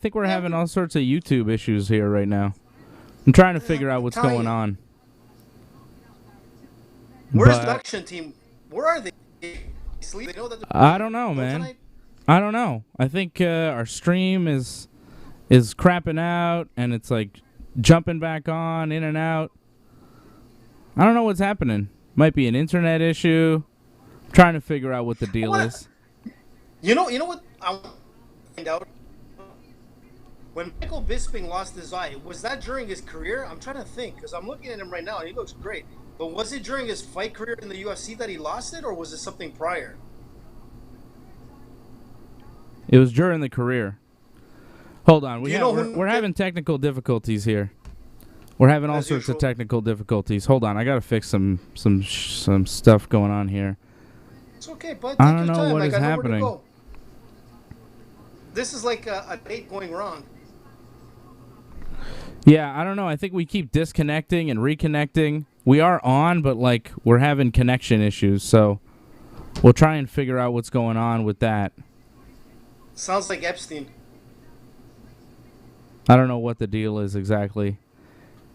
think we're having all sorts of YouTube issues here right now. I'm trying to figure out what's going on. Where's the production team? Where are they? Sleep? They know that I don't know, man. Tonight? I don't know. I think our stream is crapping out, and it's like jumping back on, in and out. I don't know what's happening. Might be an internet issue. I'm trying to figure out what the deal is. You know what I want to find out? When Michael Bisping lost his eye, was that during his career? I'm trying to think, because I'm looking at him right now, and he looks great. But was it during his fight career in the UFC that he lost it, or was it something prior? It was during the career. Hold on. We're having technical difficulties here. We're having all sorts of technical difficulties. Hold on. I got to fix some stuff going on here. It's okay, bud. I don't know what is happening. This is like a date going wrong. Yeah, I don't know. I think we keep disconnecting and reconnecting. We are on, but like we're having connection issues, so we'll try and figure out what's going on with that. Sounds like Epstein. I don't know what the deal is exactly.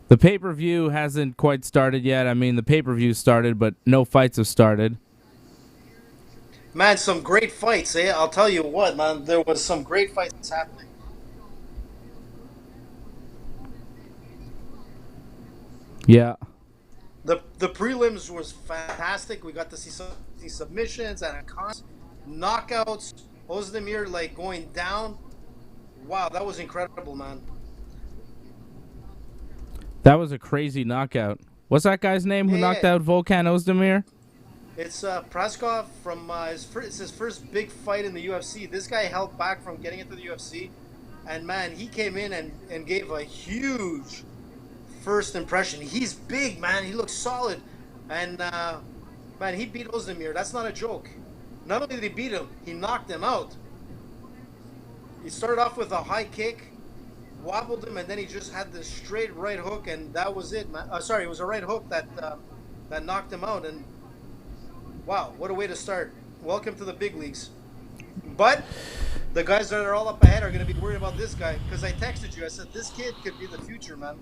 The pay-per-view hasn't quite started yet. I mean, the pay-per-view started, but no fights have started. Man, some great fights, eh? I'll tell you what, man. There was some great fights happening. Yeah. The prelims was fantastic. We got to see some submissions and knockouts. Ozdemir like going down. Wow, that was incredible, man. That was a crazy knockout. What's that guy's name who knocked out Volkan Ozdemir? It's Praskov from it's his first big fight in the UFC. This guy held back from getting into the UFC, and man, he came in and gave a huge first impression. He's big, man. He looks solid, and man, he beat Ozdemir. That's not a joke. Not only did he beat him, he knocked him out. He started off with a high kick, wobbled him, and then he just had this straight right hook, and that was it, man. Sorry, it was a right hook that knocked him out, and wow, what a way to start. Welcome to the big leagues. But the guys that are all up ahead are going to be worried about this guy, because I texted you. I said, this kid could be the future, man.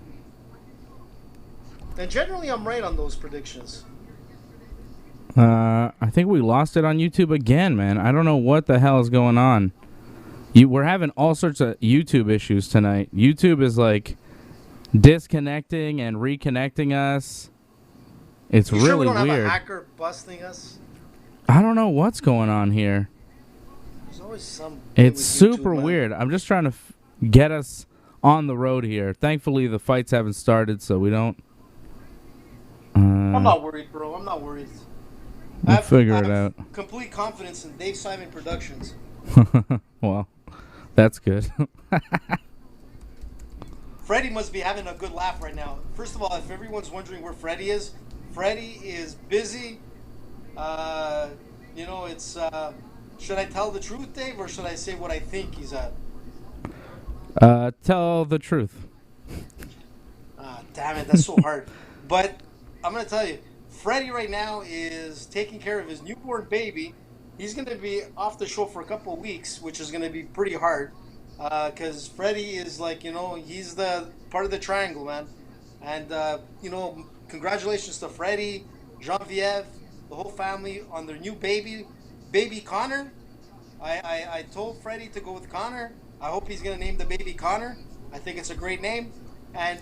And generally, I'm right on those predictions. I think we lost it on YouTube again, man. I don't know what the hell is going on. We're having all sorts of YouTube issues tonight. YouTube is like disconnecting and reconnecting us. It's really sure we don't weird. Have a hacker busting us? I don't know what's going on here. There's always some. It's super weird. I'm just trying to get us on the road here. Thankfully, the fights haven't started, so we don't. I'm not worried, bro. I'm not worried. We'll figure it out. Complete confidence in Dave Simon Productions. Well, that's good. Freddie must be having a good laugh right now. First of all, if everyone's wondering where Freddie is busy. It's. Should I tell the truth, Dave, or should I say what I think he's at? Tell the truth. Damn it, that's so hard. But I'm going to tell you, Freddie right now is taking care of his newborn baby. He's going to be off the show for a couple of weeks, which is going to be pretty hard. Because Freddie is like, he's the part of the triangle, man. And, congratulations to Freddie, Genevieve, the whole family on their new baby Connor. I told Freddie to go with Connor. I hope he's going to name the baby Connor. I think it's a great name. And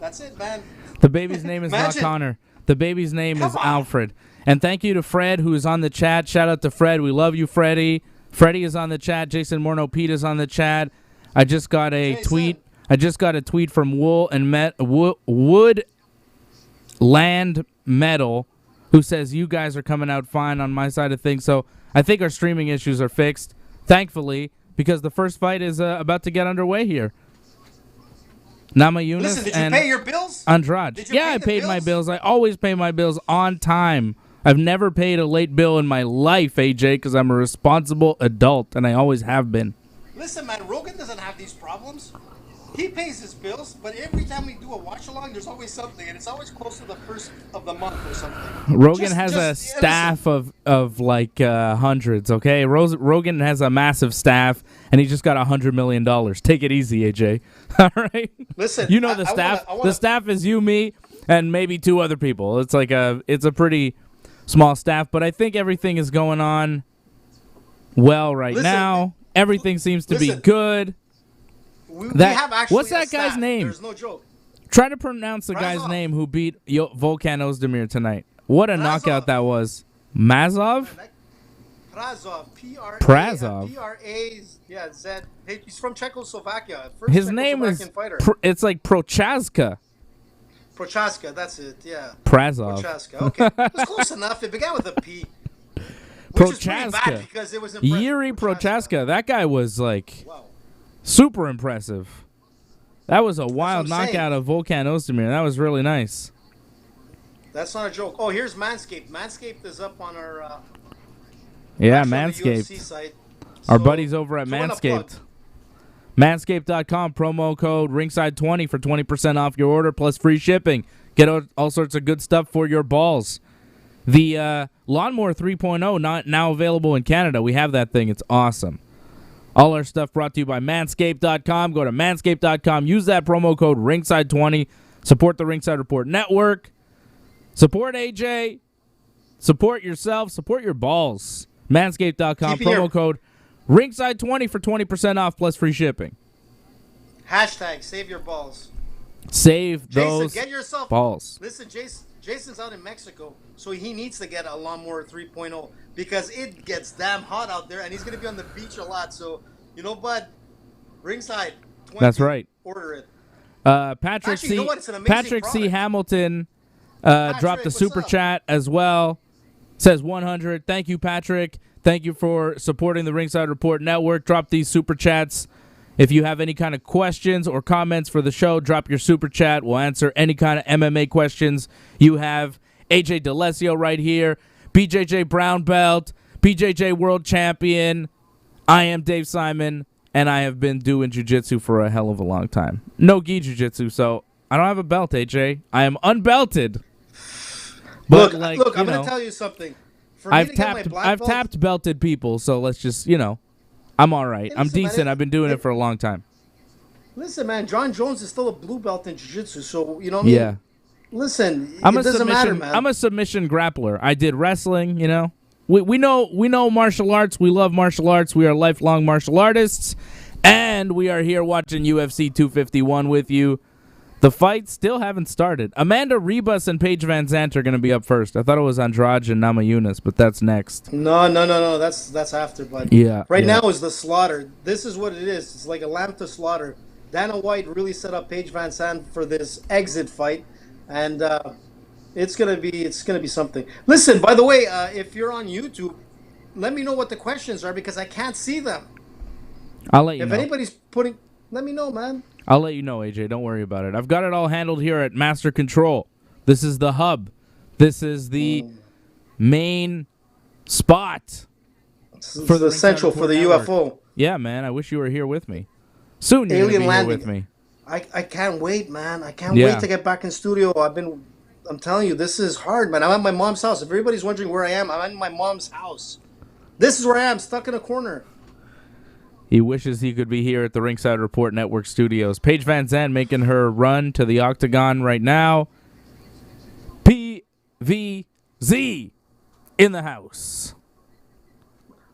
that's it, man. The baby's name is not Connor. The baby's name is Alfred. And thank you to Fred, who is on the chat. Shout out to Fred. We love you, Freddie. Freddie is on the chat. Jason Morno Pete is on the chat. I just got a tweet. I just got a tweet from Woodland Metal, who says you guys are coming out fine on my side of things. So I think our streaming issues are fixed, thankfully, because the first fight is about to get underway here. Namajunas. Listen, did you pay your bills? Andrade. Yeah, I paid my bills. I always pay my bills on time. I've never paid a late bill in my life, AJ, because I'm a responsible adult, and I always have been. Listen, man, Rogan doesn't have these problems. he pays his bills, but every time we do a watch along, there's always something, and it's always close to the first of the month or something. Rogan has a staff of like hundreds. Okay, Rogan has a massive staff, and he just got $100 million. Take it easy, AJ. All right. Listen, you know the staff. The staff is you, me, and maybe 2 other people. It's a pretty small staff, but I think everything is going on well right now. Everything seems to be good. We have actually what's that guy's name? There's no joke. Try to pronounce the guy's name who beat Volkan Ozdemir tonight. What a knockout that was. Mazov? Prazov. Prazov. P-R-A-Z. Yeah, Z. He's from Czechoslovakia. His name is, it's like Prochaska. Prochaska, that's it, yeah. Prazov. Prochaska, okay. It's close enough. It began with a P. Which is pretty bad because it was impressive. Yuri Prochaska. That guy was like super impressive. That was a wild knockout of Volkan Ozdemir. That was really nice. That's not a joke. Oh, here's Manscaped. Manscaped is up on our Manscaped. UFC site. Our buddies over at Manscaped. Manscaped.com, promo code Ringside20 for 20% off your order plus free shipping. Get all sorts of good stuff for your balls. The Lawnmower 3.0 now available in Canada. We have that thing. It's awesome. All our stuff brought to you by Manscaped.com. Go to Manscaped.com. Use that promo code Ringside20. Support the Ringside Report Network. Support AJ. Support yourself. Support your balls. Manscaped.com. Promo code Ringside20 for 20% off plus free shipping. Hashtag save your balls. Save those Jason, get yourself balls. Listen, Jason's out in Mexico, so he needs to get a Lawnmower 3.0 because it gets damn hot out there, and he's going to be on the beach a lot. So, you know, bud, Ringside 20. That's right. Order it. Patrick Actually, C. you know what? It's an amazing C. Hamilton dropped a super chat as well. Says 100. Thank you, Patrick. Thank you for supporting the Ringside Report Network. Drop these super chats. If you have any kind of questions or comments for the show, drop your super chat. We'll answer any kind of MMA questions you have. AJ DeLesio right here. BJJ Brown Belt. BJJ World Champion. I am Dave Simon, and I have been doing jiu-jitsu for a hell of a long time. No gi jiu-jitsu, so I don't have a belt, AJ. I am unbelted. But look, I'm going to tell you something. I've tapped belted people, so let's just, I'm all right. I'm decent. Man, I've been doing it for a long time. Listen, man, John Jones is still a blue belt in jiu-jitsu, so, you know what I mean? Yeah. Listen, it doesn't matter, man. I'm a submission grappler. I did wrestling, We know martial arts. We love martial arts. We are lifelong martial artists, and we are here watching UFC 251 with you. The fights still haven't started. Amanda Ribas and Paige Van Zandt are going to be up first. I thought it was Andrade and Namajunas, but that's next. No. That's after, bud. Yeah. Right now is the slaughter. This is what it is. It's like a lamb to slaughter. Dana White really set up Paige Van Zandt for this exit fight, and it's gonna be something. Listen, by the way, if you're on YouTube, let me know what the questions are because I can't see them. I'll let you know. If anybody's let me know, man. I'll let you know, AJ. Don't worry about it. I've got it all handled here at Master Control. This is the hub. This is the main spot. For the central for the network. UFO. Yeah, man. I wish you were here with me. Soon you're going to be here with me. I can't wait, man. I can't wait to get back in studio. I'm telling you, this is hard, man. I'm at my mom's house. If everybody's wondering where I am, I'm in my mom's house. This is where I am, stuck in a corner. He wishes he could be here at the Ringside Report Network studios. Paige Van Zandt making her run to the octagon right now. PVZ in the house.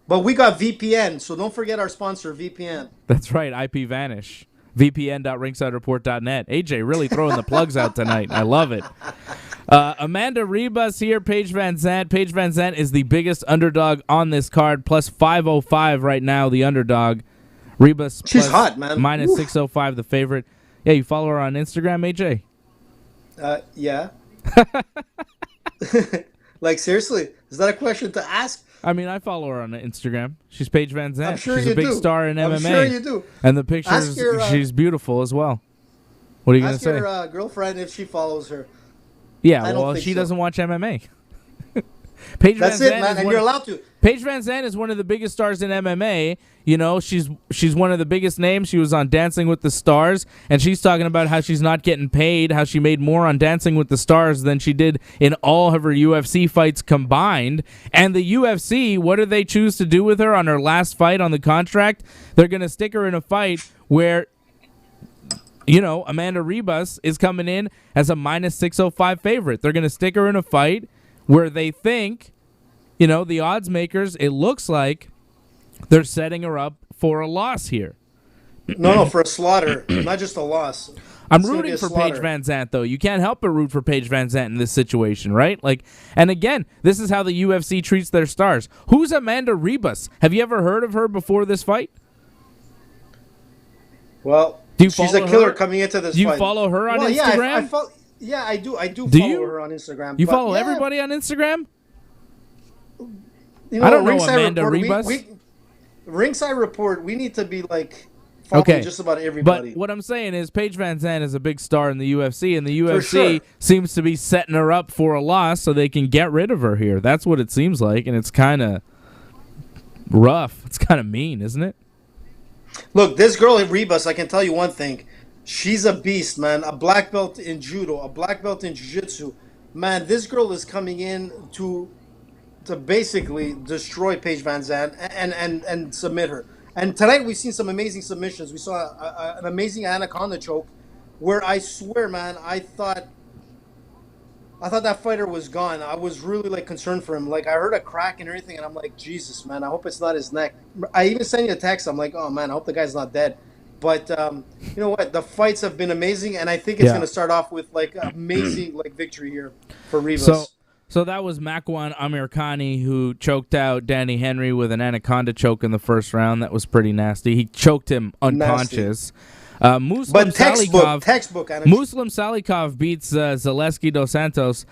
But we got VPN, so don't forget our sponsor, VPN. That's right, IP Vanish. VPN.ringsidereport.net. AJ really throwing the plugs out tonight. I love it. Amanda Ribas here, Paige Van Zandt. Paige Van Zandt is the biggest underdog on this card, plus 505 right now, the underdog. Ribas, she's hot, man. Minus 605, the favorite. Yeah, you follow her on Instagram, AJ? Yeah. Like, seriously, is that a question to ask? I mean, I follow her on Instagram. She's Paige Van Zandt. I'm sure she's you a big do. star in MMA. I'm sure you do. And the pictures, she's beautiful as well. What are you going to say? Ask your girlfriend if she follows her. Yeah, well, she doesn't watch MMA. Paige That's Van it, Zandt man, and you're allowed to. Paige Van Zandt is one of the biggest stars in MMA. You know, she's one of the biggest names. She was on Dancing with the Stars, and she's talking about how she's not getting paid, how she made more on Dancing with the Stars than she did in all of her UFC fights combined. And the UFC, what do they choose to do with her on her last fight on the contract? They're going to stick her in a fight where, you know, Amanda Ribas is coming in as a minus 605 favorite. They're going to stick her in a fight where they think, you know, the odds makers, it looks like they're setting her up for a loss here. No, for a slaughter, not just a loss. I'm rooting for Paige Van Zandt, though. You can't help but root for Paige Van Zandt in this situation, right? Like, and again, this is how the UFC treats their stars. Who's Amanda Ribas? Have you ever heard of her before this fight? Well, she's a killer coming into this fight. Do you follow her on Instagram? Yeah, I do. I do follow her on Instagram. You follow everybody on Instagram? You know, I don't know Amanda Ribas. Ringside Report, we need to be like following just about everybody. But what I'm saying is Paige Van Zandt is a big star in the UFC, and the UFC seems to be setting her up for a loss so they can get rid of her here. That's what it seems like, and it's kind of rough. It's kind of mean, isn't it? Look, this girl Ribas, I can tell you one thing. She's a beast, man. A black belt in judo, a black belt in jiu-jitsu. Man, this girl is coming in to basically destroy Paige Van Zandt and submit her. And tonight we've seen some amazing submissions. We saw an amazing anaconda choke where I swear, man, I thought that fighter was gone. I was really like concerned for him. Like I heard a crack and everything, and I'm like, Jesus, man, I hope it's not his neck. I even sent you a text. I'm like, oh man, I hope the guy's not dead. But you know what? The fights have been amazing, and I think it's going to start off with like amazing like victory here for Ribas. So that was Makwan Amirkhani, who choked out Danny Henry with an anaconda choke in the first round. That was pretty nasty. He choked him unconscious. Muslim Salikov beats Zaleski Dos Santos.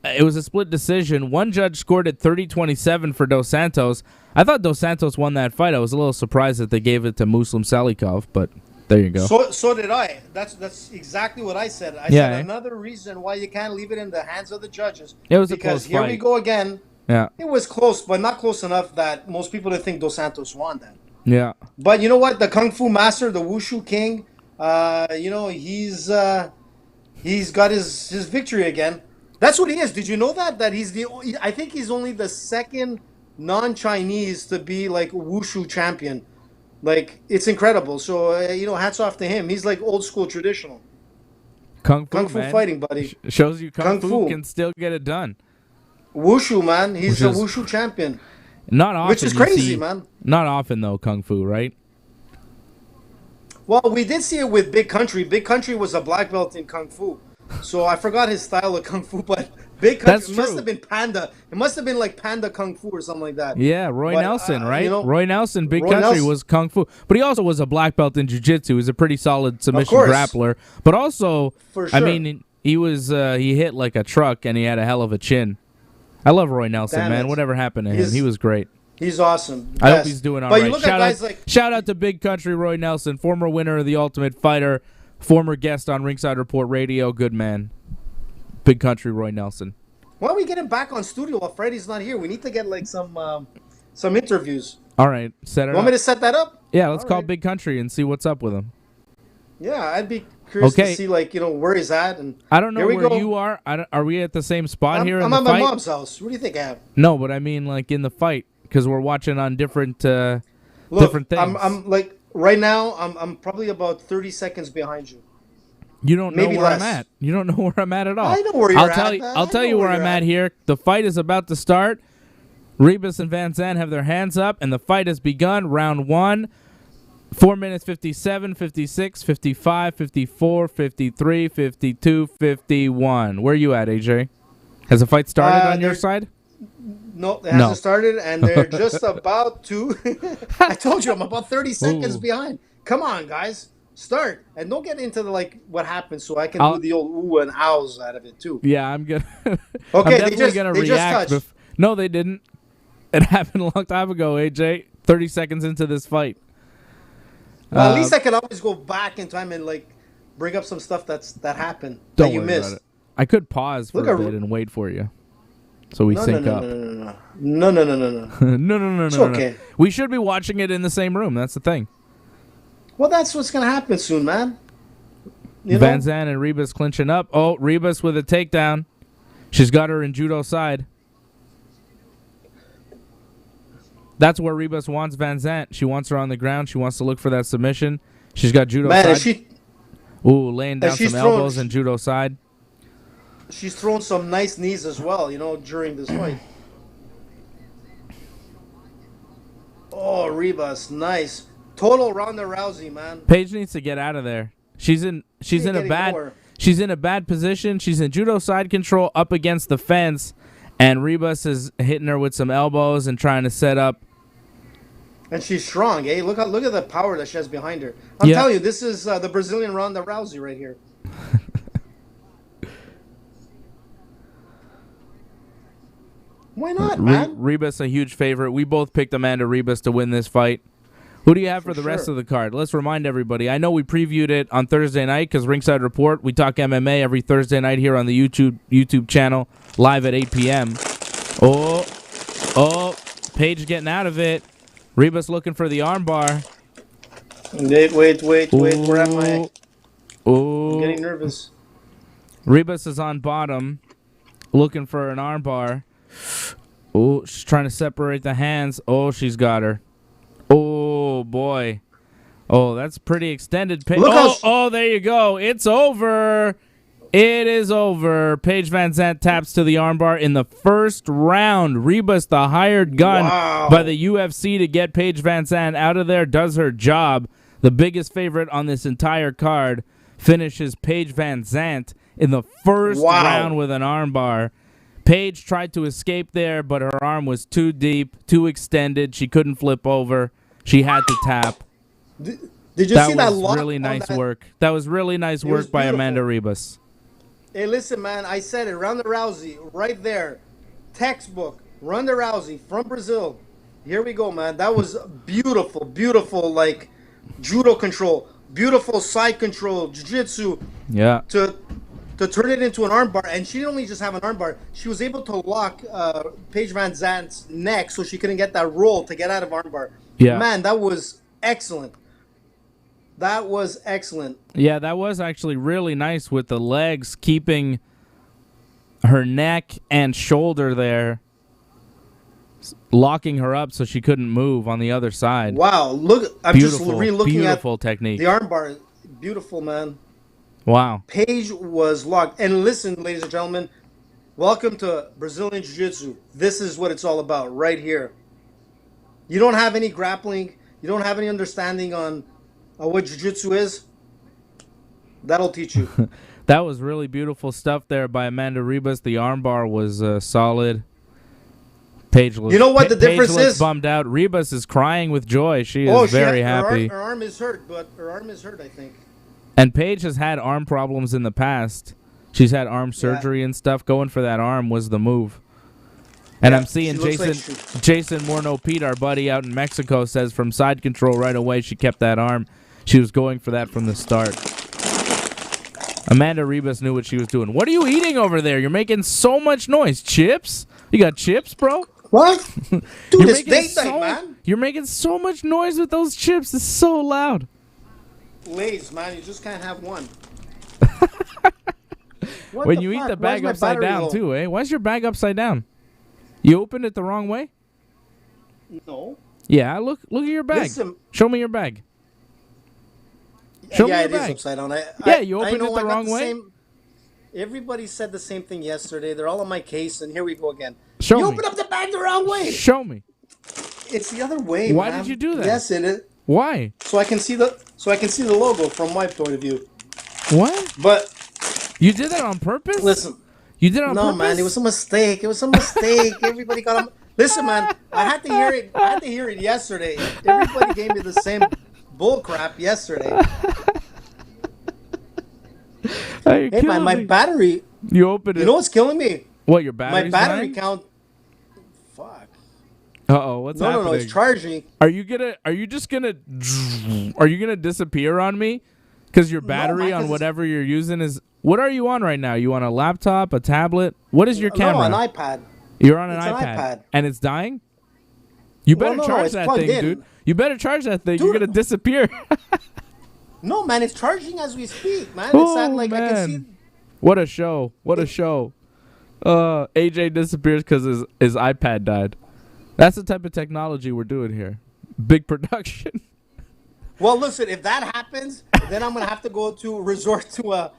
It was a split decision. One judge scored it 30-27 for Dos Santos. I thought Dos Santos won that fight. I was a little surprised that they gave it to Muslim Salikov, but there you go. So did I. That's exactly what I said. I said another reason why you can't leave it in the hands of the judges. It was a close fight. Because here we go again. Yeah. It was close, but not close enough that most people didn't think Dos Santos won that. Yeah. But you know what? The Kung Fu master, the Wushu king, you know, he's got his victory again. That's what he is. Did you know that? That I think he's only the second non-Chinese to be like Wushu champion. Like, it's incredible. So, you know, hats off to him. He's like old school traditional. Kung Fu man. Fighting, buddy. Shows you Kung Fu can still get it done. Wushu, man. He's the Wushu champion. Not often. Which is crazy, man. Not often, though, Kung Fu, right? Well, we did see it with Big Country. Big Country was a black belt in Kung Fu. So I forgot his style of Kung Fu, but Big Country must have been Panda. It must have been like Panda Kung Fu or something like that. Yeah, Roy Nelson, right? You know, Roy Nelson, Big Country was Kung Fu. But he also was a black belt in Jiu-Jitsu. He was a pretty solid submission grappler. But also, I mean, he was he hit like a truck and he had a hell of a chin. I love Roy Nelson, man. Whatever happened to him? He was great. He's awesome. I hope he's doing all right. Shout out to Big Country Roy Nelson, former winner of the Ultimate Fighter, former guest on Ringside Report Radio. Good man. Big Country Roy Nelson. Why don't we get him back on studio while Freddie's not here? We need to get like some interviews. All right, set it up. Want me to set that up? Yeah, let's call Big Country and see what's up with him. Yeah, I'd be curious to see like, you know, where he's at. And I don't know where you are. Are we at the same spot here? I'm at my mom's house. What do you think I have? No, but I mean like in the fight because we're watching on different different things. I'm like right now. I'm probably about 30 seconds behind you. You don't know where I'm at. You don't know where I'm at all. I know where you're at. I'll tell you where I'm at here. The fight is about to start. Ribas and Van Zandt have their hands up, and the fight has begun. Round 1, 4 minutes 57, 56, 55, 54, 53, 52, 51. Where are you at, AJ? Has the fight started on your side? No, it hasn't started, and they're just about to. I told you, I'm about 30 seconds behind. Come on, guys. Start. And don't get into the, like, what happened so I can do the old ooh and ows out of it, too. Yeah, I'm going to. Okay, I'm definitely going to react. No, they didn't. It happened a long time ago, AJ. 30 seconds into this fight. Well, at least I can always go back in time and, like, bring up some stuff that happened that you missed. I could pause for a bit and wait for you. so we No, sync no, up. no, no, no, no, no, no, no, no. No. It's okay. We should be watching it in the same room. That's the thing. Well, that's what's gonna happen soon, man. Van Zandt and Ribas clinching up. Oh, Ribas with a takedown. She's got her in judo side. That's where Ribas wants Van Zandt. She wants her on the ground. She wants to look for that submission. She's got judo side. Ooh, laying down some elbows and judo side. She's thrown some nice knees as well, during this fight. Oh, Ribas, nice. Total Ronda Rousey, man. Paige needs to get out of there. She's in a bad position. She's in judo side control up against the fence, and Ribas is hitting her with some elbows and trying to set up. And she's strong, eh? Look at the power that she has behind her. I'm telling you, this is the Brazilian Ronda Rousey right here. Why not, man? Ribas a huge favorite. We both picked Amanda Ribas to win this fight. Who do you have for the rest of the card? Let's remind everybody. I know we previewed it on Thursday night because Ringside Report, we talk MMA every Thursday night here on the YouTube channel, live at 8 p.m. Oh, Paige getting out of it. Ribas looking for the armbar. Wait. Where am I? I'm getting nervous. Ribas is on bottom, looking for an armbar. Oh, she's trying to separate the hands. Oh, she's got her. Oh, boy. Oh, that's pretty extended. Oh, there you go. It's over. It is over. Paige Van Zandt taps to the armbar in the first round. Ribas, the hired gun by the UFC to get Paige Van Zandt out of there, does her job. The biggest favorite on this entire card finishes Paige Van Zandt in the first round with an armbar. Paige tried to escape there, but her arm was too deep, too extended. She couldn't flip over. She had to tap. Did you see that lock? Really nice work. That was really nice work by Amanda Ribas. Hey, listen, man. I said it. Ronda Rousey, right there. Textbook. Ronda Rousey from Brazil. Here we go, man. That was beautiful, beautiful, like, judo control. Beautiful side control, jiu-jitsu. Yeah. To turn it into an armbar, and she didn't only just have an armbar, she was able to lock Paige Van Zandt's neck so she couldn't get that roll to get out of armbar. Yeah. Man, that was excellent. That was excellent. Yeah, that was actually really nice with the legs keeping her neck and shoulder there, locking her up so she couldn't move on the other side. Wow, look! I'm just re-looking at technique. The armbar. Beautiful, man. Wow. Paige was locked. And listen, ladies and gentlemen, welcome to Brazilian Jiu-Jitsu. This is what it's all about right here. You don't have any grappling. You don't have any understanding on what Jiu-Jitsu is. That'll teach you. That was really beautiful stuff there by Amanda Ribas. The armbar was solid. Paige looks, you know what the difference Paige looks is? Bummed out. Ribas is crying with joy. She is very happy. Her arm is hurt, I think. And Paige has had arm problems in the past. She's had arm surgery and stuff. Going for that arm was the move. And I'm seeing Jason Morno-Pete, our buddy out in Mexico, says from side control right away she kept that arm. She was going for that from the start. Amanda Ribas knew what she was doing. What are you eating over there? You're making so much noise. Chips? You got chips, bro? What? Dude, it's date night, man. You're making so much noise with those chips. It's so loud. Lay's, man. You just can't have one. When you eat the bag upside down, too, eh? Why's your bag upside down? You opened it the wrong way? No. Yeah, look at your bag. Listen, show me your bag. Show me your it bag. is upside down. You opened it the wrong way? Everybody said the same thing yesterday. They're all on my case, and here we go again. You opened up the bag the wrong way. Show me. It's the other way. Why did you do that? Yes, it is. Why? So I can see the logo from my point of view. What? But you did that on purpose? Listen. You did it on purpose? No, man, it was a mistake. Everybody got them. Listen, man, I had to hear it yesterday. Everybody gave me the same bull crap yesterday. Hey, man, my battery. You opened it. You know what's killing me? What, your battery? My battery count. Fuck. What's happening? No, it's charging. Are you gonna disappear on me? Because your battery on whatever you're using is. What are you on right now? You on a laptop, a tablet? What is your camera? No, an iPad. You're on an It's iPad, an iPad. and it's dying? You better no, charge it's that plugged thing, in. dude. You better charge that thing. Dude. You're going to disappear. No, man, it's charging as we speak, man. It's Oh, not like I can man. see. What a show. What a show. AJ disappears because his iPad died. That's the type of technology we're doing here. Big production. Well, listen, if that happens, then I'm going to have to resort to a.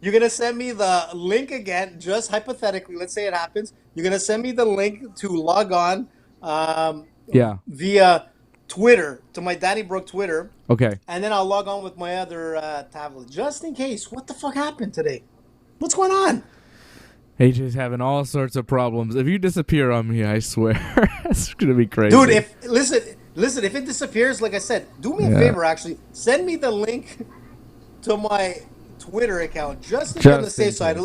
You're going to send me the link again, just hypothetically. Let's say it happens. You're going to send me the link to log on Yeah. via Twitter, to my Danny Brook Twitter. Okay. And then I'll log on with my other tablet, just in case. What the fuck happened today? What's going on? AJ's having all sorts of problems. If you disappear on me, I swear, it's going to be crazy. Dude, listen, if it disappears, like I said, do me a favor, actually. Send me the link to my Twitter account, just to be on the safe side.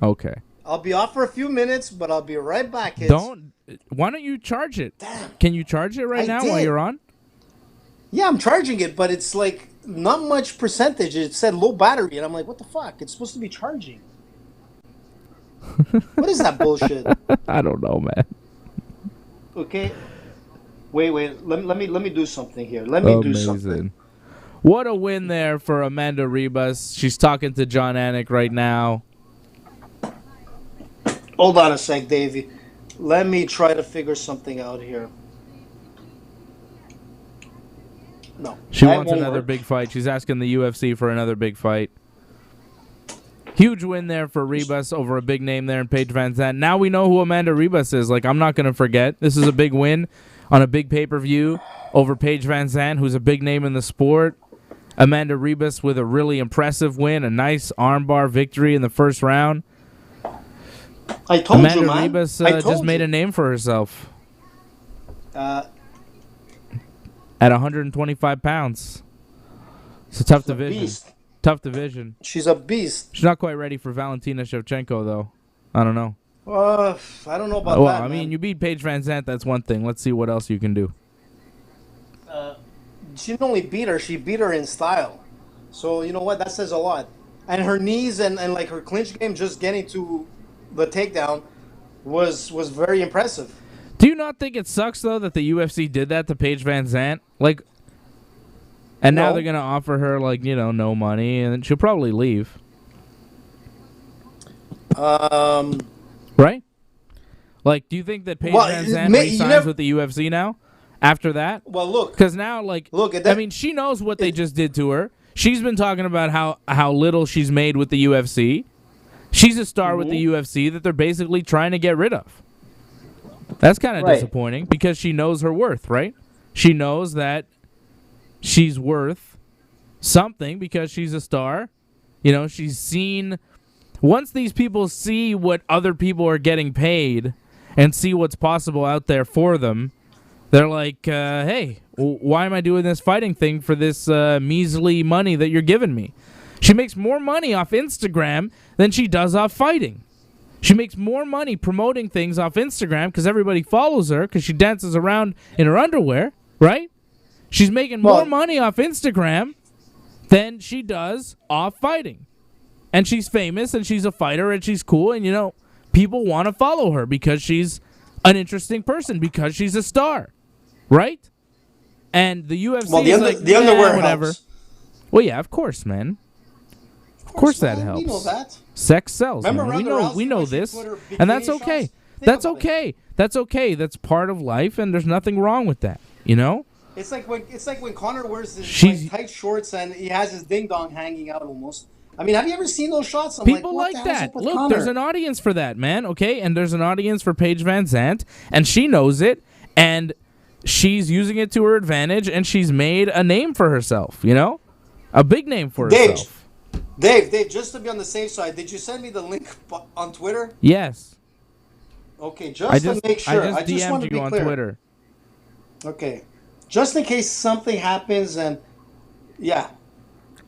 Okay. I'll be off for a few minutes, but I'll be right back, kids. Why don't you charge it? Damn. Can you charge it right now while you're on? Yeah, I'm charging it, but it's like not much percentage. It said low battery, and I'm like, what the fuck? It's supposed to be charging. What is that bullshit? I don't know, man. Okay. Wait. Let me do something here. Let me do something. What a win there for Amanda Ribas. She's talking to John Anik right now. Hold on a sec, Davey. Let me try to figure something out here. No. She wants another big fight. She's asking the UFC for another big fight. Huge win there for Ribas over a big name there in Paige Van Zandt. Now we know who Amanda Ribas is. Like, I'm not going to forget. This is a big win on a big pay-per-view over Paige Van Zandt, who's a big name in the sport. Amanda Ribas with a really impressive win, a nice armbar victory in the first round. I told Amanda you, man. Ribas just made a name for herself. At 125 pounds. It's a tough division. Beast. Tough division. She's a beast. She's not quite ready for Valentina Shevchenko, though. I don't know. I don't know about that, Well, I man. mean, you beat Paige Van Zandt, that's one thing. Let's see what else you can do. She didn't only beat her, she beat her in style. So, you know what? That says a lot. And her knees and like her clinch game, just getting to the takedown was very impressive. Do you not think it sucks, though, that the UFC did that to Paige Van Zandt? Like, and now they're going to offer her, like, you know, no money, and she'll probably leave. Right? Like, do you think that Paige Van Zandt re-signs with the UFC now? After that? Well, look. Because now, like, I mean, she knows what they just did to her. She's been talking about how little she's made with the UFC. She's a star with the UFC that they're basically trying to get rid of. That's kind of disappointing because she knows her worth, right? She knows that she's worth something because she's a star. You know, she's seen... Once these people see what other people are getting paid and see what's possible out there for them, they're like, hey, why am I doing this fighting thing for this measly money that you're giving me? She makes more money off Instagram than she does off fighting. She makes more money promoting things off Instagram because everybody follows her because she dances around in her underwear, right? She's making more money off Instagram than she does off fighting. And she's famous and she's a fighter and she's cool and, you know, people want to follow her because she's an interesting person, because she's a star, right? And the UFC is like, the underwear whatever. helps. Well, yeah, of course, man. Of course that man, helps. We know that. Sex sells. Remember Man. We know this, and that's okay. That's okay. That's okay. That's part of life, and there's nothing wrong with that. You know. It's like when Connor wears his like, tight shorts and he has his ding dong hanging out almost. I mean, have you ever seen those shots? People like that. Look, Connor? There's an audience for that, man. Okay, and there's an audience for Paige Van Zandt, and she knows it, and she's using it to her advantage, and she's made a name for herself. You know, a big name for herself. Dave, just to be on the safe side, did you send me the link on Twitter? Yes. Okay, to make sure. I just DM'd you on Twitter. Okay. Just in case something happens and... Yeah.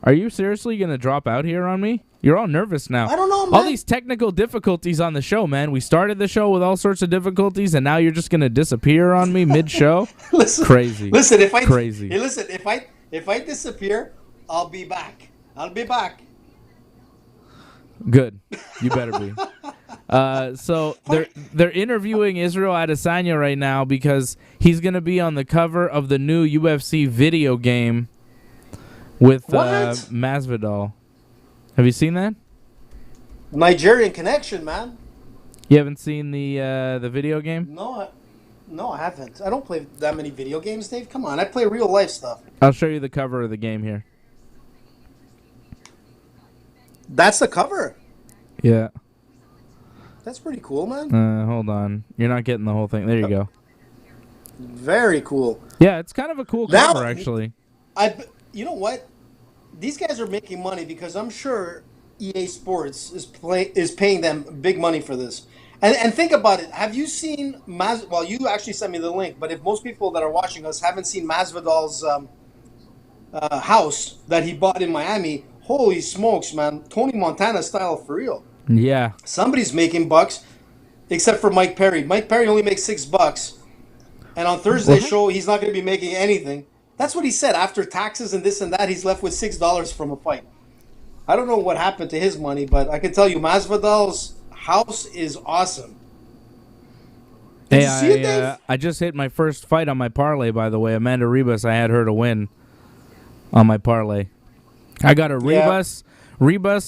Are you seriously going to drop out here on me? You're all nervous now. I don't know, man. All these technical difficulties on the show, man. We started the show with all sorts of difficulties, and now you're just going to disappear on me mid-show? Crazy. Listen, if I... Crazy. Hey, listen, if I disappear, I'll be back. I'll be back. Good. You better be. So they're interviewing Israel Adesanya right now because he's going to be on the cover of the new UFC video game with Masvidal. Have you seen that? Nigerian connection, man. You haven't seen the video game? No, I haven't. I don't play that many video games, Dave. Come on, I play real life stuff. I'll show you the cover of the game here. That's the cover. Yeah. That's pretty cool, man. Hold on. You're not getting the whole thing. There you go. Very cool. Yeah, it's kind of a cool cover, actually. You know what? These guys are making money because I'm sure EA Sports is paying them big money for this. And think about it. Have you seen well, you actually sent me the link, but if most people that are watching us haven't seen Masvidal's house that he bought in Miami, holy smokes, man. Tony Montana style for real. Yeah. Somebody's making bucks, except for Mike Perry. Mike Perry only makes $6. And on Thursday's show, he's not going to be making anything. That's what he said. After taxes and this and that, he's left with $6 from a fight. I don't know what happened to his money, but I can tell you Masvidal's house is awesome. Did you see it, Dave? I just hit my first fight on my parlay, by the way. Amanda Ribas, I had her to win on my parlay. I got a Ribas,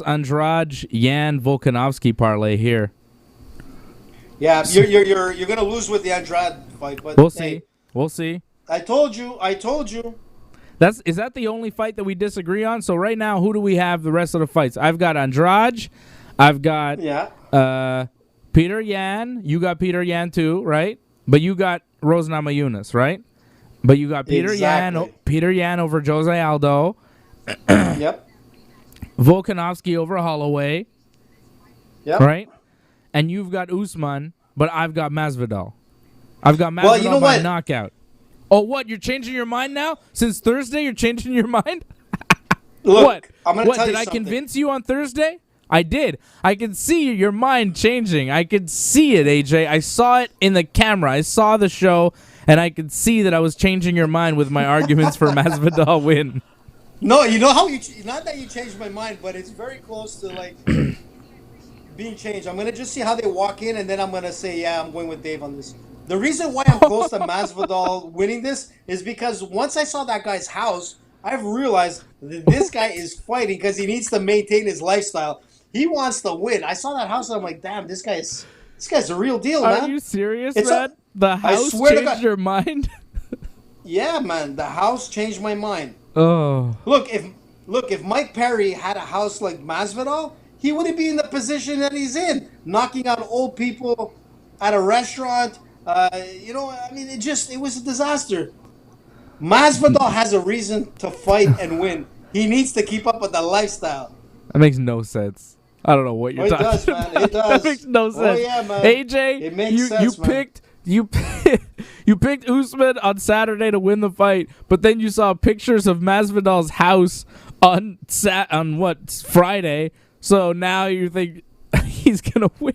Andrade, Yan, Volkanovski parlay here. Yeah, you're gonna lose with the Andrade fight, but we'll see. We'll see. I told you. Is that the only fight that we disagree on? So right now, who do we have the rest of the fights? I've got Andrade. I've got Peter Yan. You got Peter Yan too, right? But you got Rose Namajunas, right? But you got Peter Yan over Jose Aldo. Yep. Volkanovski over Holloway. Yep. Right? And you've got Usman, but I've got Masvidal. I've got Masvidal by knockout. Oh, what? You're changing your mind now? Since Thursday, you're changing your mind? Look, what? I'm going to tell you something. Did I convince you on Thursday? I did. I could see your mind changing. I could see it, AJ. I saw it in the camera. I saw the show, and I could see that I was changing your mind with my arguments for Masvidal win. No, you know how not that you changed my mind, but it's very close to like being changed. I'm gonna just see how they walk in, and then I'm gonna say, yeah, I'm going with Dave on this. The reason why I'm close to Masvidal winning this is because once I saw that guy's house, I've realized that this guy is fighting because he needs to maintain his lifestyle. He wants to win. I saw that house, and I'm like, damn, this guy's a real deal, man. Are you serious, man? The house changed your mind? Yeah, man, the house changed my mind. Oh. Look, if Mike Perry had a house like Masvidal, he wouldn't be in the position that he's in, knocking out old people at a restaurant. It was a disaster. Masvidal has a reason to fight and win. He needs to keep up with the lifestyle. That makes no sense. I don't know what you're talking about. Man. It does. That makes no sense. Oh, yeah, man. AJ, it makes sense, you picked Usman on Saturday to win the fight, but then you saw pictures of Masvidal's house on Friday. So now you think he's gonna win.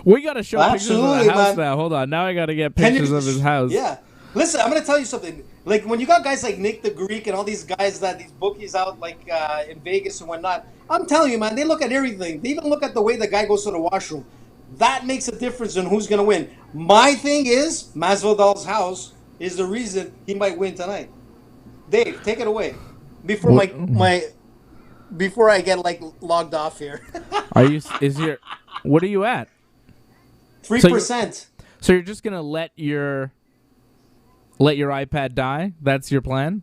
We gotta show pictures of the house now. Hold on, now I gotta get pictures of his house. Yeah, listen, I'm gonna tell you something. Like when you got guys like Nick the Greek and all these guys these bookies out like in Vegas and whatnot, I'm telling you, man, they look at everything. They even look at the way the guy goes to the washroom. That makes a difference in who's going to win. My thing is, Masvidal's house is the reason he might win tonight. Dave, take it away before before I get like logged off here. What are you at? 3%. So you're just gonna let your iPad die? That's your plan?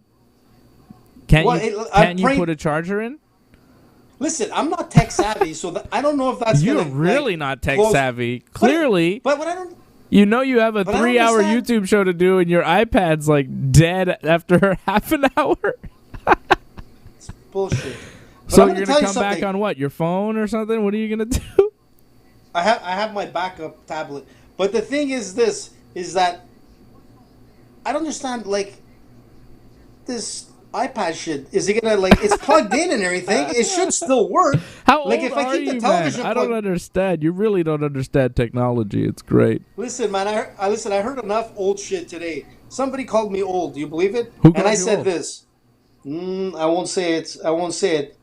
Can you put a charger in? Listen, I'm not tech savvy, so I don't know if that's You're really not tech savvy. Clearly. But what I don't... You know you have a 3-hour YouTube show to do, and your iPad's like dead after half an hour. It's bullshit. So you're going to come back on what? Your phone or something? What are you going to do? I have my backup tablet. But the thing is that I don't understand, like, this iPad shit. Is it gonna it's plugged in and everything? It should still work. How old are you, man? I don't understand. You really don't understand technology. It's great. Listen, man. I heard enough old shit today. Somebody called me old. Do you believe it? Who and I said old? This. I won't say it.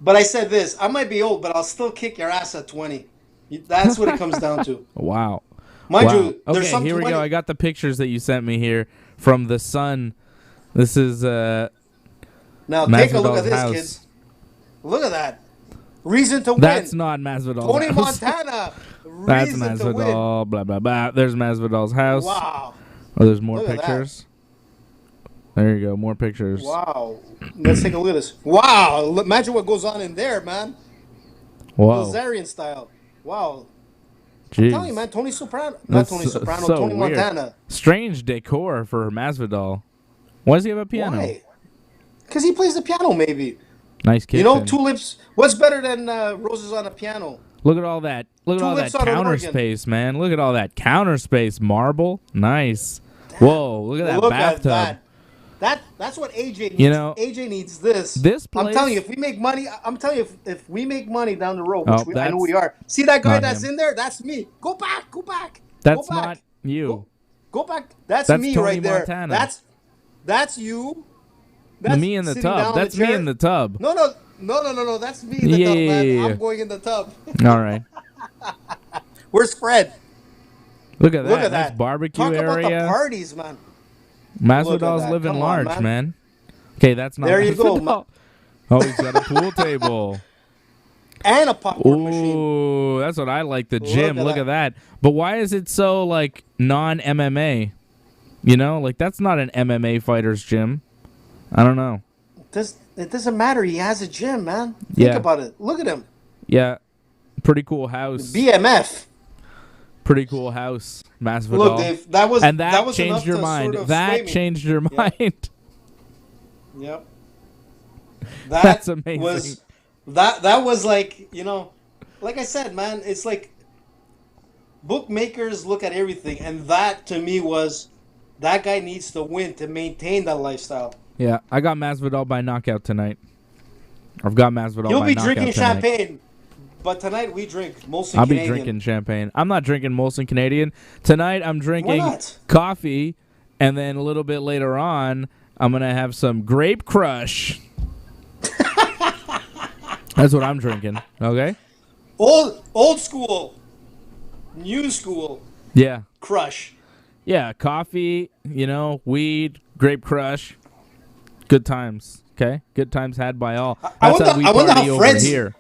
But I said this. I might be old, but I'll still kick your ass at 20. That's what it comes down to. Wow. Mind Wow. you, there's Okay, some here we 20 go. I got the pictures that you sent me here from the sun. This is Now take a look at Masvidal's this, house. kids. Look at that. Reason to win. That's not Masvidal's Tony house. Montana. That's Reason to win. Masvidal. Blah blah blah. There's Masvidal's house. Wow. Oh, there's more Look at that. pictures. There you go. More pictures. Wow. Let's take a look at this. Wow. Imagine what goes on in there, man. Whoa. Bilzerian style. Wow. Jeez. I'm telling you, man. Tony Soprano. Not That's Tony Soprano. so Tony weird. Montana. Strange decor for Masvidal. Why does he have a piano? Why? Because he plays the piano, maybe. Nice kitchen. You know, tulips. What's better than roses on a piano? Look at all that. Look at all that Tulips on an counter organ. space, man. Look at all that counter space. Marble. Nice. Whoa. Look at that Look bathtub. at that. That's what AJ needs. You know, AJ needs this. this place. I'm telling you, if we make money, if we make money down the road, Oh, which I know that's we are. See that guy not that's him. in there? That's me. Go back. Go back. That's go back. not you. Go back. That's me Tony right there. Montana. That's you. That's Me in the sitting down tub. on the That's me chair. in the tub. No. That's me in the tub, man. Yeah. I'm going in the tub. All right. Where's Fred? Look at that. Look at Nice that. barbecue Talk about the area. parties, man. Masvidal's that. living Come on, large, man. man. Okay, that's not There you go, Masvidal. Oh, he's got a pool table. And a popcorn machine. Ooh, that's what I like. The gym. at Look at that. But why is it so like non-MMA? You know, like that's not an MMA fighter's gym. I don't know. It doesn't matter. He has a gym, man. Think Yeah. about it. Look at him. Yeah, pretty cool house. BMF. Pretty cool house, Masvidal. Look, Dave. That was and that was changed enough your to mind. Sort of That sway me. changed your mind. Yep. That's amazing. That was like, like I said, man, it's like bookmakers look at everything, and that to me was that guy needs to win to maintain that lifestyle. Yeah, I got Masvidal by knockout tonight. I've got Masvidal He'll by be knockout drinking tonight. champagne, but tonight we drink Molson I'll Canadian. be drinking champagne. I'm not drinking Molson Canadian. Tonight I'm drinking not? coffee, and then a little bit later on, I'm going to have some Grape Crush. That's what I'm drinking, okay? Old school, new school, Yeah. crush. Yeah, coffee, weed, Grape Crush. Good times, okay? Good times had by all. That's how we I wonder party how over Fred's- here.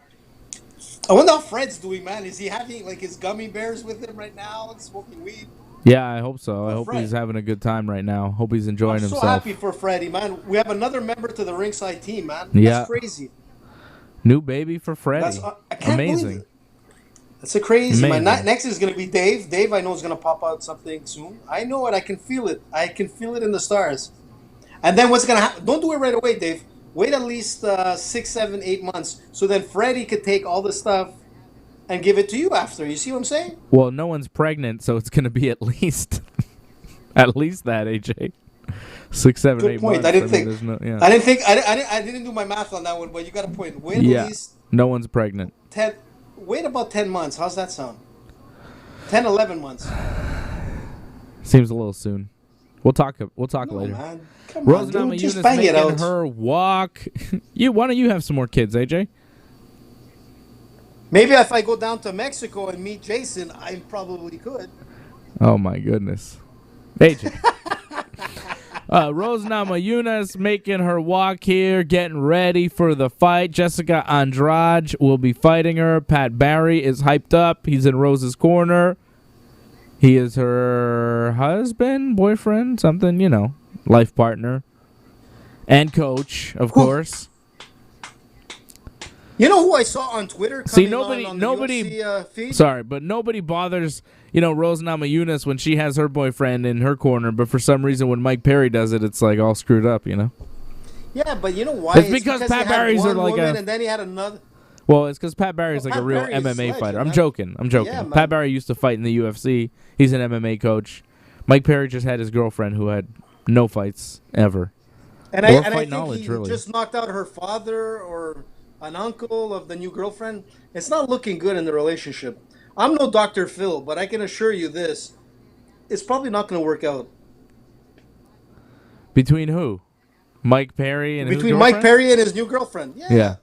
I wonder how Fred's doing, man. Is he having like his gummy bears with him right now and smoking weed? Yeah, I hope so. I hope Fred. he's having a good time right now. Hope he's enjoying I'm so himself. happy for Freddie, man. We have another member to the Ringside team, man. Yeah. That's crazy. New baby for Freddie. I can't Amazing. believe it. That's a crazy, man. Amazing. Next is going to be Dave. Dave, I know, is going to pop out something soon. I know it. I can feel it. I can feel it in the stars. And then what's going to happen? Don't do it right away, Dave. Wait at least 6, 7, 8 months. So then Freddie could take all the stuff and give it to you after. You see what I'm saying? Well, no one's pregnant, so it's going to be at least at least that, AJ. 6, 7, Good 8 point. months. I didn't think. there's no, yeah. I didn't do my math on that one, but you got a point. Wait at Yeah. least No one's pregnant. 10. Wait about 10 months. How's that sound? 10, 11 months. Seems a little soon. We'll talk No, later. man. Come Rose on, dude. Namajunas Just bang it making out. her walk. Why don't you have some more kids, AJ? Maybe if I go down to Mexico and meet Jason, I probably could. Oh my goodness, AJ. Rose Namajunas making her walk here, getting ready for the fight. Jessica Andrade will be fighting her. Pat Barry is hyped up. He's in Rose's corner. He is her husband, boyfriend, something, life partner, and coach, of course. You know who I saw on Twitter? See, Coming on the UFC, feed? Sorry, but nobody bothers, Rose Namajunas when she has her boyfriend in her corner. But for some reason, when Mike Perry does it, it's like all screwed up, Yeah, but you know why? It's because Pat he had Barry's one like woman a- and then he had another. Well, it's because Pat Barry's like Pat a real Barry is MMA legend, fighter. man. I'm joking. Yeah, man. Pat Barry used to fight in the UFC. He's an MMA coach. Mike Perry just had his girlfriend who had no fights ever. And Or I fight think knowledge, he really. just knocked out her father or an uncle of the new girlfriend. It's not looking good in the relationship. I'm no Dr. Phil, but I can assure you this. It's probably not going to work out. Between who? Mike Perry and his Between girlfriend? Mike Perry and his new girlfriend. Yeah. Yeah.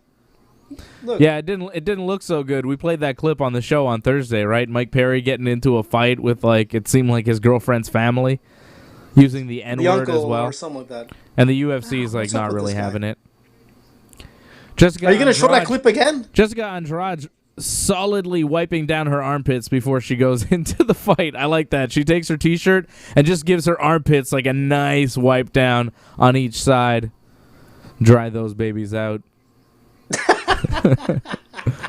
Look. Yeah, it didn't look so good. We played that clip on the show on Thursday, right? Mike Perry getting into a fight with it seemed like his girlfriend's family, using the N word as well, or something like that. And the UFC is What's up not with really this guy? having it. Are you gonna show that clip again? Jessica Andrade solidly wiping down her armpits before she goes into the fight. I like that. She takes her T-shirt and just gives her armpits like a nice wipe down on each side. Dry those babies out.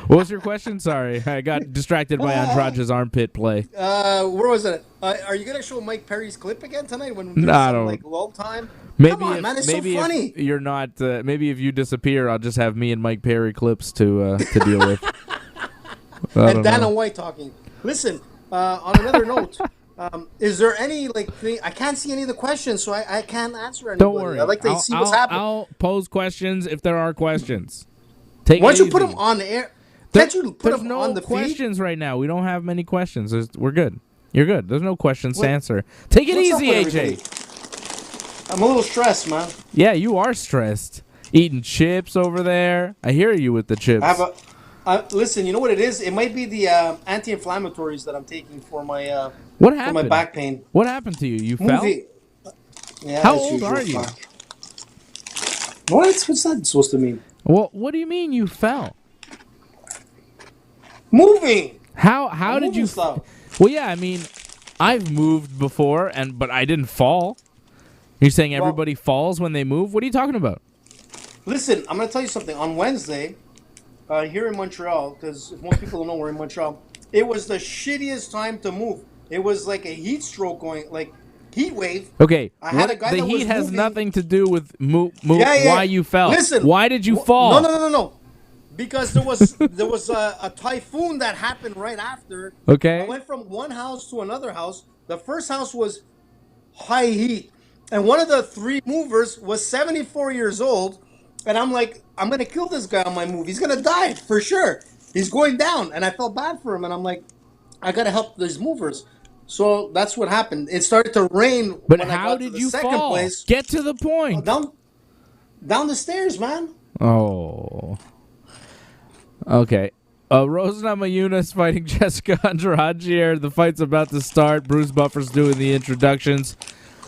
What was your question? Sorry, I got distracted by Andrade's armpit play. Where was it? Are you gonna show Mike Perry's clip again tonight when there's some lull time? Maybe Come on, man, it's maybe so funny. If you're not, maybe if you disappear, I'll just have me and Mike Perry clips to deal with. And Dana White talking. Listen, on another note, is there any thing? I can't see any of the questions, so I can't answer anybody. Don't worry. I like to see what's happening. I'll pose questions if there are questions. Why don't you put them on the air? Can't you put them on the feed? There's no questions right now. We don't have many questions. We're good. You're good. There's no questions to answer. Take it easy, AJ. I'm a little stressed, man. Yeah, you are stressed. Eating chips over there. I hear you with the chips. Listen, you know what it is? It might be the anti-inflammatories that I'm taking for my what happened? For my back pain. What happened to you? You fell? Yeah. How old are you? What's that supposed to mean? Well, what do you mean you fell? Moving. How did you? Well, yeah. I mean, I've moved before, but I didn't fall. You're saying everybody falls when they move? What are you talking about? Listen, I'm going to tell you something. On Wednesday, here in Montreal, because most people don't know we're in Montreal, it was the shittiest time to move. It was like a heat stroke going, like heat wave. Okay, the heat has nothing to do with why you fell. Listen, why did you fall? No. Because there was a typhoon that happened right after. Okay. I went from one house to another house. The first house was high heat. And one of the three movers was 74 years old. And I'm like, I'm going to kill this guy on my move. He's going to die for sure. He's going down. And I felt bad for him. And I'm like, I got to help these movers. So that's what happened. It started to rain. But how did you fall? Place. Get to the point. Down the stairs, man. Oh. Okay. Rose Namajunas fighting Jessica Andrade here. The fight's about to start. Bruce Buffer's doing the introductions.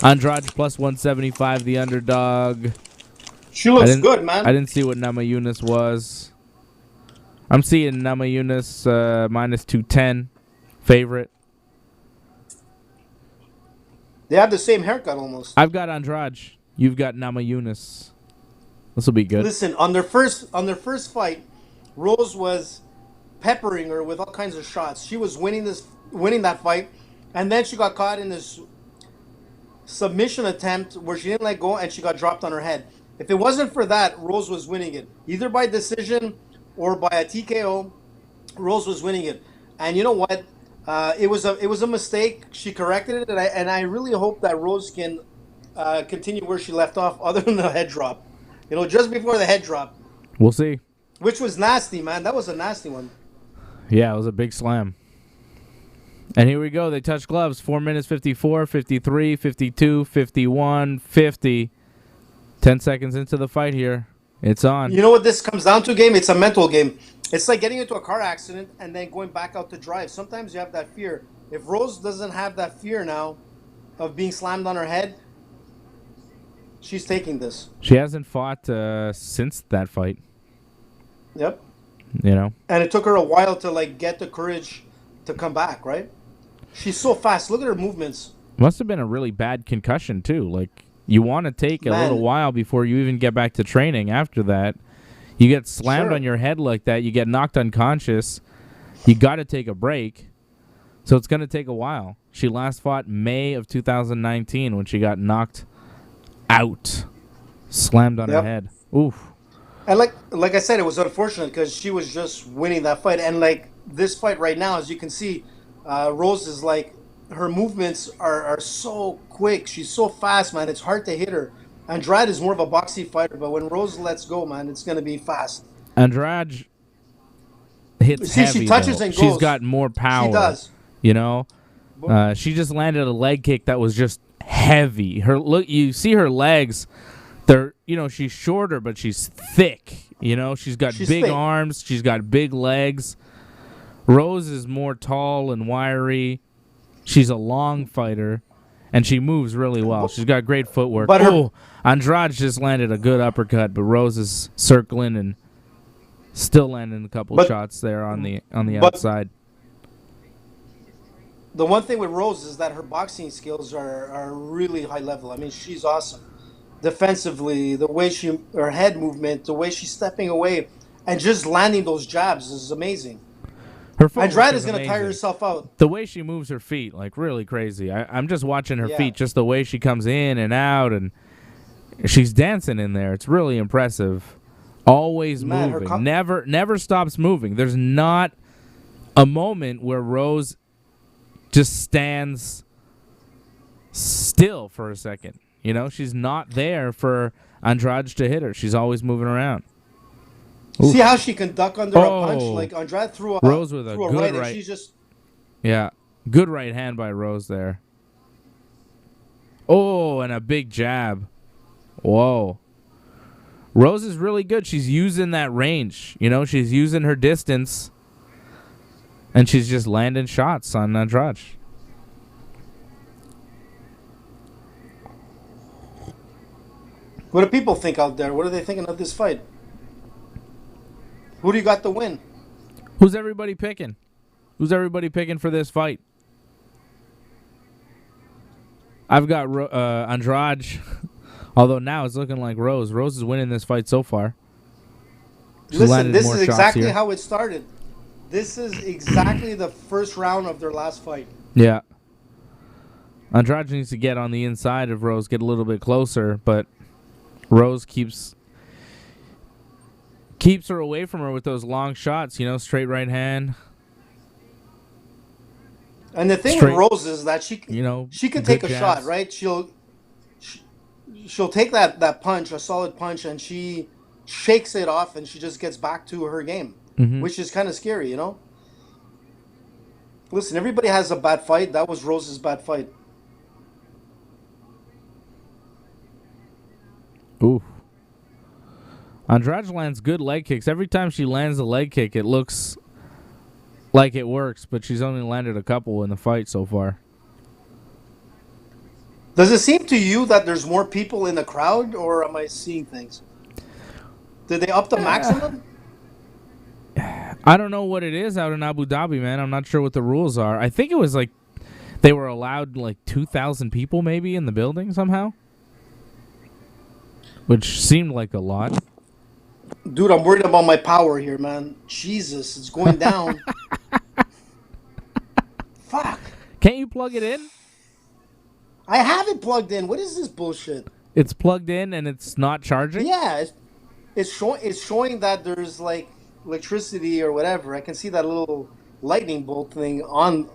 Andrade plus 175, the underdog. She looks good, man. I didn't see what Namajunas was. I'm seeing Namajunas minus 210, favorite. They have the same haircut almost. I've got Andrade. You've got Namajunas. This will be good. Listen, on their first fight, Rose was peppering her with all kinds of shots. She was winning that fight, and then she got caught in this submission attempt where she didn't let go and she got dropped on her head. If it wasn't for that, Rose was winning it. Either by decision or by a TKO, Rose was winning it. And you know what? It was a mistake. She corrected it, and I really hope that Rose can continue where she left off other than the head drop. You know, just before the head drop. We'll see. Which was nasty, man. That was a nasty one. Yeah, it was a big slam. And here we go. They touch gloves. 4 minutes, 54, 53, 52, 51, 50. 10 seconds into the fight here. It's on. You know what this comes down to, game? It's a mental game. It's like getting into a car accident and then going back out to drive. Sometimes you have that fear. If Rose doesn't have that fear now of being slammed on her head, she's taking this. She hasn't fought since that fight. Yep. You know? And it took her a while to get the courage to come back, right? She's so fast. Look at her movements. Must have been a really bad concussion, too. You want to take a little while before you even get back to training after that. You get slammed on your head like that. You get knocked unconscious. You got to take a break. So it's going to take a while. She last fought May of 2019 when she got knocked out. Slammed on her head. Oof. And like I said, it was unfortunate because she was just winning that fight. And this fight right now, as you can see, Rose is her movements are so quick. She's so fast, man. It's hard to hit her. Andrade is more of a boxy fighter, but when Rose lets go, man, it's going to be fast. Andrade hits heavy, she touches though. and goes. She's got more power. She does. You know? She just landed a leg kick that was just heavy. You see her legs. They're, she's shorter, but she's thick. You know, she's got She's big fake. arms. She's got big legs. Rose is more tall and wiry. She's a long fighter, and she moves really well. She's got great footwork. But Andrade just landed a good uppercut, but Rose is circling and still landing a couple shots there on the outside. The one thing with Rose is that her boxing skills are really high level. I mean, she's awesome. Defensively, the way her head movement, the way she's stepping away, and just landing those jabs is amazing. Her footwork Andrade is going to amazing. tire herself out. The way she moves her feet, like really crazy. I'm just watching her Yeah. feet, just the way she comes in and out, and she's dancing in there. It's really impressive. Always Man, moving. Never stops moving. There's not a moment where Rose just stands still for a second. You know, she's not there for Andrade to hit her. She's always moving around. See how she can duck under a punch? Like Andrade threw a Rose with a good right. and she's just... Yeah, good right hand by Rose there. Oh, and a big jab. Whoa. Rose is really good. She's using that range. You know, she's using her distance. And she's just landing shots on Andrade. What do people think out there? What are they thinking of this fight? Who do you got to win? Who's everybody picking? Who's everybody picking for this fight? I've got Andrade, although now it's looking like Rose. Rose is winning this fight so far. Listen, this is exactly how it started. This is exactly the first round of their last fight. Yeah. Andrade needs to get on the inside of Rose, get a little bit closer, but Rose keeps her away from her with those long shots, you know, straight right hand. And the thing with Rose is that she can take a shot, right? She'll take that punch, a solid punch, and she shakes it off, and she just gets back to her game, which is kind of scary, you know? Listen, everybody has a bad fight. That was Rose's bad fight. Ooh. Andrade lands good leg kicks. Every time she lands a leg kick, it looks like it works, but she's only landed a couple in the fight so far. Does it seem to you that there's more people in the crowd, or am I seeing things? Did they up the maximum? I don't know what it is out in Abu Dhabi, man. I'm not sure what the rules are. I think it was like they were allowed like 2,000 people maybe in the building somehow, which seemed like a lot. Dude, I'm worried about my power here, man. Jesus, it's going down. Fuck. Can't you plug it in? I have it plugged in. What is this bullshit? It's plugged in and it's not charging? Yeah, it's showing that there's like electricity or whatever. I can see that little lightning bolt thing on.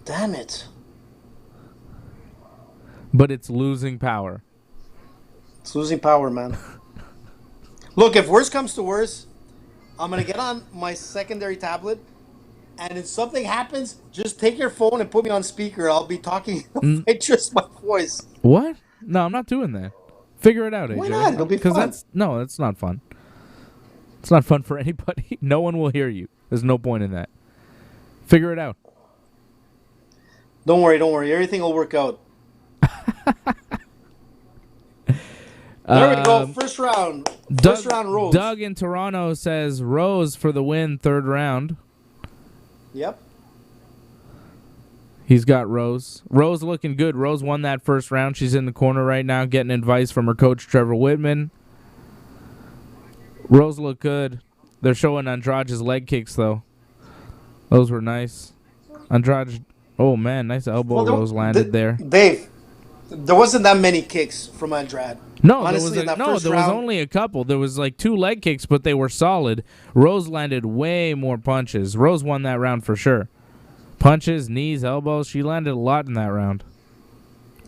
Damn it. But it's losing power. It's losing power, man. Look, if worse comes to worse, I'm going to get on my secondary tablet, and if something happens, just take your phone and put me on speaker. I'll be talking just my voice. What? No, I'm not doing that. Figure it out, AJ. Why not? It'll be fun. That's not fun. It's not fun for anybody. No one will hear you. There's no point in that. Figure it out. Don't worry. Everything will work out. There we go. First round. First round Rose. Doug in Toronto says Rose for the win, third round. Yep. He's got Rose. Rose looking good. Rose won that first round. She's in the corner right now getting advice from her coach, Trevor Whitman. Rose looked good. They're showing Andrade's leg kicks, though. Those were nice. Andrade, oh, man, nice elbow Rose landed there. Dave, there wasn't that many kicks from Andrade. No, honestly, there was only a couple. There was like 2 leg kicks, but they were solid. Rose landed way more punches. Rose won that round for sure. Punches, knees, elbows. She landed a lot in that round.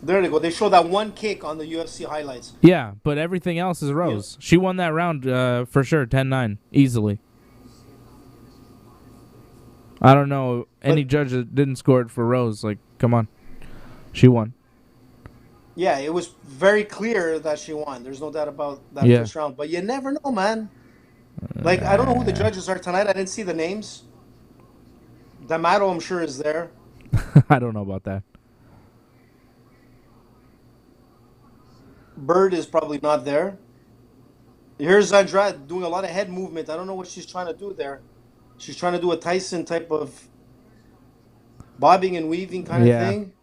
There they go. They show that one kick on the UFC highlights. Yeah, but everything else is Rose. Yeah. She won that round for sure, 10-9, easily. I don't know any judge that didn't score it for Rose. Like, come on. She won. Yeah, it was very clear that she won. There's no doubt about that Yeah. first round. But you never know, man. Like, I don't know who the judges are tonight. I didn't see the names. D'Amato, I'm sure, is there. I don't know about that. Bird is probably not there. Here's Andrade doing a lot of head movement. I don't know what she's trying to do there. She's trying to do a Tyson type of bobbing and weaving kind of Yeah. thing.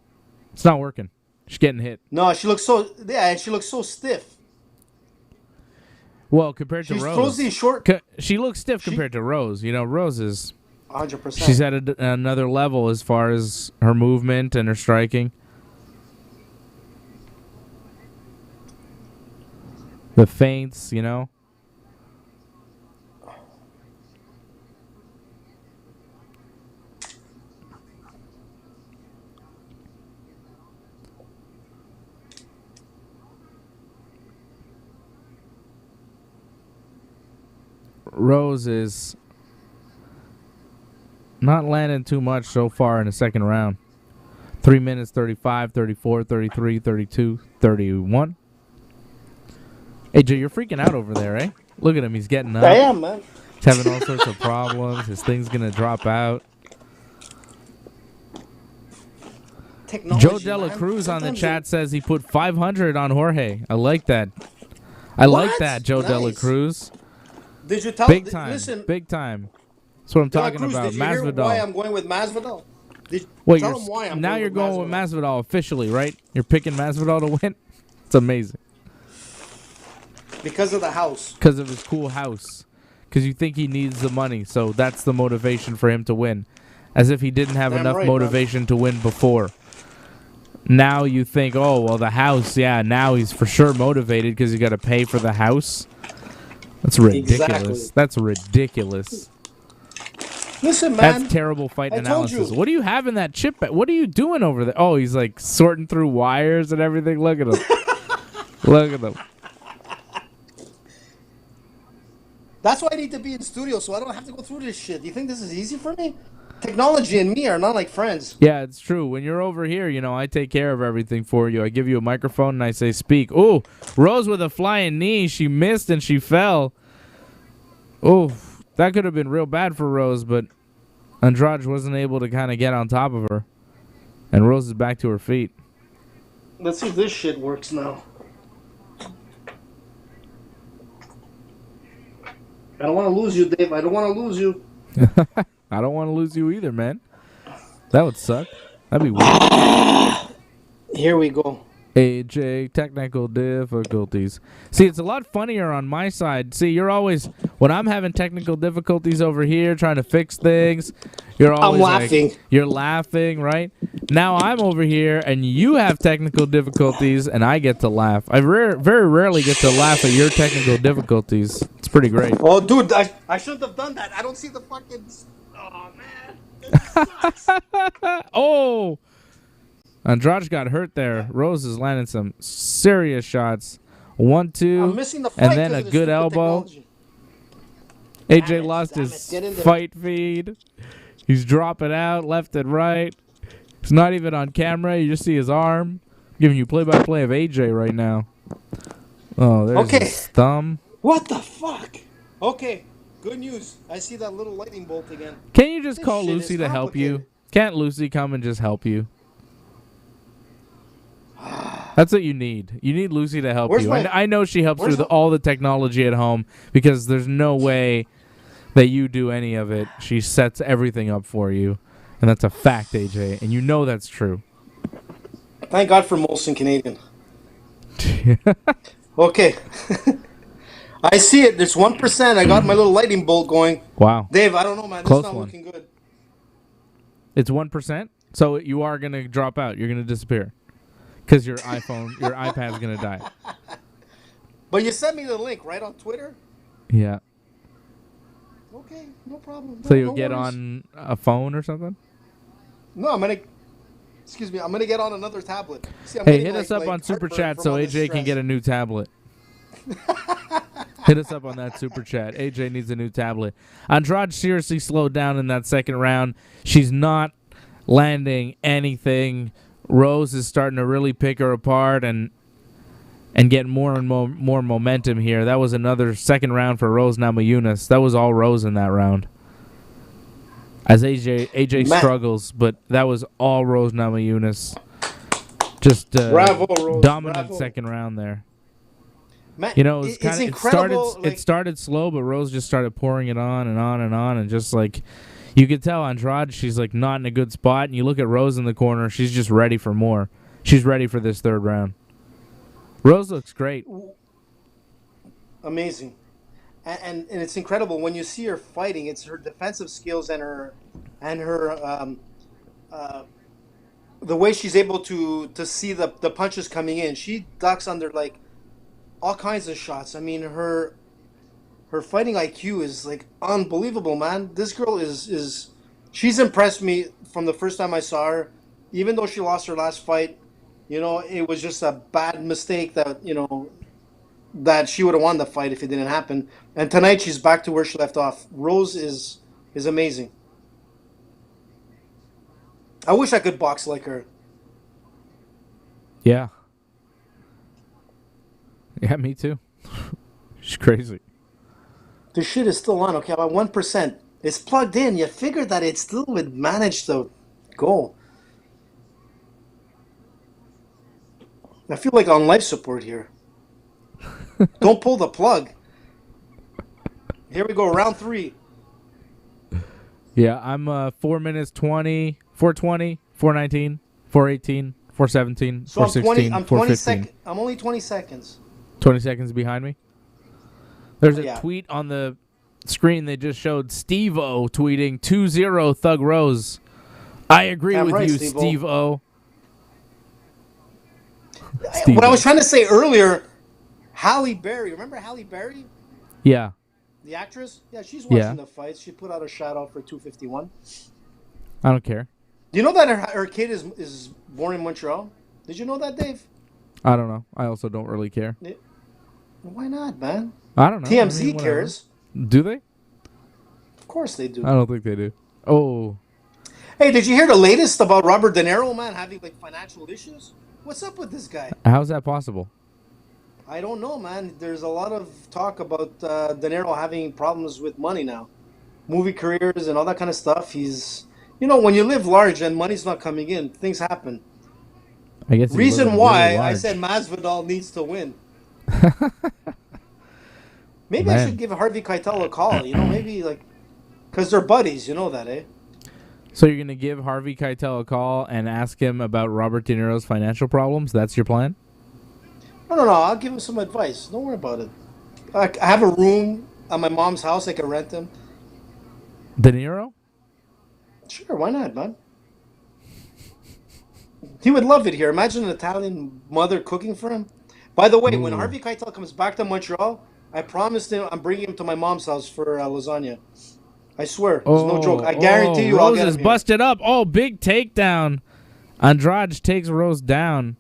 It's not working. She's getting hit. No, she looks so, yeah, and she looks so stiff. Well, compared to She throws Rose, these short. she looks stiff She compared to Rose. You know, Rose is 100%. she's at another level as far as her movement and her striking. The feints, you know. Rose is not landing too much so far in the second round. 3 minutes, 35, 34, 33, 32, 31. AJ, you're freaking out over there, eh? Look at him. He's getting up. I am, man. He's having all sorts of problems. His thing's going to drop out. Technology, Joe Dela man. Cruz on the Sometimes chat says he put 500 on Jorge. I like that. I like What? that, Joe Nice. Dela Cruz. Did you tell? Big time. Listen, Big time. That's what I'm Dela talking Cruz, about. did you hear why Masvidal. I'm going with Masvidal? Wait, tell him why I'm now going you're with going with Masvidal. Masvidal officially, right? You're picking Masvidal to win? It's amazing. Because of the house. Because of his cool house. Because you think he needs the money, so that's the motivation for him to win. As if he didn't have Damn enough right, motivation to win before. Now you think, oh, well, the house, yeah, now he's for sure motivated because he's got to pay for the house. That's ridiculous. Exactly. That's ridiculous. Listen, man. That's terrible fight I told analysis. you. What do you have in that chip? What are you doing over there? Oh, he's like sorting through wires and everything. Look at him. Look at him. That's why I need to be in studio so I don't have to go through this shit. Do you think this is easy for me? Technology and me are not like friends. Yeah, it's true. When you're over here, you know, I take care of everything for you. I give you a microphone and I say speak. Ooh, Rose with a flying knee. She missed and she fell. Ooh, that could have been real bad for Rose, but Andrade wasn't able to kind of get on top of her. And Rose is back to her feet. Let's see if this shit works now. I don't want to lose you, Dave. I don't want to lose you. I don't want to lose you either, man. That would suck. That'd be weird. Here we go. AJ, technical difficulties. See, it's a lot funnier on my side. See, you're always, when I'm having technical difficulties over here trying to fix things, you're always laughing. like, you're laughing, right? Now I'm over here and you have technical difficulties and I get to laugh. I very rarely get to laugh at your technical difficulties. It's pretty great. Oh, dude, I shouldn't have done that. I don't see the fucking... Oh, man. This sucks. Oh! Andrade got hurt there. Rose is landing some serious shots. 1, 2, I'm missing the fight and then 'cause a of the good stupid elbow. technology. AJ Damn it, lost damn his it. Get in there. fight feed. He's dropping out left and right. It's not even on camera. You just see his arm. Giving you play-by-play of AJ right now. Oh, there's Okay. his thumb. What the fuck? Okay, good news. I see that little lightning bolt again. Can you just This call shit Lucy is to help you? complicated. Can't Lucy come and just help you? That's what you need. You need Lucy to help Where's you. my- I know she helps where's with my- all the technology at home because there's no way that you do any of it. She sets everything up for you. And that's a fact, AJ. And you know that's true. Thank God for Molson Canadian. Okay. I see it. There's 1%. I got my little lightning bolt going. Wow. Dave, I don't know, man. This Close is not one. looking good. It's 1%? So you are going to drop out. You're going to disappear. Because your iPad's going to die. But you sent me the link, right, on Twitter? Yeah. Okay, no problem. So No- you'll no get worries. on a phone or something? No, I'm going to... Excuse me. I'm going to get on another tablet. See, I'm Hey, getting, hit us up on Super heartburn Chat from so all this AJ can stress. get a new tablet. Hit us up on that Super Chat. AJ needs a new tablet. Andrade seriously slowed down in that second round. She's not landing anything Rose is starting to really pick her apart and get more and more momentum here. That was another second round for Rose Namajunas. That was all Rose in that round. As AJ struggles, but that was all Rose Namajunas. Just Bravo, Rose. dominant Bravo. second round there. Man, You know, it was it's kind of incredible. it started slow, but Rose just started pouring it on and on and on, and just like you could tell Andrade, she's like not in a good spot. And you look at Rose in the corner, she's just ready for more. She's ready for this third round. Rose looks great. Amazing. And it's incredible when you see her fighting. It's her defensive skills and her the way she's able to see the punches coming in. She ducks under like all kinds of shots. I mean, her fighting IQ is like unbelievable, man. This girl is she's impressed me from the first time I saw her. Even though she lost her last fight, you know, it was just a bad mistake that, you know, that she would have won the fight if it didn't happen. And tonight she's back to where she left off. Rose is amazing. I wish I could box like her. Yeah. Yeah, me too. She's crazy. The shit is still on, okay, about 1%. It's plugged in. You figured that it still would manage to go. I feel like on life support here. Don't pull the plug. Here we go, round 3. Yeah, I'm 4 minutes 20, 420, 419, 418, 417, So I'm 416, 20. I'm 20 415. seconds. I'm only 20 seconds. 20 seconds behind me. There's a Yeah. tweet on the screen they just showed. Steve-O tweeting 2-0 Thug Rose. I agree Damn with right, you, Steve-O. Steve-O. What I was trying to say earlier, Halle Berry. Remember Halle Berry, Yeah. the actress? Yeah, she's watching Yeah. the fights. She put out a shout out for 251. I don't care. Do you know that her kid is born in Montreal? Did you know that, Dave? I don't know. I also don't really care. Why not, man? I don't know. TMZ I mean, whatever. cares. Do they? Of course they do. I don't think they do. Oh. Hey, did you hear the latest about Robert De Niro, man, having like financial issues? What's up with this guy? How's that possible? I don't know, man. There's a lot of talk about De Niro having problems with money now, movie careers and all that kind of stuff. He's, you know, when you live large and money's not coming in, things happen. I guess. he's Reason living why really I large. said Masvidal needs to win. Maybe I Man. should give Harvey Keitel a call. You know, maybe like, because they're buddies. You know that, eh? So you're gonna give Harvey Keitel a call and ask him about Robert De Niro's financial problems? That's your plan? No. I'll give him some advice. Don't worry about it. I have a room at my mom's house. I can rent him. De Niro? Sure, why not, man? He would love it here. Imagine an Italian mother cooking for him. By the way, when Ooh. Harvey Keitel comes back to Montreal, I promised him I'm bringing him to my mom's house for lasagna. I swear, there's no joke. I guarantee you, I'll Rose get is him here. busted up. Oh, big takedown. Andrade takes Rose down.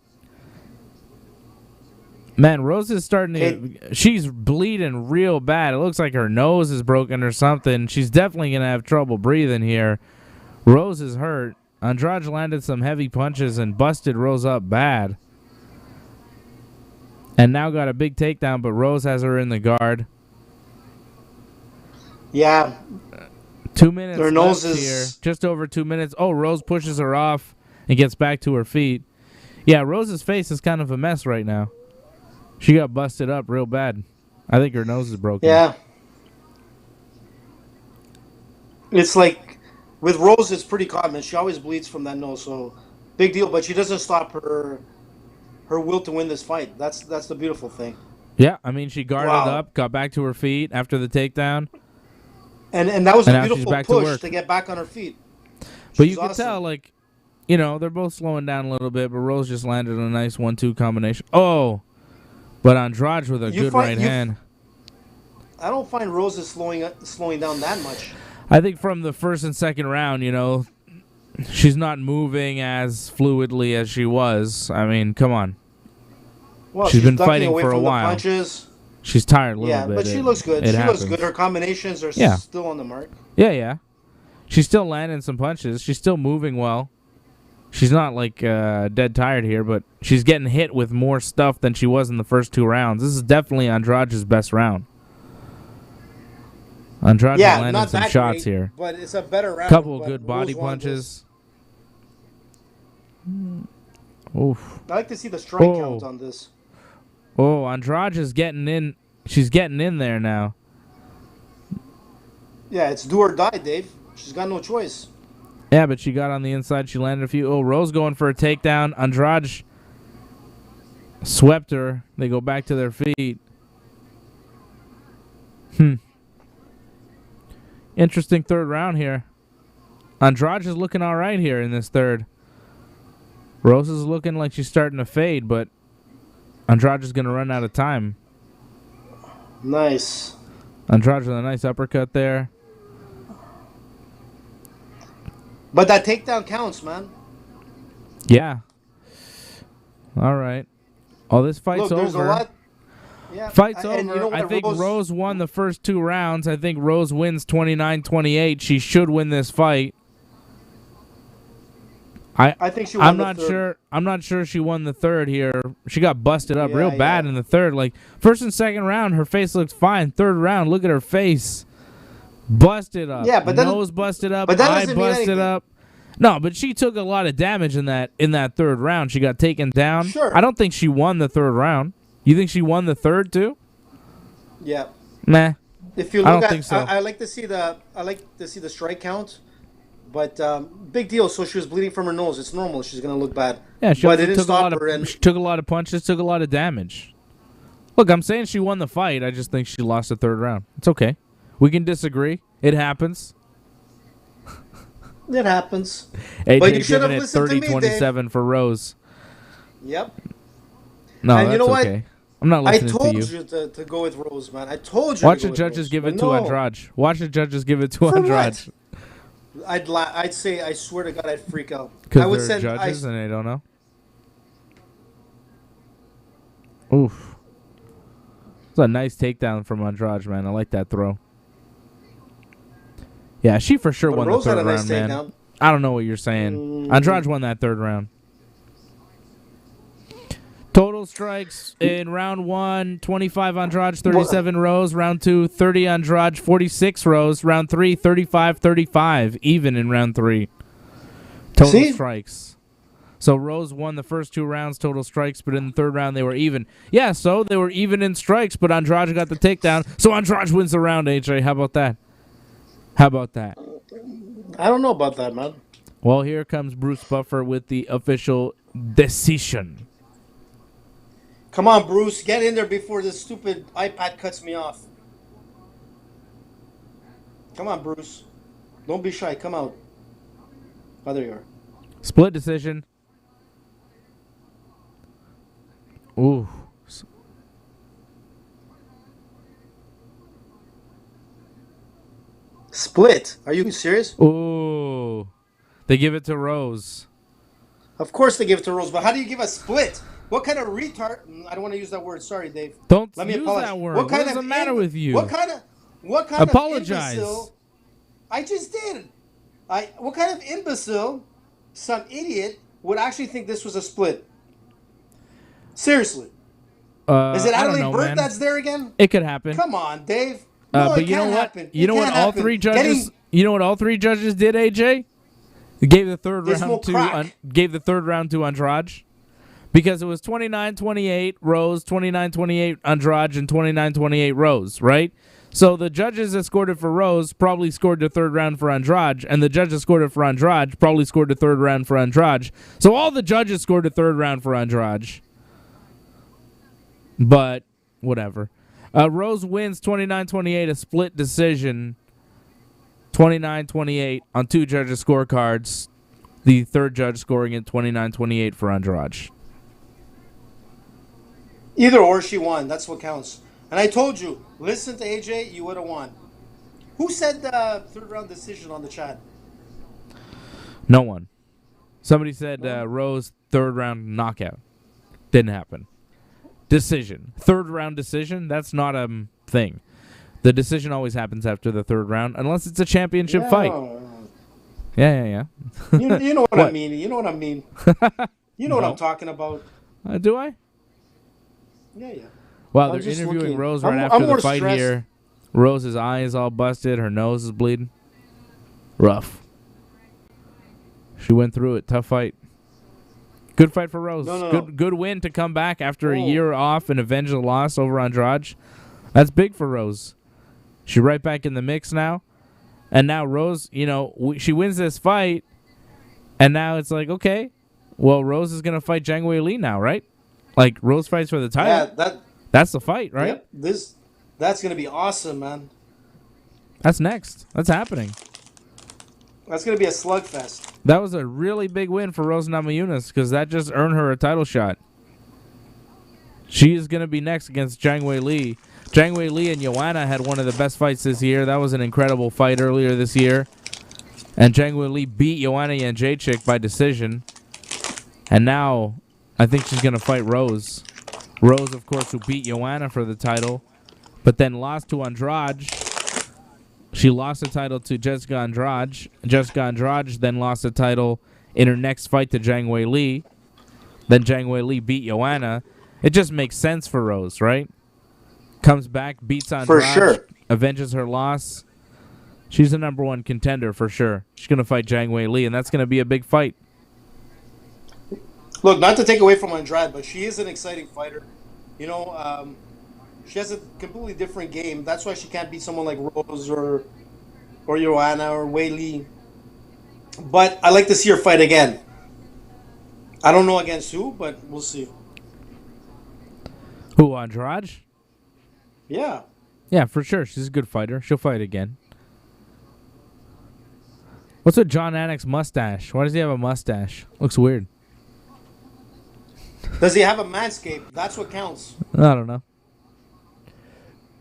Man, Rose is starting to... She's bleeding real bad. It looks like her nose is broken or something. She's definitely going to have trouble breathing here. Rose is hurt. Andrade landed some heavy punches and busted Rose up bad. And now got a big takedown, but Rose has her in the guard. Yeah, 2 minutes Their left noses- here. Just over 2 minutes. Oh, Rose pushes her off and gets back to her feet. Yeah, Rose's face is kind of a mess right now. She got busted up real bad. I think her nose is broken. yeah. It's like with Rose, it's pretty common. She always bleeds from that nose, so big deal. But she doesn't stop her will to win this fight. That's the beautiful thing. Yeah, I mean, she guarded Wow. up, got back to her feet after the takedown. And that was And a now she's beautiful back to push work. to get back on her feet. But She's you could awesome. tell, like, you know, they're both slowing down a little bit, but Rose just landed a nice 1-2 combination. Oh, but Andrade with a You good find- right you- hand. I don't find Rose is slowing down that much. I think from the first and second round, you know, she's not moving as fluidly as she was. I mean, come on. Well, She's been ducking fighting away for a from the while. She's She's tired a little yeah, bit. but she It- looks good. it She happens. looks good. Her combinations are Yeah. still on the mark. Yeah. She's still landing some punches. She's still moving well. She's not like dead tired here, but she's getting hit with more stuff than she was in the first 2 rounds. This is definitely Andrade's best round. Andrade landed some shots here. But it's a better round. Couple of good body punches. Oof. I like to see the strike count on this. Oh, Andrade is getting in. She's getting in there now. Yeah, it's do or die, Dave. She's got no choice. Yeah, but she got on the inside. She landed a few. Oh, Rose going for a takedown. Andrade swept her. They go back to their feet. Interesting third round here. Andrade is looking all right here in this third. Rose is looking like she's starting to fade, but Andrade is going to run out of time. Nice. Andrade with a nice uppercut there. But that takedown counts, man. Yeah. All right. Oh, this fight's Look, there's over. a lot. Yeah. Fight's over. You know what, I think Rose won the first 2 rounds. I think Rose wins 29-28. She should win this fight. I think she won I'm the not third. sure. I'm not sure she won the third here. She got busted up real bad yeah. in the third. Like first and second round, her face looks fine. Third round, look at her face. Busted up. Yeah, but nose busted up. but that Eye doesn't mean busted anything. up. No, but she took a lot of damage in that third round. She got taken down. Sure. I don't think she won the third round. You think she won the third too? Yeah. Nah. If you I look don't at, think so. I like to see the strike count, but big deal. So she was bleeding from her nose. It's normal. She's gonna look bad. Yeah, she but also it didn't took a stop lot her. of. She took a lot of punches. Took a lot of damage. Look, I'm saying she won the fight. I just think she lost the third round. It's okay. We can disagree. It happens. It happens. AJ But you should giving have it listened to me, 30-27 for Rose. Yep. No, And that's you know what? okay. I'm not I listening told to you to go with Rose, man. I told you. Watch to the go judges with Rose, give but it to no. Andrade. Watch the judges give it to For Andrade. what? I'd say, I swear to God, I'd freak out. I Because would they're send. judges and they don't know. Oof. It's a nice takedown from Andrade, man. I like that throw. Yeah, she for sure But won Rose the had third a nice round, man. takedown. I don't know what you're saying. Andrade won that third round. Total strikes in round 1, 25 Andrade, 37 Rose. Round 2, 30 Andrade, 46 Rose. Round 3, 35-35, even in round 3. Total strikes. So Rose won the first 2 rounds, total strikes, but in the third round they were even. Yeah, so they were even in strikes, but Andrade got the takedown. So Andrade wins the round, AJ. How about that? How about that? I don't know about that, man. Well, here comes Bruce Buffer with the official decision. Come on, Bruce, get in there before this stupid iPad cuts me off. Come on, Bruce. Don't be shy. Come out. Oh, there you are. Split decision. Ooh. Split? Are you serious? Ooh. They give it to Rose. Of course they give it to Rose, but how do you give a split? What kind of retard? I don't want to use that word. Sorry, Dave. Don't Let me use apologize. that word. What What does the matter with you? What kind of Apologize. imbecile? I just did. What kind of imbecile, some idiot, would actually think this was a split? Seriously. Is it I don't Adelaide know, Bird man. that's there again? It could happen. Come on, Dave. No, but it you know can't what? happen. You know It what can't all happen. 3 judges You know what all 3 judges did, AJ? They gave the third There's round no to crack. gave the third round to Andrade. Because it was 29-28 Rose, 29-28 Andrade, and 29-28 Rose, right? So the judges that scored it for Rose probably scored the third round for Andrade, and the judges that scored it for Andrade probably scored the third round for Andrade. So all the judges scored the third round for Andrade. But whatever. Rose wins 29-28, a split decision, 29-28 on 2 judges' scorecards. The third judge scoring it 29-28 for Andrade. Either or, she won. That's what counts. And I told you, listen to AJ, you would have won. Who said the third round decision on the chat? No one. Somebody said Rose third round knockout. Didn't happen. Decision. Third round decision, that's not a thing. The decision always happens after the third round, unless it's a championship fight. Yeah. You know what I What? mean. You know what I mean. You know what I'm No. talking about. Do I? Yeah. Wow, I'm they're just interviewing looking. Rose right I'm after the more fight stressed. here. Rose's eye is all busted. Her nose is bleeding. Rough. She went through it. Tough fight. Good fight for Rose. No. Good win to come back after a Oh, year off and avenge the loss over Andrade. That's big for Rose. She's right back in the mix now. And now Rose, she wins this fight. And now it's like, okay, well, Rose is going to fight Zhang Weili now, right? Like, Rose fights for the title. yeah. That's the fight, right? Yep. That's gonna be awesome, man. That's next. That's happening. That's gonna be a slugfest. That was a really big win for Rose Namajunas because that just earned her a title shot. She is going to be next against Zhang Weili. Zhang Weili and Joanna had one of the best fights this year. That was an incredible fight earlier this year. And Zhang Weili beat Joanna Jędrzejczyk by decision. And now I think she's going to fight Rose. Rose, of course, who beat Joanna for the title, but then lost to Andrade. She lost the title to Jessica Andrade. Jessica Andrade then lost the title in her next fight to Zhang Weili. Then Zhang Weili beat Joanna. It just makes sense for Rose, right? Comes back, beats Andrade, For sure. avenges her loss. She's the number one contender for sure. She's going to fight Zhang Weili, and that's going to be a big fight. Look, not to take away from Andrade, but she is an exciting fighter. She has a completely different game. That's why she can't beat someone like Rose or Joanna or Wei Li. But I like to see her fight again. I don't know against who, but we'll see. Who, Andrade? Yeah. Yeah, for sure. She's a good fighter. She'll fight again. What's with John Anik's mustache? Why does he have a mustache? Looks weird. Does he have a manscape? That's what counts. I don't know.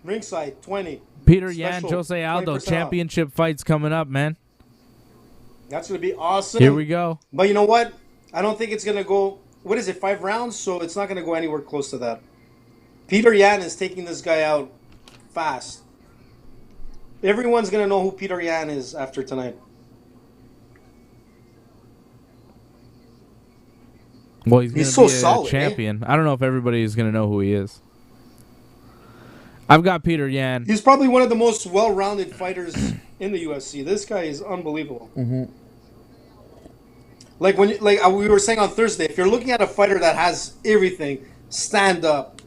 Ringside 20. Peter Yan, Special, Jose Aldo, 20% off. championship fights coming up, man. That's going to be awesome. Here we go. But you know what? I don't think it's going to go, 5 rounds? So it's not going to go anywhere close to that. Peter Yan is taking this guy out fast. Everyone's going to know who Peter Yan is after tonight. Well, he's going to so be a solid, champion. I don't know if everybody is going to know who he is. I've got Peter Yan. He's probably one of the most well-rounded fighters in the UFC. This guy is unbelievable. Mm-hmm. Like we were saying on Thursday, if you're looking at a fighter that has everything, stand up,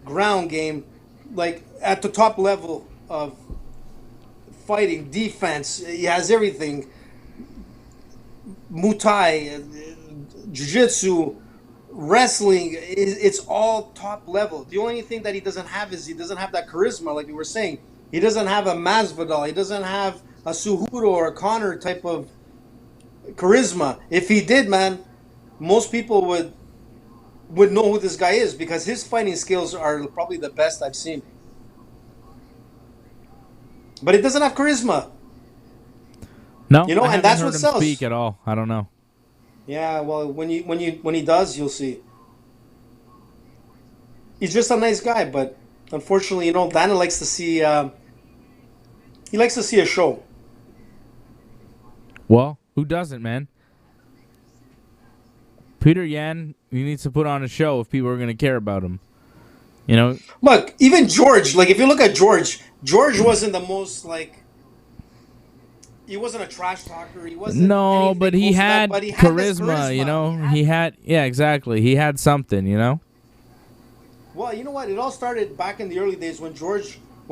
ground game, like at the top level of fighting, defense, he has everything. Muay Thai, jiu-jitsu, wrestling, it's all top level. The only thing that he doesn't have is he doesn't have that charisma, like we were saying. He doesn't have a Masvidal. He doesn't have a Cejudo or a Conor type of charisma. If he did, man, most people would know who this guy is because his fighting skills are probably the best I've seen. But he doesn't have charisma. No, I and that's what sells. Speak at all. I don't know. Yeah, well, when he does, you'll see. He's just a nice guy, but unfortunately, Dana likes to see. He likes to see a show. Well, who doesn't, man? Peter Yan, he needs to put on a show if people are going to care about him. Look, even George. Like, if you look at George wasn't the most He wasn't a trash talker. He wasn't. No, but he had, but he had charisma. He had, exactly. He had something, Well, you know what? It all started back in the early days when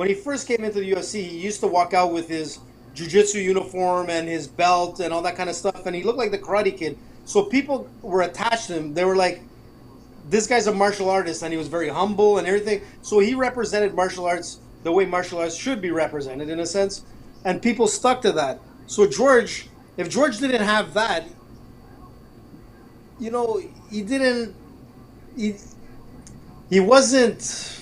he first came into the UFC. He used to walk out with his jiu-jitsu uniform and his belt and all that kind of stuff, and he looked like the Karate Kid. So people were attached to him. They were like, this guy's a martial artist, and he was very humble and everything. So he represented martial arts the way martial arts should be represented, in a sense, and people stuck to that. So if George didn't have that, he wasn't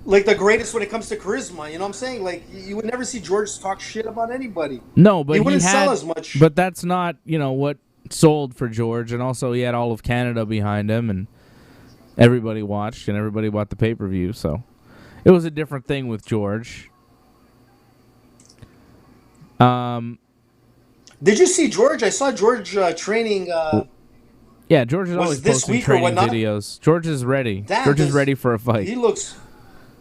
like the greatest when it comes to charisma. You know what I'm saying? Like, you would never see George talk shit about anybody. No, but he wouldn't sell as much. But that's not, what sold for George. And also he had all of Canada behind him, and everybody watched, and everybody bought the pay-per-view. So it was a different thing with George. Did you see George? I saw George training. Yeah, George is always Was this posting week or training whatnot? videos. George is ready. Damn, George is this ready for a fight. he looks.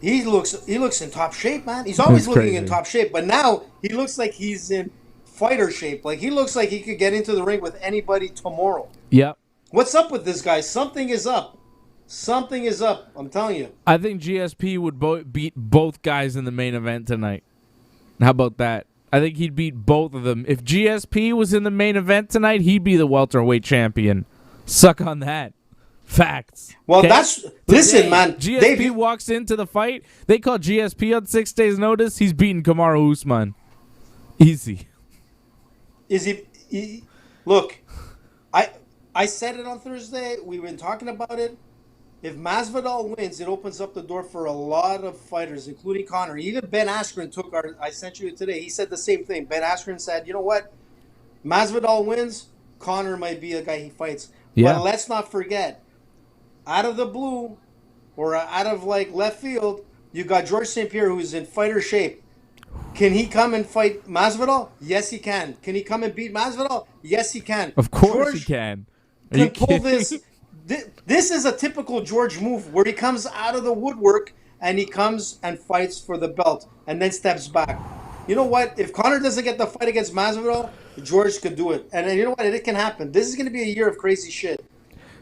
He looks in top shape, man. He's It's always looking in crazy. top shape, but now he looks like he's in fighter shape. Like he looks like he could get into the ring with anybody tomorrow. Yep. What's up with this guy? Something is up. Something is up. I'm telling you. I think GSP would beat both guys in the main event tonight. How about that? I think he'd beat both of them. If GSP was in the main event tonight, he'd be the welterweight champion. Suck on that. Facts. Well, Okay? that's listen, Today, man. GSP walks into the fight. They call GSP on 6 days' notice. He's beating Kamaru Usman. Easy. Is he? Look, I said it on Thursday. We've been talking about it. If Masvidal wins, it opens up the door for a lot of fighters, including Conor. Even Ben Askren took our. I sent you today. He said the same thing. Ben Askren said, "You know what? Masvidal wins. Conor might be the guy he fights." Yeah. But let's not forget, out of the blue, or out of like left field, you got George St. Pierre, who's in fighter shape. Can he come and fight Masvidal? Yes, he can. Can he come and beat Masvidal? Yes, he can. Of course George he can. Are you pull kidding? this. This is a typical George move where he comes out of the woodwork and he comes and fights for the belt and then steps back. You know what? If Conor doesn't get the fight against Masvidal, George could do it. And you know what? It can happen. This is going to be a year of crazy shit.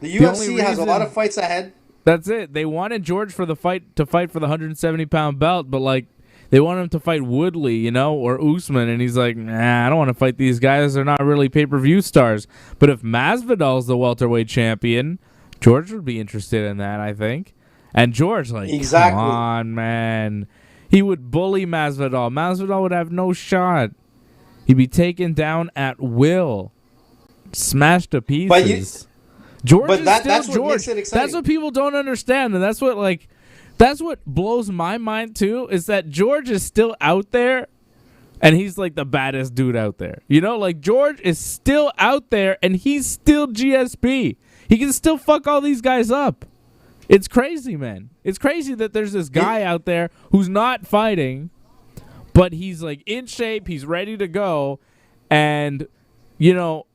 The UFC has a lot of fights ahead. That's it. They wanted George for the fight to fight for the 170-pound belt, but like they want him to fight Woodley, you know, or Usman, and he's like, nah, I don't want to fight these guys. They're not really pay-per-view stars. But if Masvidal's the welterweight champion, George would be interested in that, I think. And George, like, Exactly. come on, man. He would bully Masvidal. Masvidal would have no shot. He'd be taken down at will, smashed to pieces. George is still that's George. what makes it exciting. That's what people don't understand, and that's what blows my mind too. Is that George is still out there, and he's like the baddest dude out there. You know, like George is still out there, and he's still GSP. He can still fuck all these guys up. It's crazy, man. It's crazy that there's this guy out there who's not fighting, but he's like in shape. He's ready to go, and you know.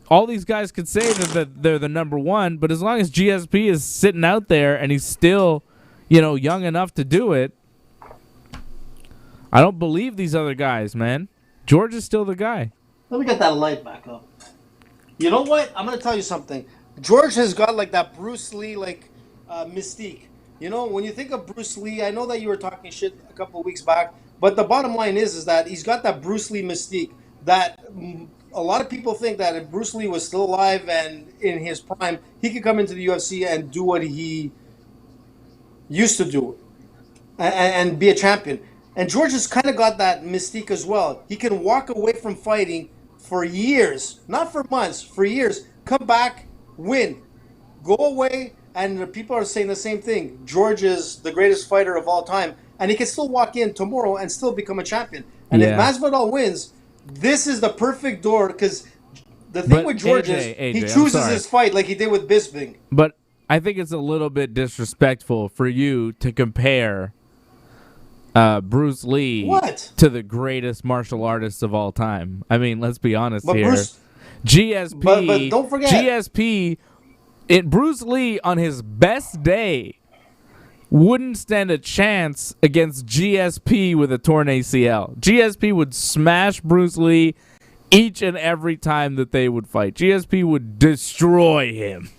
All these guys could say that they're the number one, but as long as GSP is sitting out there and he's still, you know, young enough to do it, I don't believe these other guys, man. George is still the guy. Let me get that light back up. You know what? I'm going to tell you something. George has got like that Bruce Lee mystique. You know, when you think of Bruce Lee, I know that you were talking shit a couple of weeks back, but the bottom line is that he's got that Bruce Lee mystique that a lot of people think that if Bruce Lee was still alive and in his prime, he could come into the UFC and do what he used to do and be a champion. And George has kind of got that mystique as well. He can walk away from fighting for years, not for months, for years, come back, win, go away, and the people are saying the same thing. George is the greatest fighter of all time, and he can still walk in tomorrow and still become a champion. And if Masvidal wins, this is the perfect door, because the thing with George is he chooses his fight like he did with Bisping. But I think it's a little bit disrespectful for you to compare Bruce Lee to the greatest martial artist of all time. I mean, let's be honest here. GSP, but don't forget, GSP, Bruce Lee on his best day wouldn't stand a chance against GSP with a torn ACL. GSP would smash Bruce Lee each and every time that they would fight. GSP would destroy him.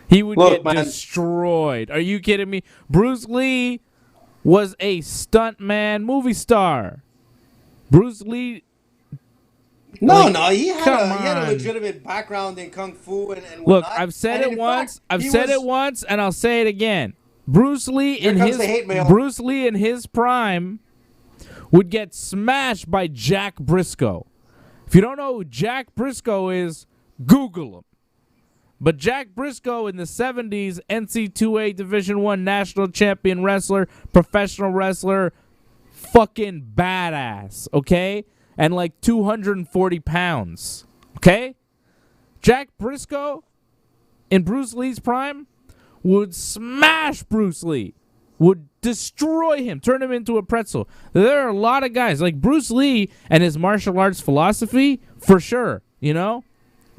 He would get destroyed. Are you kidding me? Bruce Lee was a stuntman movie star. Bruce Lee... No, he had a legitimate background in kung fu and whatnot. Look, I've said it once. I've said it once, and I'll say it again. Bruce Lee in his prime would get smashed by Jack Briscoe. If you don't know who Jack Briscoe is, Google him. But Jack Briscoe in the 70s, NC2A Division I national champion wrestler, professional wrestler, fucking badass, okay? And like 240 pounds, okay? Jack Briscoe in Bruce Lee's prime would smash Bruce Lee, would destroy him, turn him into a pretzel. There are a lot of guys like Bruce Lee and his martial arts philosophy, for sure, you know?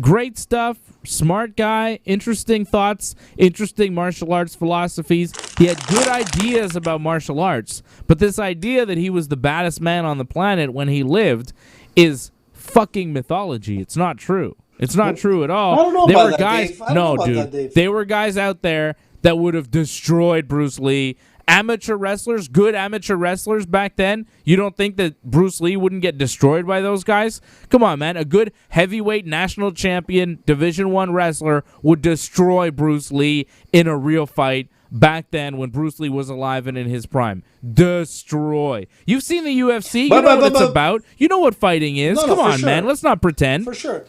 Great stuff, smart guy, interesting thoughts, interesting martial arts philosophies. He had good ideas about martial arts, but this idea that he was the baddest man on the planet when he lived is fucking mythology. It's not true. It's not true at all. I don't know there about were that, guys, Dave. I don't no, know about dude. that, Dave. There were guys out there that would have destroyed Bruce Lee. Amateur wrestlers, good amateur wrestlers back then. You don't think that Bruce Lee wouldn't get destroyed by those guys? Come on, man. A good heavyweight national champion Division I wrestler would destroy Bruce Lee in a real fight back then when Bruce Lee was alive and in his prime. Destroy. You've seen the UFC. You know what it's about. You know what fighting is. Come on, sure. man. Let's not pretend. For sure.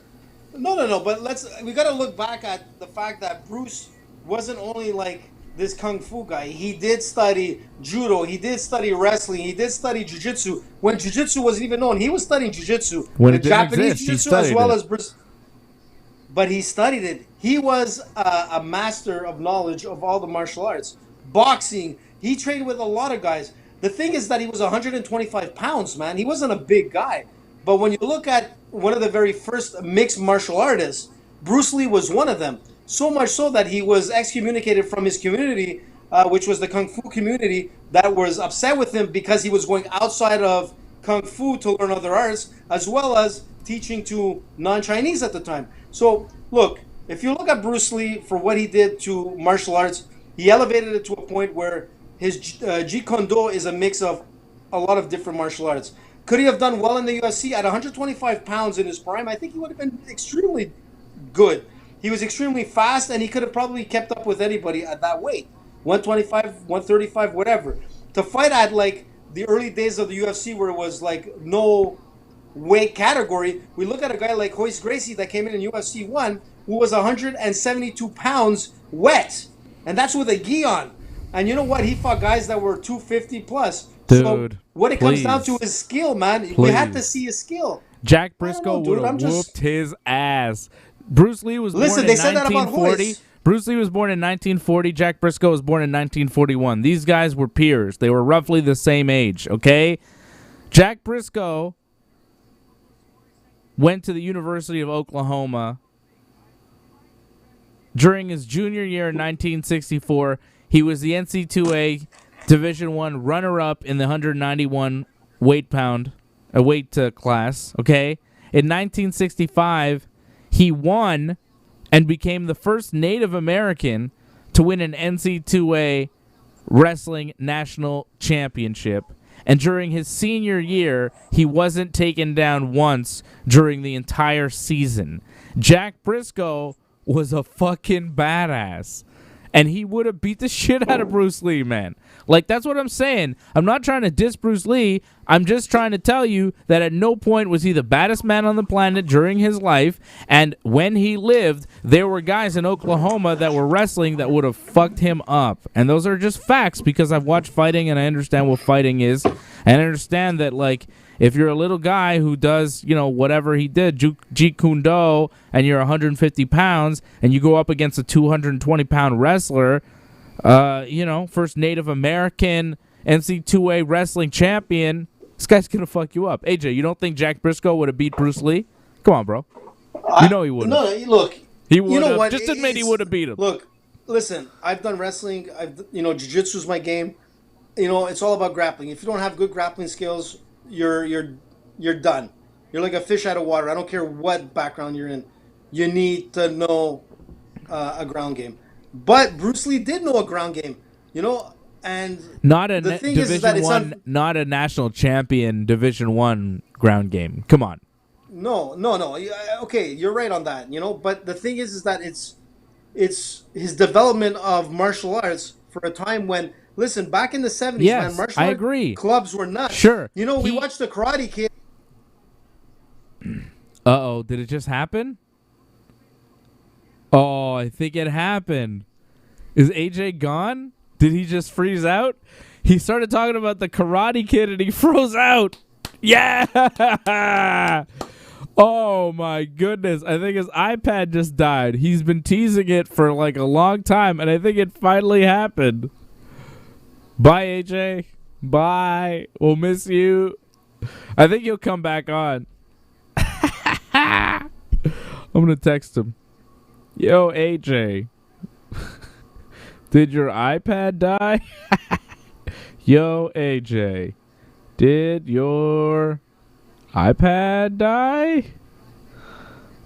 No. But we got to look back at the fact that Bruce wasn't only like this kung fu guy. He did study judo. He did study wrestling. He did study jiu-jitsu. When jiu-jitsu wasn't even known, he was studying jiu-jitsu. When the it didn't Japanese exist, jiu-jitsu he studied as well it. as Bruce. But he studied it. He was a master of knowledge of all the martial arts. Boxing. He trained with a lot of guys. The thing is that he was 125 pounds, man. He wasn't a big guy. But when you look at one of the very first mixed martial artists, Bruce Lee was one of them. So much so that he was excommunicated from his community, which was the Kung Fu community, that was upset with him because he was going outside of Kung Fu to learn other arts, as well as teaching to non-Chinese at the time. So, look, if you look at Bruce Lee for what he did to martial arts, he elevated it to a point where his Jeet Kune Do is a mix of a lot of different martial arts. Could he have done well in the UFC at 125 pounds in his prime? I think he would have been extremely good. He was extremely fast, and he could have probably kept up with anybody at that weight. 125, 135, whatever. To fight at, like, the early days of the UFC where it was, like, no weight category, we look at a guy like Royce Gracie that came in UFC 1 who was 172 pounds wet. And that's with a gi on. And you know what? He fought guys that were 250 plus. Dude, so what it comes down to is skill, man. We had to see his skill. Jack Briscoe would have whooped his ass. Bruce Lee was born in 1940. Bruce Lee was born in 1940. Jack Briscoe was born in 1941. These guys were peers. They were roughly the same age, okay? Jack Briscoe went to the University of Oklahoma. During his junior year in 1964, he was the NC2A Division I runner-up in the 191 weight class, okay? In 1965, he won and became the first Native American to win an NC2A Wrestling National Championship. And during his senior year, he wasn't taken down once during the entire season. Jack Briscoe was a fucking badass. And he would have beat the shit out of Bruce Lee, man. Like, that's what I'm saying. I'm not trying to diss Bruce Lee. I'm just trying to tell you that at no point was he the baddest man on the planet during his life. And when he lived, there were guys in Oklahoma that were wrestling that would have fucked him up. And those are just facts because I've watched fighting and I understand what fighting is. And I understand that, like, if you're a little guy who does, you know, whatever he did, Jeet Kune Do, and you're 150 pounds, and you go up against a 220-pound wrestler, you know, first Native American NC2A wrestling champion, this guy's going to fuck you up. AJ, you don't think Jack Briscoe would have beat Bruce Lee? Come on, bro. You know he would. No, look. He would you know have. what? Just admit he would have beat him. Look, listen, I've done wrestling. Jiu-jitsu's my game. You know, it's all about grappling. If you don't have good grappling skills, you're done. You're like a fish out of water. I don't care what background you're in. You need to know a ground game. But Bruce Lee did know a ground game, you know, and not a the thing Division One, not a national champion Division One ground game. Come on. No. Okay, you're right on that, you know. But the thing is that it's his development of martial arts for a time when. Listen, back in the 70s, yes, man, martial art clubs were nuts. Sure. You know, we watched the Karate Kid. Uh-oh, did it just happen? Oh, I think it happened. Is AJ gone? Did he just freeze out? He started talking about the Karate Kid and he froze out. Yeah! Oh, my goodness. I think his iPad just died. He's been teasing it for like a long time, and I think it finally happened. Bye, AJ. Bye. We'll miss you. I think he'll come back on. I'm going to text him. Yo, AJ. Did your iPad die? Yo, AJ. Did your iPad die?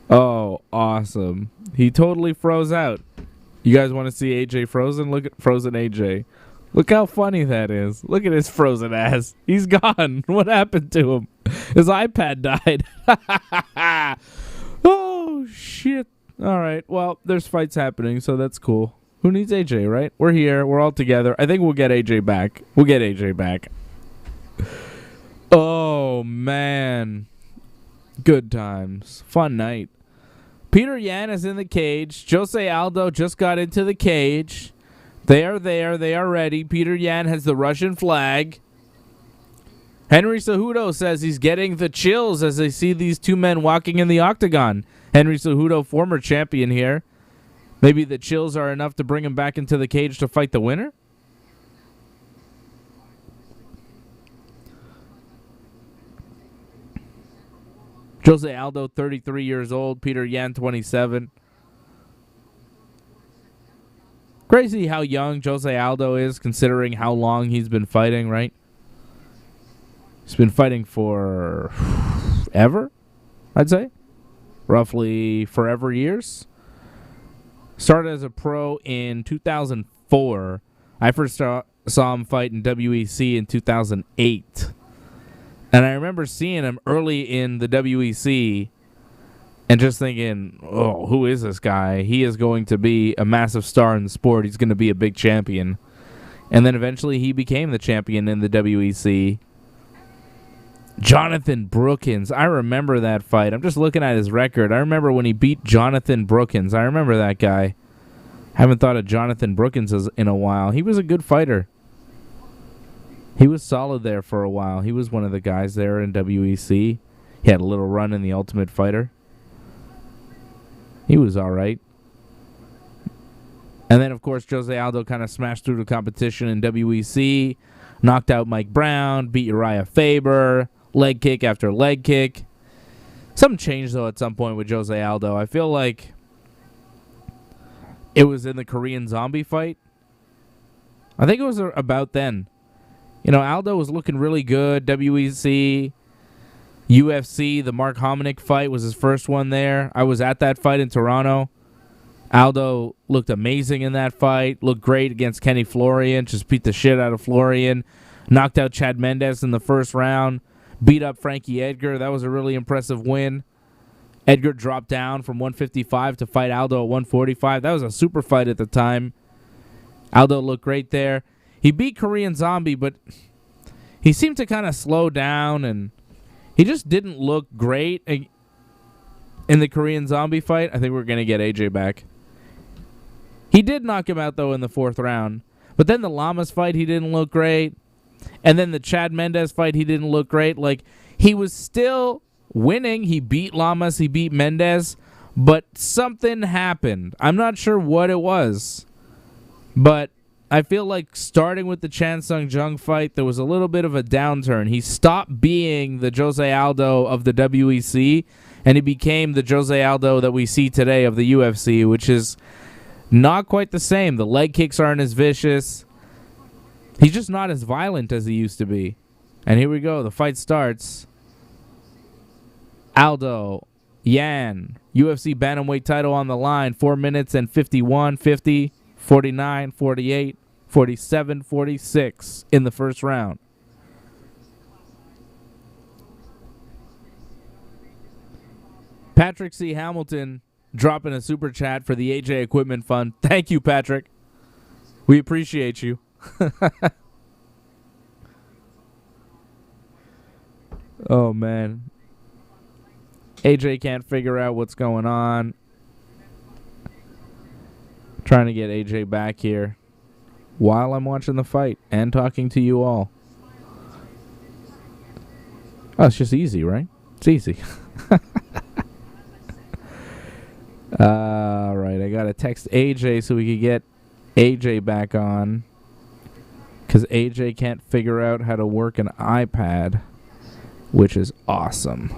Oh, awesome. He totally froze out. You guys want to see AJ frozen? Look at frozen AJ. Look how funny that is. Look at his frozen ass. He's gone. What happened to him? His iPad died. Oh, shit. All right. Well, there's fights happening, so that's cool. Who needs AJ, right? We're here. We're all together. I think we'll get AJ back. We'll get AJ back. Oh, man. Good times. Fun night. Peter Yan is in the cage. Jose Aldo just got into the cage. They are there. They are ready. Peter Yan has the Russian flag. Henry Cejudo says he's getting the chills as they see these two men walking in the octagon. Henry Cejudo, former champion here. Maybe the chills are enough to bring him back into the cage to fight the winner? Jose Aldo, 33 years old. Peter Yan, 27. Crazy how young Jose Aldo is considering how long he's been fighting, right? He's been fighting for ever, I'd say. Roughly forever years. Started as a pro in 2004. I first saw him fight in WEC in 2008. And I remember seeing him early in the WEC and just thinking, oh, who is this guy? He is going to be a massive star in the sport. He's going to be a big champion. And then eventually he became the champion in the WEC. Jonathan Brookins. I remember that fight. I'm just looking at his record. I remember when he beat Jonathan Brookins. I remember that guy. Haven't thought of Jonathan Brookins in a while. He was a good fighter. He was solid there for a while. He was one of the guys there in WEC. He had a little run in the Ultimate Fighter. He was all right. And then, of course, Jose Aldo kind of smashed through the competition in WEC, knocked out Mike Brown, beat Uriah Faber, leg kick after leg kick. Something changed, though, at some point with Jose Aldo. I feel like it was in the Korean Zombie fight. I think it was about then. You know, Aldo was looking really good. WEC, UFC, the Mark Hominick fight was his first one there. I was at that fight in Toronto. Aldo looked amazing in that fight. Looked great against Kenny Florian. Just beat the shit out of Florian. Knocked out Chad Mendes in the first round. Beat up Frankie Edgar. That was a really impressive win. Edgar dropped down from 155 to fight Aldo at 145. That was a super fight at the time. Aldo looked great there. He beat Korean Zombie, but he seemed to kind of slow down, and he just didn't look great in the Korean Zombie fight. I think we're going to get AJ back. He did knock him out, though, in the fourth round. But then the Lamas fight, he didn't look great. And then the Chad Mendes fight, he didn't look great. Like, he was still winning. He beat Lamas, he beat Mendes, but something happened. I'm not sure what it was, but I feel like starting with the Chan Sung Jung fight, there was a little bit of a downturn. He stopped being the Jose Aldo of the WEC, and he became the Jose Aldo that we see today of the UFC, which is not quite the same. The leg kicks aren't as vicious. He's just not as violent as he used to be. And here we go. The fight starts. Aldo, Yan, UFC bantamweight title on the line. 4 minutes and 51, 50, 49, 48, 47, 46 in the first round. Patrick C. Hamilton dropping a super chat for the AJ Equipment Fund. Thank you, Patrick. We appreciate you. Oh, man. AJ can't figure out what's going on. Trying to get AJ back here while I'm watching the fight and talking to you all. Oh, it's just easy, right? It's easy. All right, I got to text AJ so we could get AJ back on. Because AJ can't figure out how to work an iPad, which is awesome.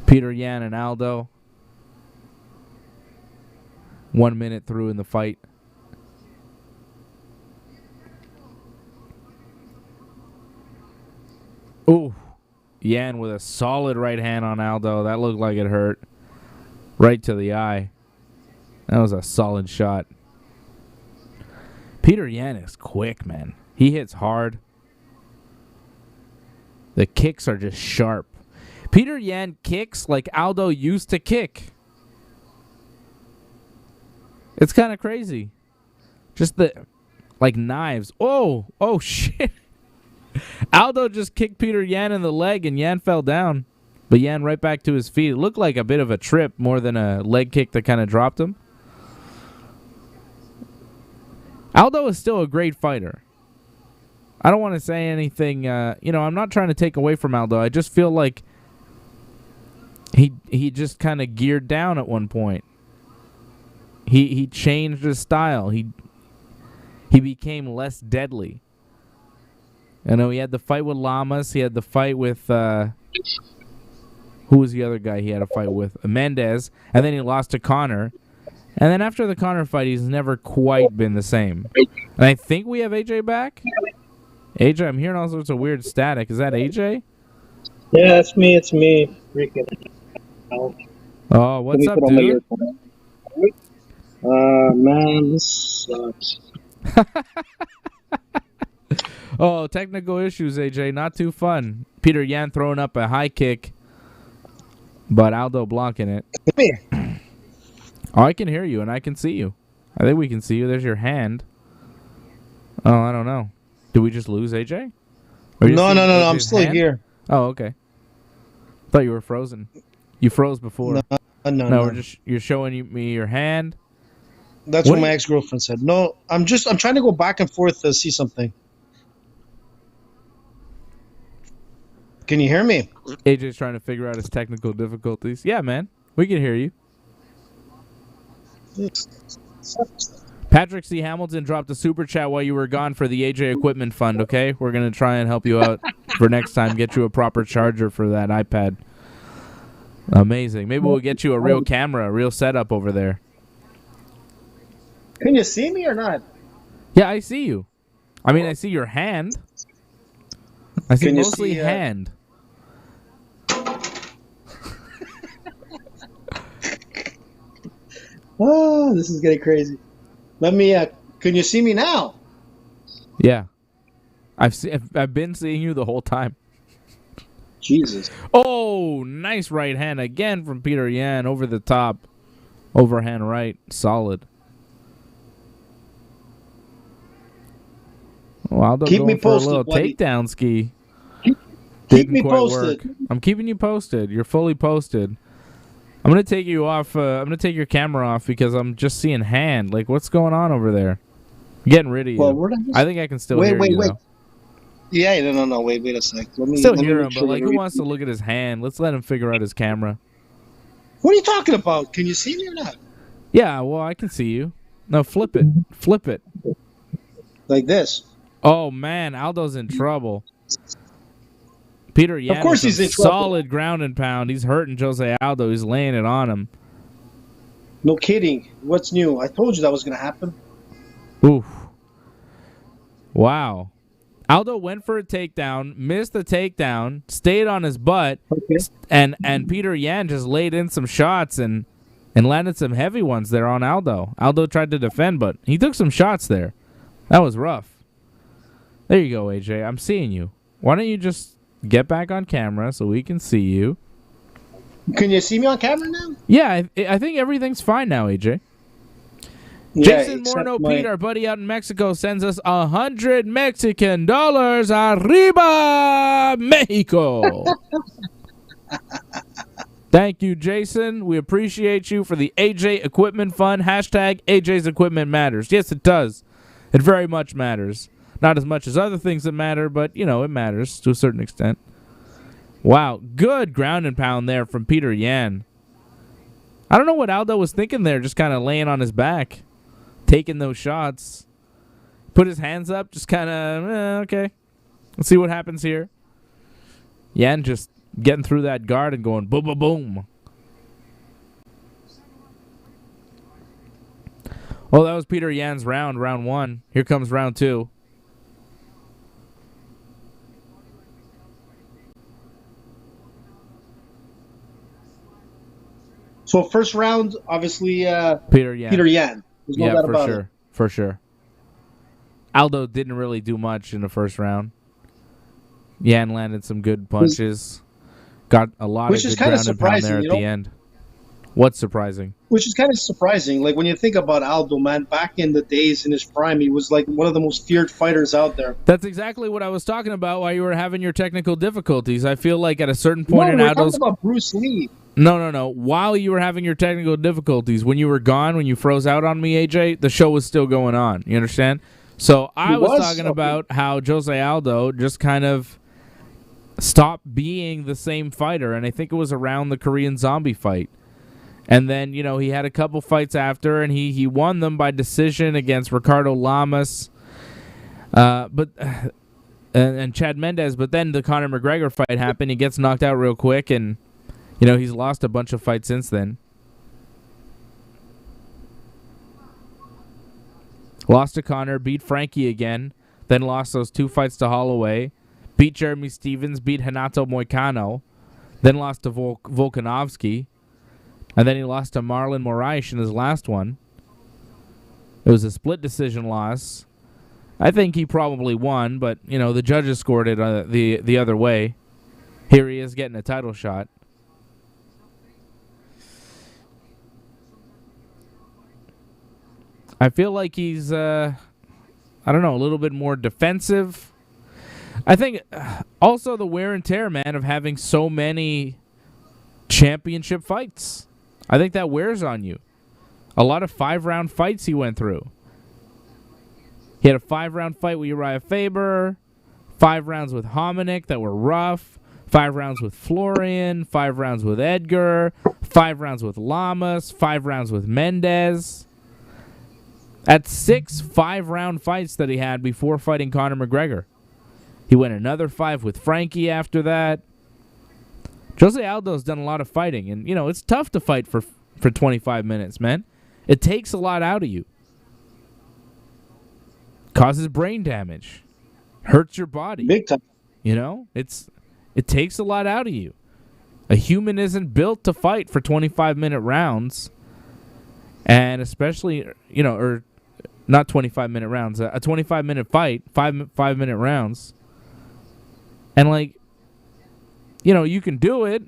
Peter Yan and Aldo. 1 minute through in the fight. Ooh. Yan with a solid right hand on Aldo. That looked like it hurt. Right to the eye. That was a solid shot. Peter Yan is quick, man. He hits hard. The kicks are just sharp. Peter Yan kicks like Aldo used to kick. It's kind of crazy. Just like knives. Oh, shit. Aldo just kicked Peter Yan in the leg, and Yan fell down. But Yan right back to his feet. It looked like a bit of a trip more than a leg kick that kind of dropped him. Aldo is still a great fighter. I don't want to say anything. I'm not trying to take away from Aldo. I just feel like he just kind of geared down at one point. He changed his style. He became less deadly. I know he had the fight with Lamas. He had the fight with who was the other guy he had a fight with? Mendez. And then he lost to Connor. And then after the Connor fight, he's never quite been the same. And I think we have AJ back. AJ, I'm hearing all sorts of weird static. Is that AJ? Yeah, it's me. It's me. Freaking. Oh, what's up, dude? Man, this sucks. Oh, technical issues, AJ. Not too fun. Peter Yan throwing up a high kick, but Aldo blocking it. Come here. Oh, I can hear you, and I can see you. I think we can see you. There's your hand. Oh, I don't know. Did we just lose AJ? No. I'm still here. Oh, okay. Thought you were frozen. You froze before. No. You're showing me your hand. That's what my ex-girlfriend said. No, I'm trying to go back and forth to see something. Can you hear me? AJ's trying to figure out his technical difficulties. Yeah, man. We can hear you. Patrick C. Hamilton dropped a super chat while you were gone for the AJ Equipment Fund, okay? We're going to try and help you out for next time. Get you a proper charger for that iPad. Amazing. Maybe we'll get you a real camera, a real setup over there. Can you see me or not? Yeah, I see you. I mean, I see your hand. I see mostly hand. Oh, this is getting crazy. Let me. Can you see me now? Yeah, I've been seeing you the whole time. Jesus. Oh, nice right hand again from Peter Yan over the top, overhand right, solid. Well, Aldo Keep going me for posted, a little buddy. takedown ski. Keep me posted. Work. I'm keeping you posted. You're fully posted. I'm gonna take you off. I'm gonna take your camera off because I'm just seeing hand. Like, what's going on over there? I'm getting rid of you. Well, I think I can still hear you. Wait. Yeah, no. Wait a sec. Let me hear him, but like, who wants to look at his hand? Let's let him figure out his camera. What are you talking about? Can you see me or not? Yeah, well, I can see you. No, flip it. Flip it. Like this. Oh man, Aldo's in trouble. Peter Yan, of course he's in trouble. Solid ground and pound. He's hurting Jose Aldo. He's laying it on him. No kidding. What's new? I told you that was going to happen. Oof. Wow. Aldo went for a takedown, missed the takedown, stayed on his butt, okay. and Peter Yan just laid in some shots and landed some heavy ones there on Aldo. Aldo tried to defend, but he took some shots there. That was rough. There you go, AJ. I'm seeing you. Why don't you just get back on camera so we can see you? Can you see me on camera now? Yeah, I think everything's fine now, AJ. Yeah, Jason Morno Pete, our buddy out in Mexico, sends us $100 Mexican. Arriba, Mexico. Thank you, Jason. We appreciate you for the AJ Equipment Fund. Hashtag AJ's Equipment Matters. Yes, it does. It very much matters. Not as much as other things that matter, but, it matters to a certain extent. Wow, good ground and pound there from Peter Yan. I don't know what Aldo was thinking there, just kind of laying on his back, taking those shots. Put his hands up, just kind of, okay. Let's see what happens here. Yan just getting through that guard and going boom, boom, boom. Well, that was Peter Yan's round 1. Here comes round 2. So first round, obviously, Peter Yan. There's no doubt about it. For sure. Aldo didn't really do much in the first round. Yan landed some good punches. Got a lot of good ground and pound there at the end. What's surprising? Which is kind of surprising. Like, when you think about Aldo, man, back in the days in his prime, he was like one of the most feared fighters out there. That's exactly what I was talking about while you were having your technical difficulties. I feel like at a certain point in Aldo's... talking about Bruce Lee. No. While you were having your technical difficulties, when you were gone, when you froze out on me, AJ, the show was still going on. You understand? So I was talking about how Jose Aldo just kind of stopped being the same fighter, and I think it was around the Korean Zombie fight. And then, you know, he had a couple fights after, and he won them by decision against Ricardo Lamas and Chad Mendez. But then the Conor McGregor fight happened. He gets knocked out real quick, and, you know, he's lost a bunch of fights since then. Lost to Conor, beat Frankie again, then lost those 2 fights to Holloway, beat Jeremy Stevens, beat Renato Moicano, then lost to Volkanovski, and then he lost to Marlon Moraes in his last one. It was a split decision loss. I think he probably won, but, you know, the judges scored it the other way. Here he is getting a title shot. I feel like he's, I don't know, a little bit more defensive. I think also the wear and tear, man, of having so many championship fights. I think that wears on you. A lot of 5-round fights he went through. He had a 5-round fight with Uriah Faber, 5 rounds with Hominick that were rough, 5 rounds with Florian, 5 rounds with Edgar, 5 rounds with Lamas, 5 rounds with Mendez. That's 6 5-round fights that he had before fighting Conor McGregor. He went another 5 with Frankie after that. Jose Aldo's done a lot of fighting, and, you know, it's tough to fight for 25 minutes, man. It takes a lot out of you. Causes brain damage. Hurts your body. Big time. You know? It takes a lot out of you. A human isn't built to fight for 25-minute rounds. And especially, you know, or not 25-minute rounds, a 25-minute fight, 5-minute rounds. And, like, you know, you can do it,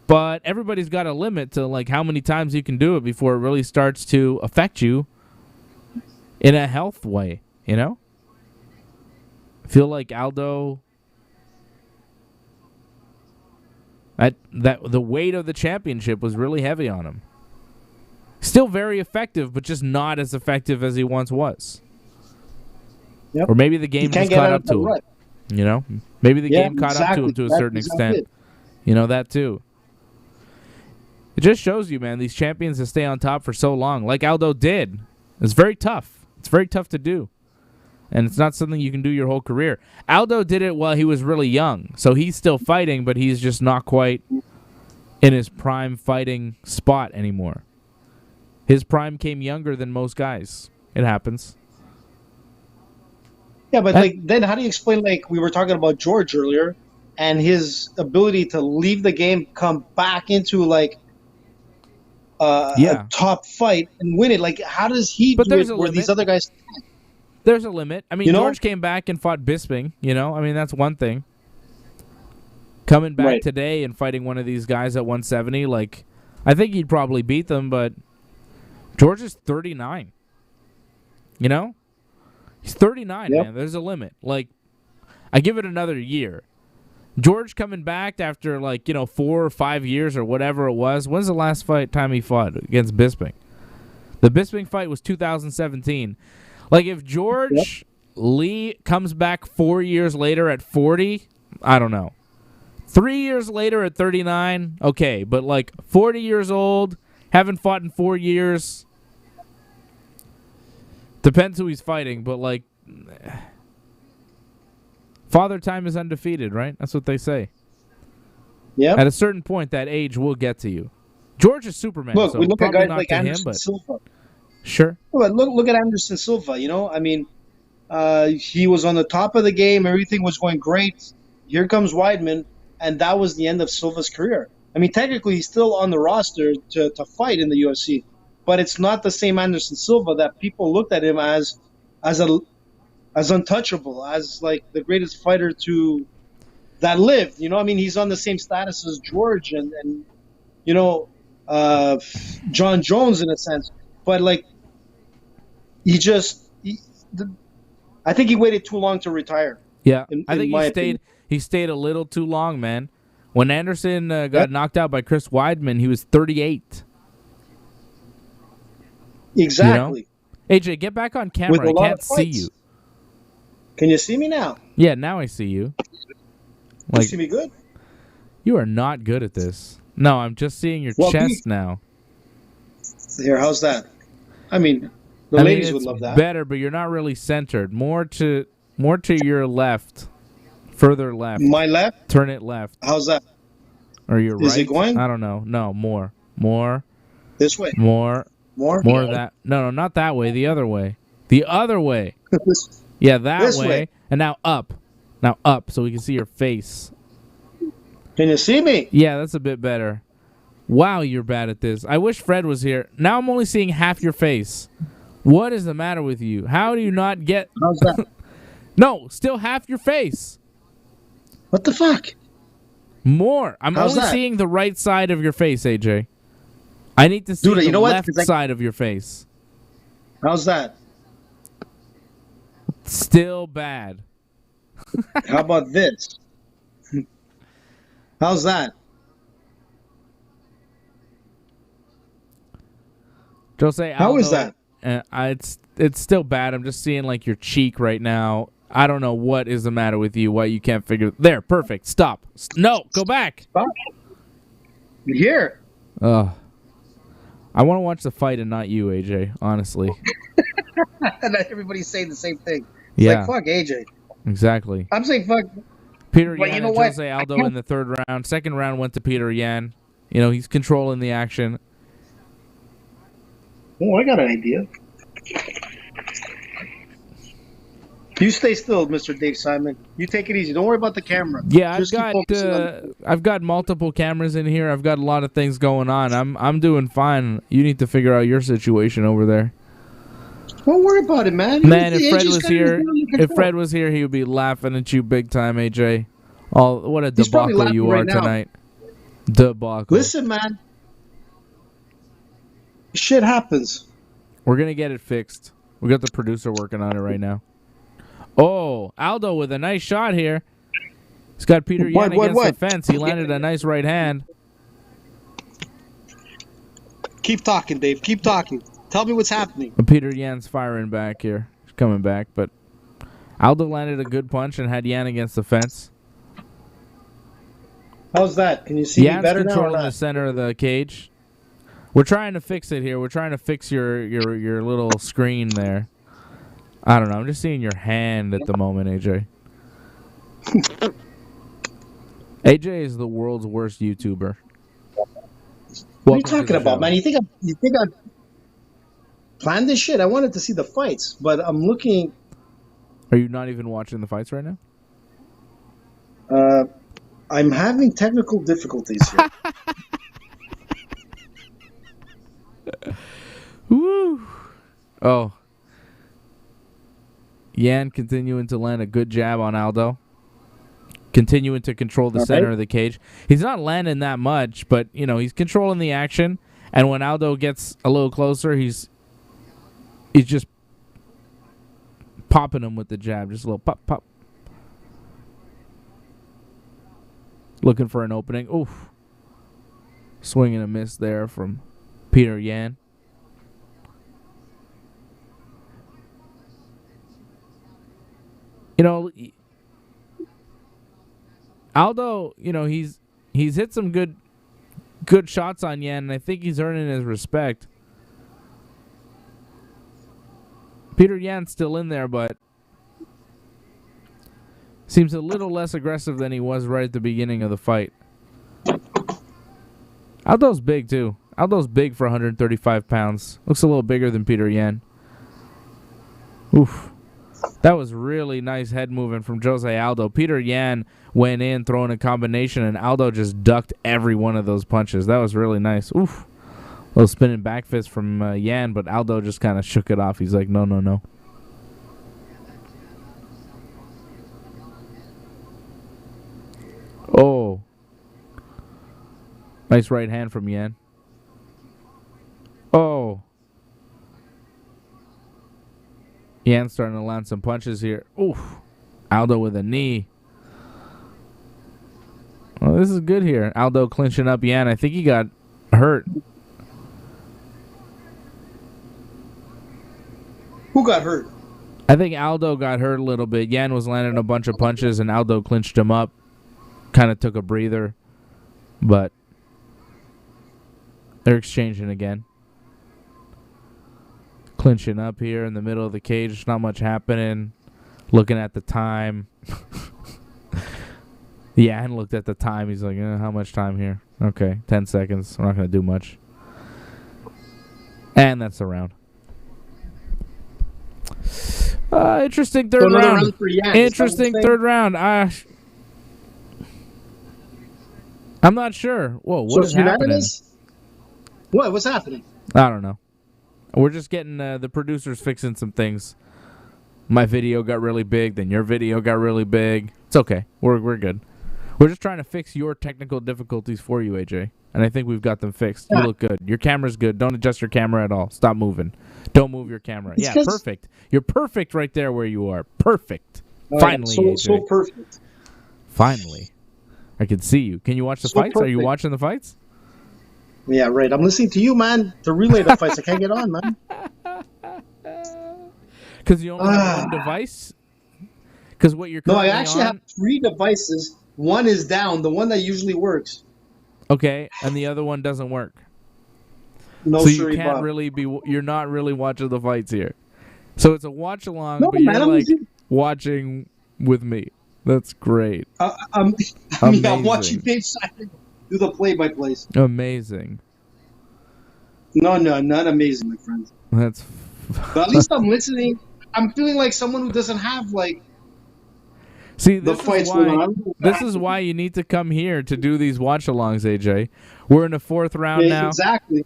but everybody's got a limit to, like, how many times you can do it before it really starts to affect you in a health way, you know? I feel like Aldo, that the weight of the championship was really heavy on him. Still very effective, but just not as effective as he once was. Yep. Or maybe the game just caught up to him. Right. You know? Maybe the game caught up to him to a certain extent. You know, that too. It just shows you, man, these champions that stay on top for so long, like Aldo did. It's very tough. It's very tough to do. And it's not something you can do your whole career. Aldo did it while he was really young. So he's still fighting, but he's just not quite in his prime fighting spot anymore. His prime came younger than most guys. It happens. Yeah, but like, then how do you explain, like, we were talking about George earlier, and his ability to leave the game, come back into, like, a top fight and win it? Like, how does he do it where these other guys... There's a limit. I mean, George came back and fought Bisping, you know? I mean, that's one thing. Coming back today and fighting one of these guys at 170, like, I think he'd probably beat them, but George is 39. You know? He's 39, man. There's a limit. Like, I give it another year. George coming back after, like, you know, 4 or 5 years or whatever it was. When's the last time he fought against Bisping? The Bisping fight was 2017. Like, if George Lee comes back 4 years later at 40, I don't know. 3 years later at 39, okay, but like 40 years old, haven't fought in 4 years. Depends who he's fighting, but like Father Time is undefeated, right? That's what they say. Yeah. At a certain point, that age will get to you. George is Superman, Look, so we look at probably guys not like to Anderson him, but Silva. sure. Look at Anderson Silva. You know, I mean, he was on the top of the game. Everything was going great. Here comes Weidman, and that was the end of Silva's career. I mean, technically, he's still on the roster to fight in the UFC, but it's not the same Anderson Silva that people looked at him as untouchable, as like the greatest fighter that lived. You know, I mean, he's on the same status as George and you know, John Jones in a sense, but like I think he waited too long to retire. Yeah, I In think my opinion. he stayed a little too long, man. When Anderson got knocked out by Chris Weidman, he was 38. Exactly. You know? AJ, get back on With camera. a I lot can't of see fights. you. Can you see me now? Yeah, now I see you. You see me good? You are not good at this. No, I'm just seeing your chest now. Here, how's that? I mean, the ladies would love that. Better, but you're not really centered. More to your left, further left. My left? Turn it left. How's that? Or your right? Is it going? I don't know. No, more. This way. More More of that. No, not that way. The other way. The other way. Yeah, that way. And now up. Now up so we can see your face. Can you see me? Yeah, that's a bit better. Wow, you're bad at this. I wish Fred was here. Now I'm only seeing half your face. What is the matter with you? How do you not get... How's that? No, still half your face. What the fuck? More. I'm only seeing the right side of your face, AJ. I need to see the left side of your face. How's that? Still bad. How about this? How's that? Jose Aldo, how is that? It's still bad. I'm just seeing like your cheek right now. I don't know what is the matter with you. Why you can't figure? There, perfect. Stop. No, go back. Stop. Here. Ugh. I want to watch the fight and not you, AJ. Honestly. And everybody's saying the same thing. It's like, fuck AJ. Exactly. I'm saying fuck. Peter Yan and Jose Aldo in the third round. Second round went to Peter Yan. You know, he's controlling the action. Oh, I got an idea. You stay still, Mr. Dave Simon. You take it easy. Don't worry about the camera. Yeah, I've got multiple cameras in here. I've got a lot of things going on. I'm doing fine. You need to figure out your situation over there. Don't worry about it, man. Man, if Fred was here, he would be laughing at you big time, AJ. What a debacle you are tonight. Debacle. Listen, man. Shit happens. We're gonna get it fixed. We got the producer working on it right now. Oh, Aldo with a nice shot here. He's got Peter Yan against the fence. He landed a nice right hand. Keep talking, Dave. Keep talking. Tell me what's happening. Peter Yan's firing back here. He's coming back, but Aldo landed a good punch and had Yan against the fence. How's that? Can you see me better now? Yan's controlling the center of the cage. We're trying to fix it here. We're trying to fix your little screen there. I don't know. I'm just seeing your hand at the moment, AJ. AJ is the world's worst YouTuber. What are you talking about, man? You think I planned this shit? I wanted to see the fights, but I'm looking. Are you not even watching the fights right now? I'm having technical difficulties here. Woo! Oh. Yan continuing to land a good jab on Aldo. Continuing to control the center of the cage. He's not landing that much, but, you know, he's controlling the action. And when Aldo gets a little closer, he's just popping him with the jab. Just a little pop, pop. Looking for an opening. Oof. Swing and a miss there from Peter Yan. You know, Aldo, he's hit some good shots on Yan, and I think he's earning his respect. Peter Yan's still in there, but seems a little less aggressive than he was right at the beginning of the fight. Aldo's big, too. Aldo's big for 135 pounds. Looks a little bigger than Peter Yan. Oof. That was really nice head movement from Jose Aldo. Peter Yan went in throwing a combination, and Aldo just ducked every one of those punches. That was really nice. Oof. A little spinning back fist from Yan, but Aldo just kind of shook it off. He's like, no. Oh. Nice right hand from Yan. Oh. Yan's starting to land some punches here. Oof. Aldo with a knee. Well, this is good here. Aldo clinching up Yan. I think he got hurt. Who got hurt? I think Aldo got hurt a little bit. Yan was landing a bunch of punches, and Aldo clinched him up. Kind of took a breather. But they're exchanging again. Clinching up here in the middle of the cage. Not much happening. Looking at the time. Yan looked at the time. He's like, how much time here? Okay, 10 seconds. We're not going to do much. And that's the round. Interesting third round. Interesting third round. I'm not sure. Whoa, what is happening? What's happening? I don't know. We're just getting the producers fixing some things. My video got really big, then your video got really big. It's okay. We're good. We're just trying to fix your technical difficulties for you, AJ. And I think we've got them fixed. You look good. Your camera's good. Don't adjust your camera at all. Stop moving. Don't move your camera. Yeah, perfect. You're perfect right there where you are. Perfect. Finally, AJ. So perfect. Finally. I can see you. Can you watch the fights? Perfect. Are you watching the fights? Yeah, right. I'm listening to you, man, to relay the fights. I can't get on, man. Because you only have one device? Because what you're currently No, I actually have 3 devices. One is down, the one that usually works. Okay, and the other one doesn't work. No, so you can't really you're not really watching the fights here. So it's a watch along, but you're like watching with me. That's great. I'm watching Dave Simon do the play-by-plays. Amazing. No, not amazing, my friend. That's. But at least I'm listening. I'm feeling like someone who doesn't have See, this is why you need to come here to do these watch-alongs, AJ. We're in the 4th round now. Exactly.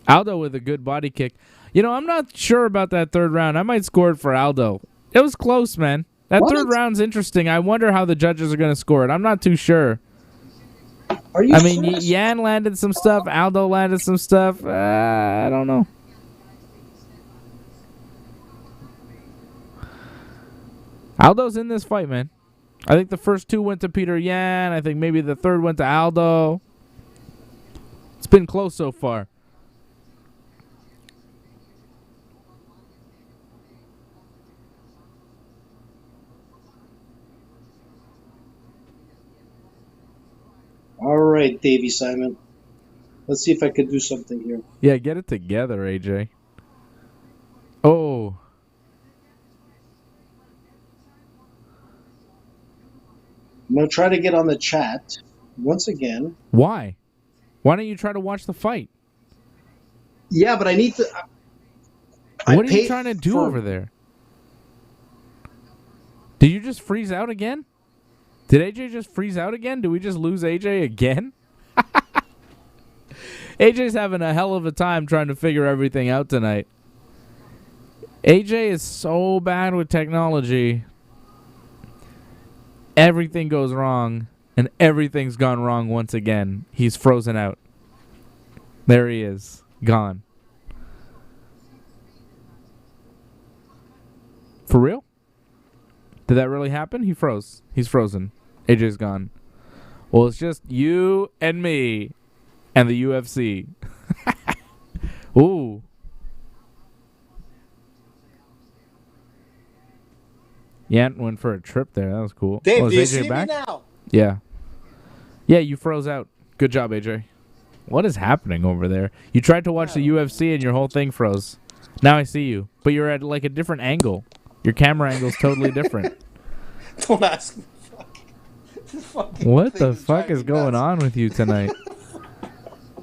Aldo with a good body kick. I'm not sure about that 3rd round. I might score it for Aldo. It was close, man. That 3rd round's interesting. I wonder how the judges are going to score it. I'm not too sure. Are you Yan landed some stuff. Aldo landed some stuff. I don't know. Aldo's in this fight, man. I think the first 2 went to Peter Yan. I think maybe the 3rd went to Aldo. It's been close so far. All right, Davey Simon. Let's see if I could do something here. Yeah, get it together, AJ. Oh. I'm going to try to get on the chat once again. Why? Why don't you try to watch the fight? Yeah, but I need to... What are you trying to do over there? Did you just freeze out again? Did AJ just freeze out again? Did we just lose AJ again? AJ's having a hell of a time trying to figure everything out tonight. AJ is so bad with technology. Everything goes wrong, and everything's gone wrong once again. He's frozen out. There he is. Gone. For real? Did that really happen? He froze. He's frozen. AJ's gone. Well, it's just you and me and the UFC. Ooh. Yan went for a trip there. That was cool. Dave, do you see me now? Yeah. Yeah, you froze out. Good job, AJ. What is happening over there? You tried to watch the UFC and your whole thing froze. Now I see you. But you're at like a different angle. Your camera angle's totally different. Don't ask me. What the fuck is going on with you tonight?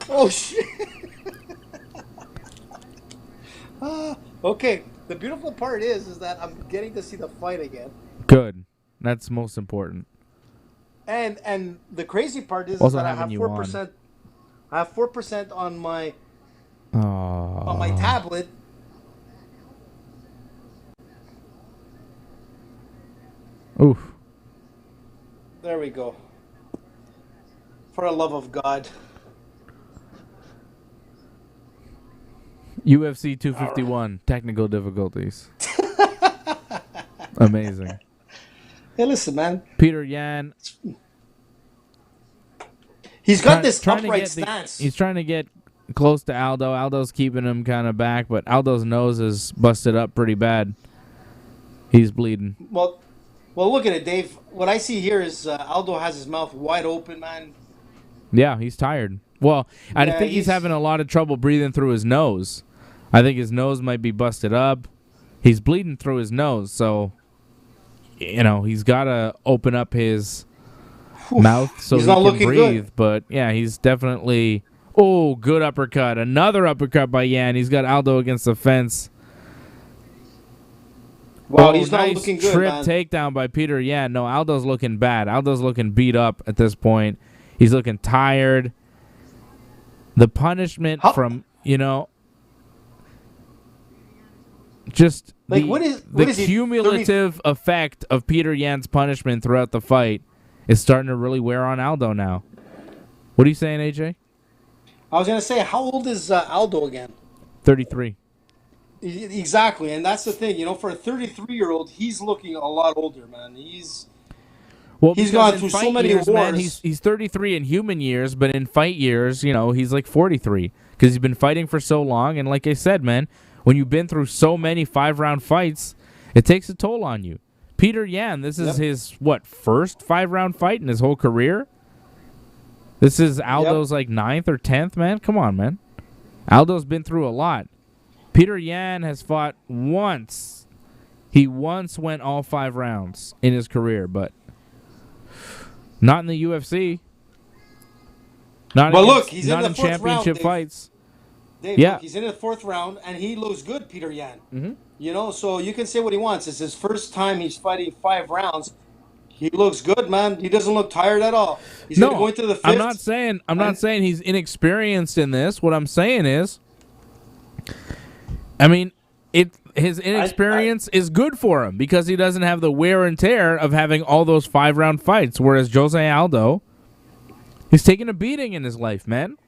Oh, shit. Okay, the beautiful part is that I'm getting to see the fight again. Good. That's most important. And the crazy part is Also that I having have you 4%. I have 4% on my Oh. tablet. Oof. There we go. For the love of God. UFC 251. Technical difficulties. Amazing. Hey, listen, man. Peter Yan. He's got this upright stance. He's trying to get close to Aldo. Aldo's keeping him kind of back, but Aldo's nose is busted up pretty bad. He's bleeding. Well, look at it, Dave. What I see here is Aldo has his mouth wide open, man. Yeah, he's tired. Well, I think he's having a lot of trouble breathing through his nose. I think his nose might be busted up. He's bleeding through his nose, so he's got to open up his mouth so he can breathe. Good. But yeah, he's definitely good uppercut. Another uppercut by Yan. He's got Aldo against the fence. Wow, he's not looking good, trip man. Takedown by Peter Yan. No, Aldo's looking bad. Aldo's looking beat up at this point. He's looking tired. The punishment from, just like the cumulative effect of Peter Yan's punishment throughout the fight is starting to really wear on Aldo now. What are you saying, AJ? I was going to say, how old is Aldo again? 33. Exactly, and that's the thing. For a 33-year-old, he's looking a lot older, man. He's gone through so many wars. Man, he's 33 in human years, but in fight years, he's like 43 because he's been fighting for so long. And like I said, man, when you've been through so many 5-round fights, it takes a toll on you. Peter Yan, this is his, first 5-round fight in his whole career? This is Aldo's, 9th or 10th, man? Come on, man. Aldo's been through a lot. Peter Yan has fought once. He once went all 5 rounds in his career, but not in the UFC. Not he's in the championship round, fights. Dave, look, he's in the 4th round, and he looks good, Peter Yan. Mm-hmm. So you can say what he wants. It's his first time he's fighting 5 rounds. He looks good, man. He doesn't look tired at all. He's going to go into the 5th. I'm not saying he's inexperienced in this. What I'm saying is, his inexperience is good for him because he doesn't have the wear and tear of having all those 5-round fights, whereas Jose Aldo, he's taking a beating in his life, man.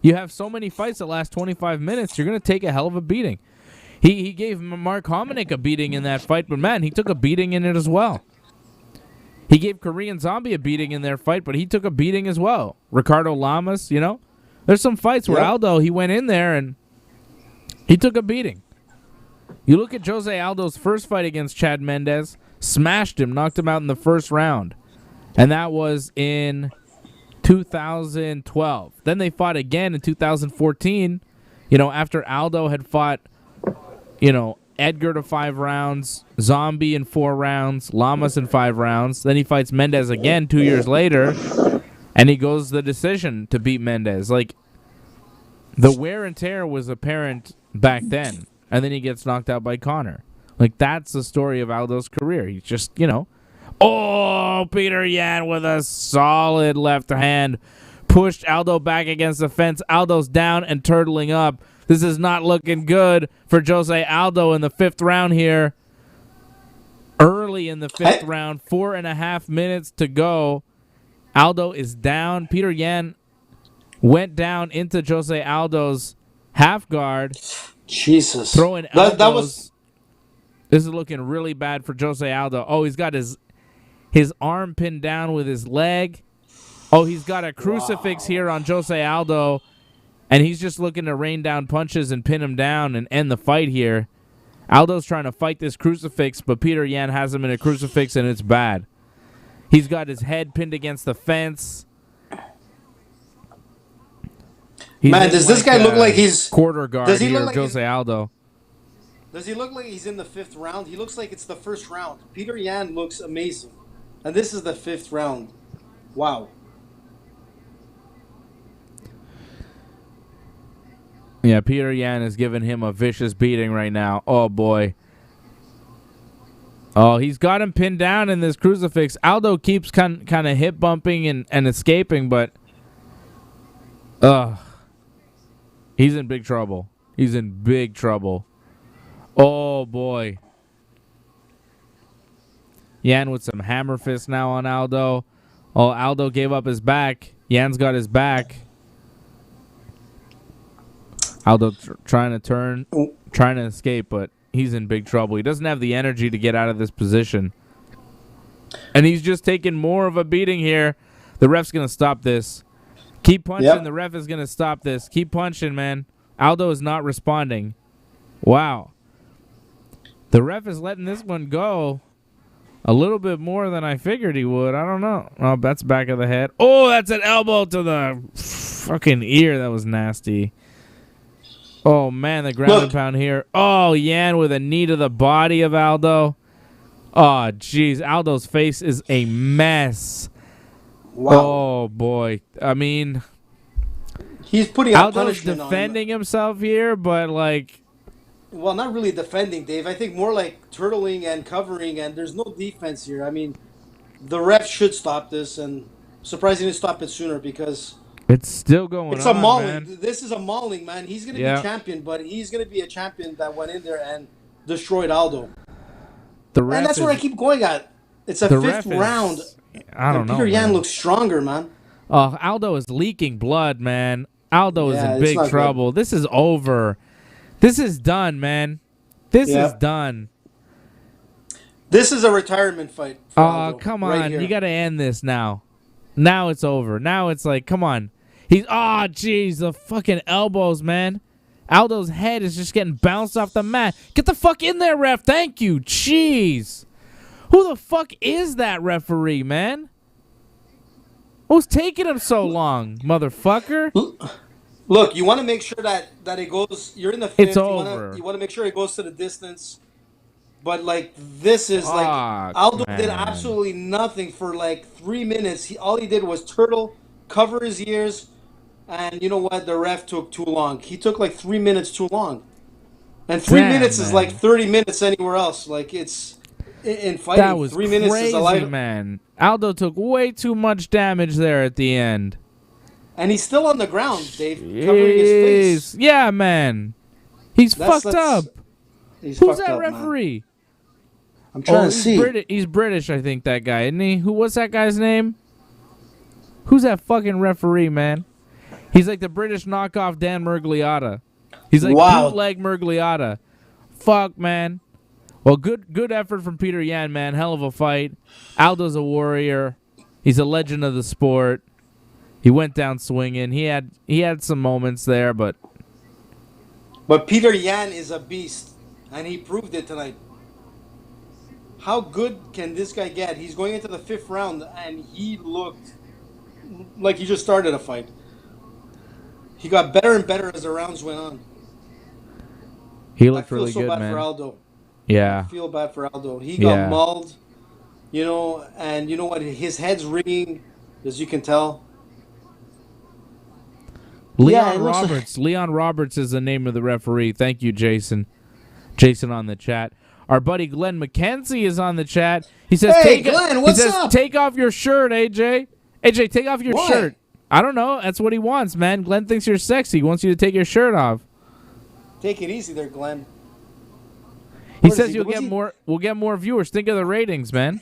You have so many fights that last 25 minutes, you're going to take a hell of a beating. He gave Mark Hominick a beating in that fight, but, man, he took a beating in it as well. He gave Korean Zombie a beating in their fight, but he took a beating as well. Ricardo Lamas, There's some fights where Aldo, he went in there and he took a beating. You look at Jose Aldo's first fight against Chad Mendes, smashed him, knocked him out in the first round. And that was in 2012. Then they fought again in 2014, after Aldo had fought, Edgar to 5 rounds, Zombie in 4 rounds, Lamas in 5 rounds. Then he fights Mendes again 2 years later, and he goes the decision to beat Mendes. The wear and tear was apparent back then, and then he gets knocked out by Conor. That's the story of Aldo's career. He's just, Peter Yan with a solid left hand pushed Aldo back against the fence. Aldo's down and turtling up. This is not looking good for Jose Aldo in the 5th round here. Early in the 5th round, 4.5 minutes to go. Aldo is down. Peter Yan went down into Jose Aldo's half guard. Jesus. Throwing elbows. This is looking really bad for Jose Aldo. Oh, he's got his arm pinned down with his leg. Oh, he's got a crucifix here on Jose Aldo. And he's just looking to rain down punches and pin him down and end the fight here. Aldo's trying to fight this crucifix, but Peter Yan has him in a crucifix, and it's bad. He's got his head pinned against the fence. Man, does this guy look like he's quarter guard? Does he here, look like Jose Aldo? Does he look like he's in the 5th round? He looks like it's the 1st round. Peter Yan looks amazing, and this is the 5th round. Wow. Yeah, Peter Yan is giving him a vicious beating right now. Oh boy. Oh, he's got him pinned down in this crucifix. Aldo keeps kind of hip bumping and escaping, but he's in big trouble. He's in big trouble. Oh boy. Yan with some hammer fist now on Aldo. Oh, Aldo gave up his back. Yan's got his back. Aldo trying to turn, trying to escape, but he's in big trouble. He doesn't have the energy to get out of this position. And he's just taking more of a beating here. The ref's going to stop this. Keep punching. Yep. The ref is going to stop this. Keep punching, man. Aldo is not responding. Wow. The ref is letting this one go a little bit more than I figured he would. I don't know. Oh, that's back of the head. Oh, that's an elbow to the fucking ear. That was nasty. Oh, man, the ground and pound here. Oh, Yan with a knee to the body of Aldo. Oh, jeez. Aldo's face is a mess. Wow. Oh, boy. I mean, he's putting Aldo's defending himself here, but, like... Well, not really defending, Dave. I think more like turtling and covering, and there's no defense here. I mean, the ref should stop this, and surprisingly stop it sooner because... It's still going on, It's a mauling. Man. This is a mauling, man. He's going to be champion, but he's going to be a champion that went in there and destroyed Aldo. And that's where I keep going at. It's a 5th round. I don't know. Peter Yan looks stronger, man. Aldo is leaking blood, man. Aldo is in big trouble. Good. This is over. This is done, man. This is done. This is a retirement fight. Oh, come on. Right, you got to end this now. Now it's over. Now it's like, come on. Jeez, the fucking elbows, man. Aldo's head is just getting bounced off the mat. Get the fuck in there, ref. Thank you. Jeez. Who the fuck is that referee, man? Who's taking him so long, motherfucker? Look, you want to make sure that it goes. You're in the 5th. It's over. You want to make sure it goes to the distance. But, like, this is, Aldo did absolutely nothing for, like, 3 minutes. All he did was turtle, cover his ears, and you know what? The ref took too long. He took, like, 3 minutes too long. And 3 minutes is, like, 30 minutes anywhere else. Like, it's, in fighting, that was 3 minutes crazy, is a life. Man. Aldo took way too much damage there at the end. And he's still on the ground, Dave, covering his face. Yeah, man. He's fucked up. Who's that referee? Man. I'm trying to see. He's British, I think, that guy, isn't he? What's that guy's name? Who's that fucking referee, man? He's like the British knockoff Dan Murgliata. He's like bootleg Murgliata. Fuck, man. Well, good effort from Peter Yan, man. Hell of a fight. Aldo's a warrior. He's a legend of the sport. He went down swinging. He had some moments there, but Peter Yan is a beast, and he proved it tonight. How good can this guy get? He's going into the 5th round, and he looked like he just started a fight. He got better and better as the rounds went on. He looked really good, man. I feel so bad for Aldo. Yeah. I feel bad for Aldo. He got mauled, and you know what? His head's ringing, as you can tell. Leon Roberts is the name of the referee. Thank you, Jason. Jason on the chat. Our buddy Glenn McKenzie is on the chat. He says, Glenn, what's up? Take off your shirt, AJ. AJ, take off your shirt. I don't know. That's what he wants, man. Glenn thinks you're sexy. He wants you to take your shirt off. Take it easy there, Glenn. He says we'll get more viewers. Think of the ratings, man.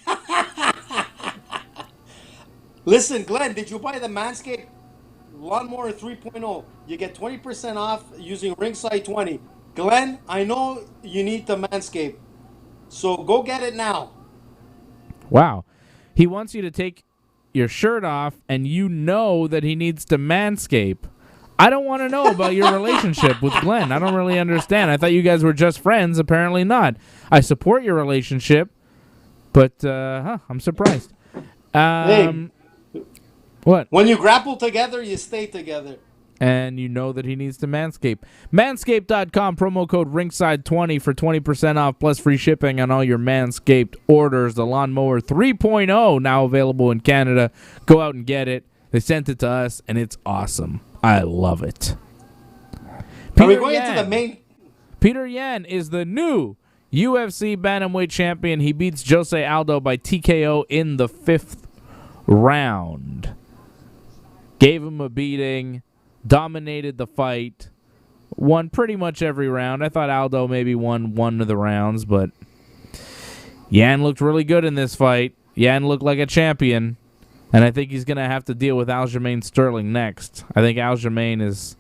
Listen, Glenn, did you buy the Manscaped Lawnmower 3.0? You get 20% off using Ringside 20. Glenn, I know you need the Manscaped, so go get it now. Wow. He wants you to take your shirt off, and you know that he needs to manscape. I don't want to know about your relationship with Glenn. I don't really understand. I thought you guys were just friends. Apparently not. I support your relationship, but I'm surprised. Hey, What? when you grapple together, you stay together. And you know that he needs to manscape. Manscaped.com, promo code Ringside20 for 20% off plus free shipping on all your Manscaped orders. The Lawnmower 3.0 now available in Canada. Go out and get it. They sent it to us, and it's awesome. I love it. Are we going into the main? Peter Yan is the new UFC Bantamweight champion. He beats Jose Aldo by TKO in the 5th round. Gave him a beating. Dominated the fight. Won pretty much every round. I thought Aldo maybe won one of the rounds, but Yan looked really good in this fight. Yan looked like a champion, and I think he's going to have to deal with Aljamain Sterling next. I think Aljamain is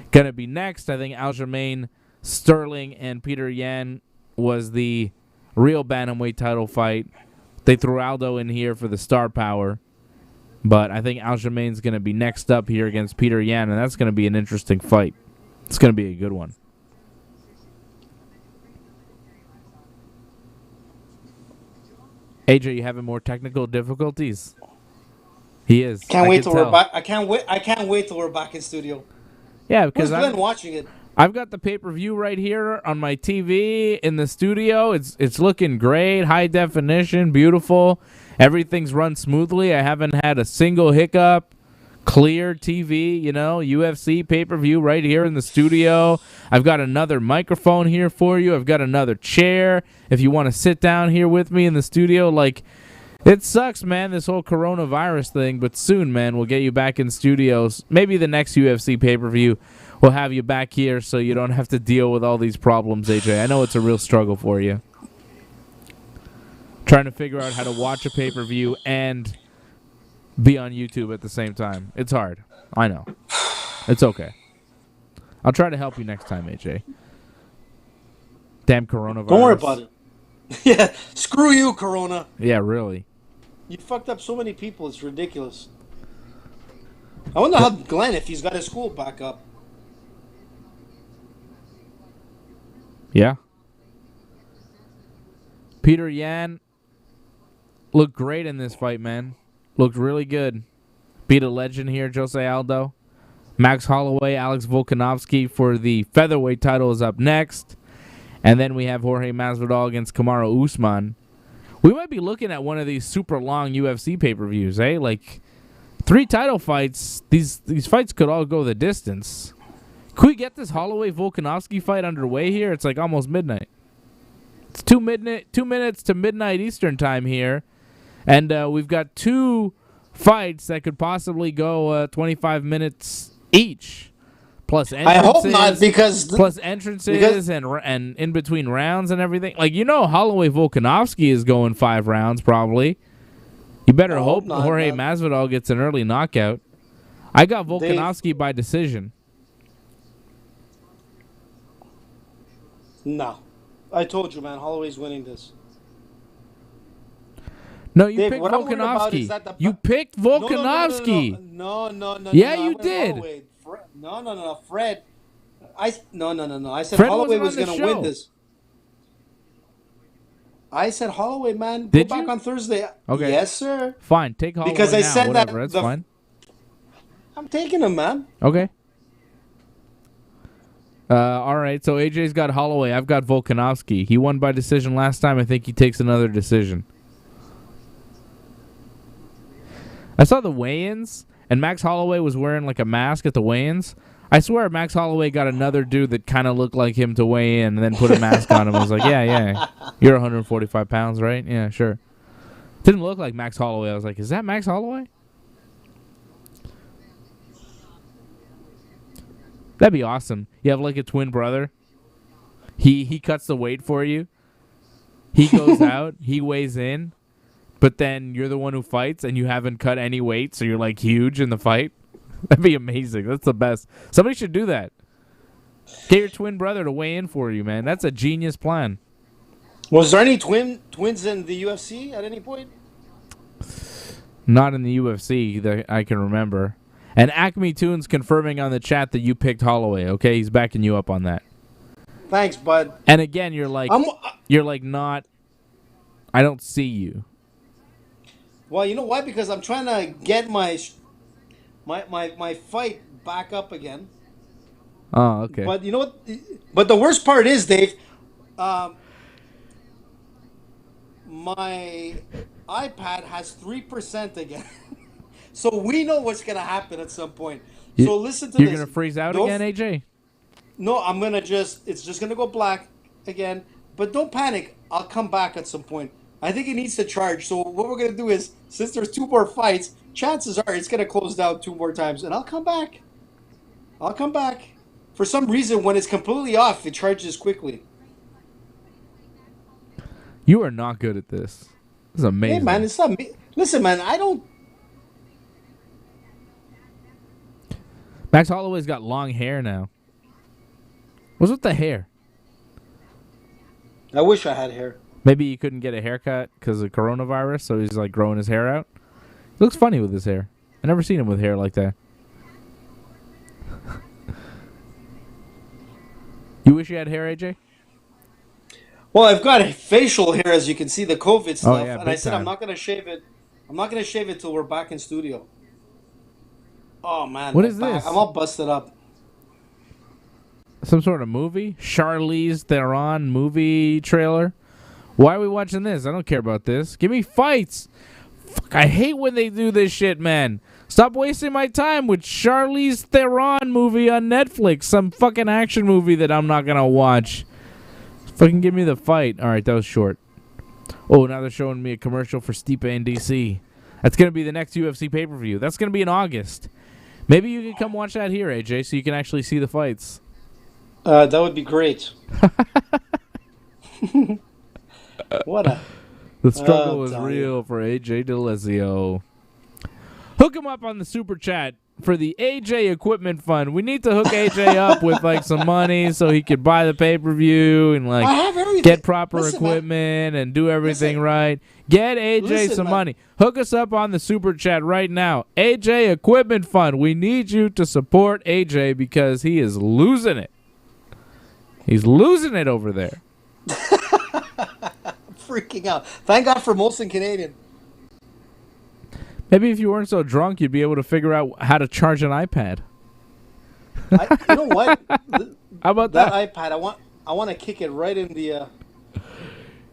going to be next. I think Aljamain, Sterling, and Peter Yan was the real bantamweight title fight. They threw Aldo in here for the star power. But I think Aljamain's going to be next up here against Peter Yan, and that's going to be an interesting fight. It's going to be a good one. AJ, you having more technical difficulties? He is. Can't wait till we're back. I can't wait till we're back in studio. Yeah, because Who's Glenn watching it? I've got the pay-per-view right here on my TV in the studio. It's looking great, high definition, beautiful. Everything's run smoothly. I haven't had a single hiccup. Clear TV, UFC pay-per-view right here in the studio. I've got another microphone here for you. I've got another chair if you want to sit down here with me in the studio. It sucks, man, this whole coronavirus thing, but soon, man, we'll get you back in studios. Maybe the next UFC pay-per-view we'll have you back here so you don't have to deal with all these problems, AJ. I know it's a real struggle for you. Trying to figure out how to watch a pay-per-view and be on YouTube at the same time. It's hard. I know. It's okay. I'll try to help you next time, AJ. Damn coronavirus. Don't worry about it. Yeah, screw you, Corona. Yeah, really. You fucked up so many people, it's ridiculous. I wonder how Glenn, if he's got his school back up. Yeah. Peter Yan looked great in this fight, man. Looked really good. Beat a legend here, Jose Aldo. Max Holloway, Alex Volkanovski for the featherweight title is up next. And then we have Jorge Masvidal against Kamaru Usman. We might be looking at one of these super long UFC pay-per-views, eh? 3 title fights. These fights could all go the distance. Could we get this Holloway-Volkanovski fight underway here? It's almost midnight. It's 2 minutes to midnight Eastern time here. And we've got 2 fights that could possibly go 25 minutes each. Plus entrances. I hope not, because and in between rounds and everything. Holloway-Volkanovski is going 5 rounds probably. You better hope Jorge Masvidal gets an early knockout. I got Volkanovski by decision. No. I told you, man. Holloway's winning this. No, you picked Volkanovski. You picked Volkanovski. No. Yeah, you did. No. Fred. I said Fred Holloway was going to win this. I said Holloway, man. Did go back you? on Thursday. Okay. Yes, sir. Fine. Take Holloway because I now. said Whatever. that That's fine. I'm taking him, man. Okay. All right. So AJ's got Holloway. I've got Volkanovski. He won by decision last time. I think he takes another decision. I saw the weigh-ins, and Max Holloway was wearing a mask at the weigh-ins. I swear Max Holloway got another dude that kind of looked like him to weigh in and then put a mask on him. I was like, yeah. You're 145 pounds, right? Yeah, sure. Didn't look like Max Holloway. I was like, is that Max Holloway? That'd be awesome. You have a twin brother. He cuts the weight for you. He goes out. He weighs in. But then you're the one who fights and you haven't cut any weight, so you're huge in the fight. That'd be amazing. That's the best. Somebody should do that. Get your twin brother to weigh in for you, man. That's a genius plan. Was there any twins in the UFC at any point? Not in the UFC that I can remember. And Acme Tunes confirming on the chat that you picked Holloway, okay? He's backing you up on that. Thanks, bud. And again, you're not, I don't see you. Well, you know why? Because I'm trying to get my fight back up again. Oh, okay. But you know what? But the worst part is, Dave, um, my iPad has 3% again. So we know what's gonna happen at some point. You, So listen to you're this. gonna freeze out Don't again, AJ? No, I'm gonna it's just gonna go black again. But don't panic. I'll come back at some point. I think it needs to charge. So what we're gonna do is, since there's two more fights, chances are it's gonna close down two more times, and I'll come back. I'll come back. For some reason, when it's completely off, it charges quickly. You are not good at this. This is Hey amazing. man, it's not me. Listen, man, I don't. Max Holloway's got long hair now. What's with the hair? I wish I had hair. Maybe he couldn't get a haircut because of coronavirus, so he's like growing his hair out. He looks funny with his hair. I never seen him with hair like that. You wish you had hair, AJ? Well, I've got facial hair, as you can see, the COVID stuff, yeah, and I big said I'm time. not gonna shave it. I'm not gonna shave it till we're back in studio. Oh man, What my is back. this? I'm all busted up. Some sort of movie? Charlize Theron movie trailer? Why are we watching this? I don't care about this. Give me fights. Fuck, I hate when they do this shit, man. Stop wasting my time with Charlize Theron movie on Netflix. Some fucking action movie that I'm not gonna watch. Fucking give me the fight. All right, that was short. Oh, now they're showing me a commercial for Stipe in DC. That's gonna be the next UFC pay-per-view. That's gonna be in August. Maybe you can come watch that here, AJ, so you can actually see the fights. That would be great. What a The struggle Oh, is Tanya. real for AJ DeLezio. Hook him up on the super chat for the AJ Equipment Fund. We need to hook AJ up with like some money so he could buy the pay-per-view and I like have everything. get proper Listen, man. equipment and do everything Listen. right. Get AJ Listen, some man. money. Hook us up on the super chat right now. AJ Equipment Fund. We need you to support AJ because he is losing it. He's losing it over there. Freaking out. Thank God for Molson Canadian. Maybe if you weren't so drunk, you'd be able to figure out how to charge an iPad. You know what? How about That that? iPad, I want to kick it right in the.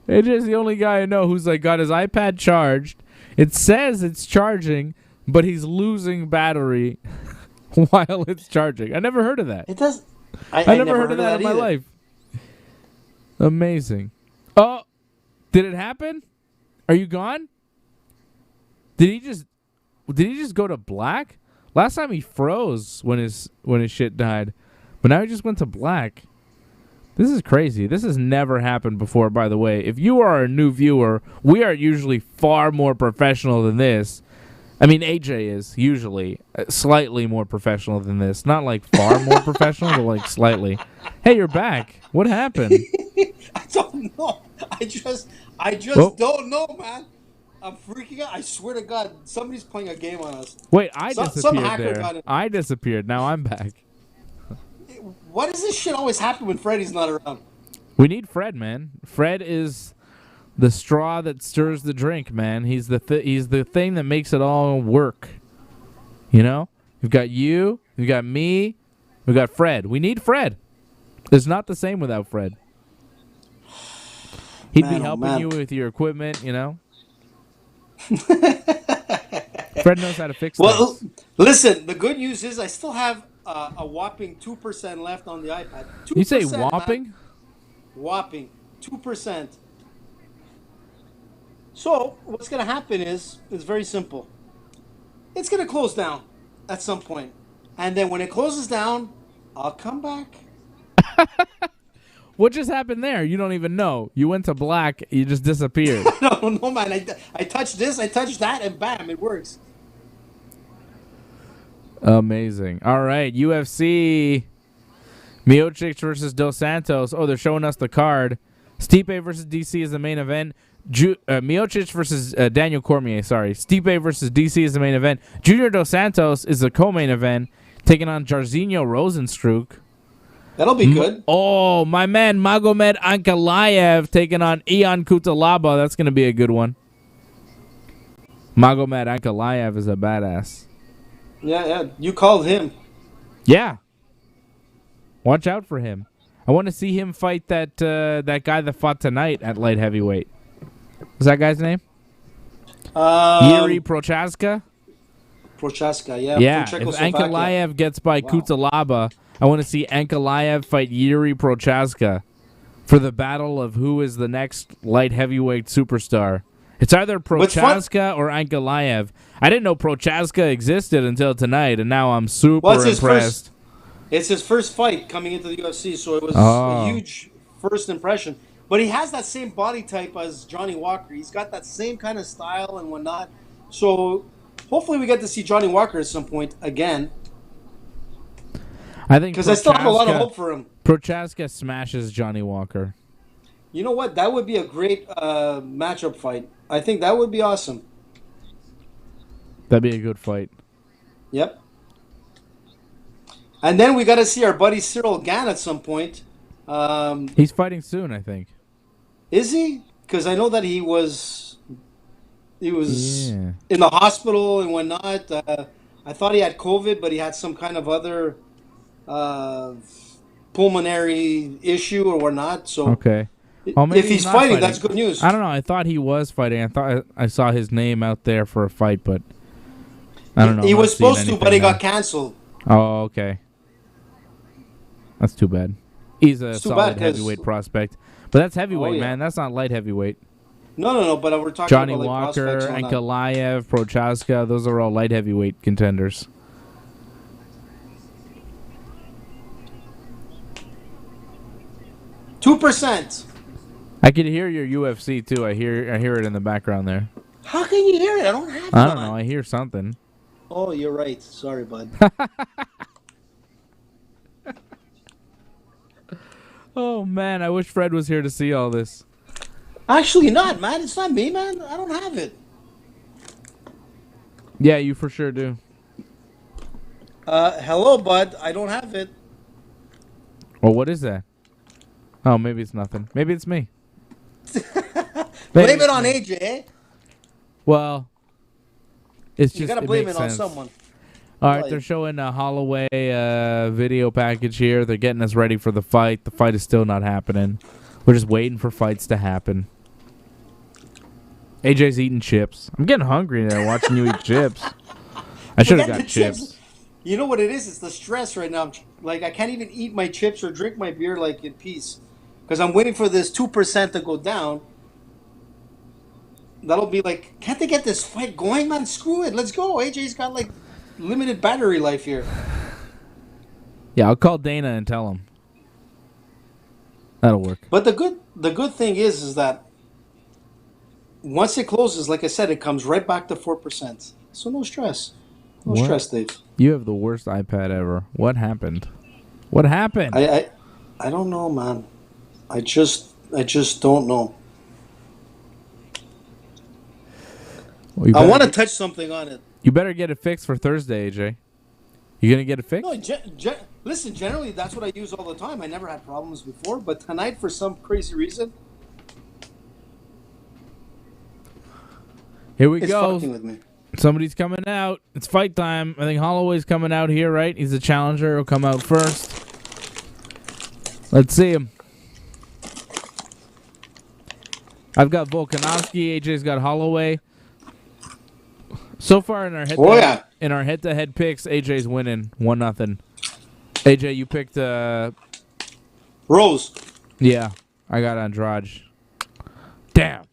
AJ's the only guy I know who's like got his iPad charged. It says it's charging, but he's losing battery while it's charging. I never heard of that. It does. I never heard of that in my either. life. Amazing. Oh, did it happen? Are you gone? Did he just go to black? Last time he froze when his shit died, but now he just went to black. This is crazy. This has never happened before, by the way. If you are a new viewer, we are usually far more professional than this. I mean, AJ is usually slightly more professional than this. Not like far more professional, but like slightly. Hey, you're back. What happened? I don't know. I just Oh. don't know, man. I'm freaking out. I swear to God, somebody's playing a game on us. Wait, I Some disappeared hacker got there. it. I disappeared. Now I'm back. Why does this shit always happen when Freddy's not around? We need Fred, man. Fred is the straw that stirs the drink, man. He's the thing that makes it all work. You know? We've got you, we've got me, we've got Fred. We need Fred. It's not the same without Fred. He'd Man, be oh, helping man. you with your equipment, you know? Fred knows how to fix Well, things. listen. The good news is I still have a whopping 2% left on the iPad. 2%, You say man. whopping? Whopping 2%. So what's going to happen is very simple. It's going to close down at some point, and then when it closes down, I'll come back. What just happened there? You don't even know. You went to black, you just disappeared. No, man. I touched this, I touched that, and bam, it works. Amazing. All right, UFC. Miocic versus Dos Santos. Oh, they're showing us the card. Stipe versus DC is the main event. Miocic versus Daniel Cormier. Sorry. Stipe versus DC is the main event. Junior Dos Santos is the co-main event, taking on Jairzinho Rozenstruik. That'll be good. Oh, my man Magomed Ankalaev taking on Ion Kutalaba. That's going to be a good one. Magomed Ankalaev is a badass. Yeah. You called him. Yeah. Watch out for him. I want to see him fight that guy that fought tonight at light heavyweight. What's that guy's name? Yuri Prochaska? Prochaska, yeah. Yeah, From if Czechoslovakia. Ankalaev gets by Kutsalaba, I want to see Ankalaev fight Yuri Prochaska for the battle of who is the next light heavyweight superstar. It's either Prochaska or Ankalaev. I didn't know Prochaska existed until tonight, and now I'm super impressed. It's his first fight coming into the UFC, so it was a huge first impression. But he has that same body type as Johnny Walker. He's got that same kind of style and whatnot. So hopefully we get to see Johnny Walker at some point again. I think because I still have a lot of hope for him. Prochaska smashes Johnny Walker. You know what? That would be a great matchup fight. I think that would be awesome. That'd be a good fight. Yep. And then we got to see our buddy Cyril Gann at some point. He's fighting soon, I think. Is he? Because I know that he was in the hospital and whatnot. I thought he had COVID, but he had some kind of other pulmonary issue or whatnot. So okay. Well, maybe if he's fighting, that's good news. I don't know. I thought he was fighting. I thought I saw his name out there for a fight, but I don't know. He was supposed to, but he got canceled. Oh, okay. That's too bad. He's a solid heavyweight prospect. But that's heavyweight, man. That's not light heavyweight. No. But we're talking Johnny about Walker, Ankalaev, Prochaska. Those are all light heavyweight contenders. %. I can hear your UFC too. I hear it in the background there. How can you hear it? I don't have it. I don't know. I hear something. Oh, you're right. Sorry, bud. Oh, man. I wish Fred was here to see all this. Actually not, man. It's not me, man. I don't have it. Yeah, you for sure do. Hello, bud. I don't have it. Well, what is that? Oh, maybe it's nothing. Maybe it's me. Blame it on AJ, eh? Well, it's just... You gotta blame it on someone. All right, they're showing a Holloway video package here. They're getting us ready for the fight. The fight is still not happening. We're just waiting for fights to happen. AJ's eating chips. I'm getting hungry now watching you eat chips. I should have got chips. You know what it is? It's the stress right now. I can't even eat my chips or drink my beer in peace. Because I'm waiting for this 2% to go down. That'll be can't they get this fight going, man? Screw it. Let's go. AJ's got limited battery life here. Yeah, I'll call Dana and tell him. That'll work. But the good thing is that once it closes, like I said, it comes right back to 4%. So no stress. No stress, Dave. You have the worst iPad ever. What happened? What happened? I don't know, man. I just don't know. Well, I want to touch something on it. You better get it fixed for Thursday, AJ. You gonna get it fixed? No, listen, generally that's what I use all the time. I never had problems before, but tonight for some crazy reason, here we go. Fucking with me. Somebody's coming out. It's fight time. I think Holloway's coming out here, right? He's the challenger. He'll come out first. Let's see him. I've got Volkanovski. AJ's got Holloway. So far in our head-to-head picks, AJ's winning 1-0. AJ, you picked Rose. Yeah, I got Andrade. Damn.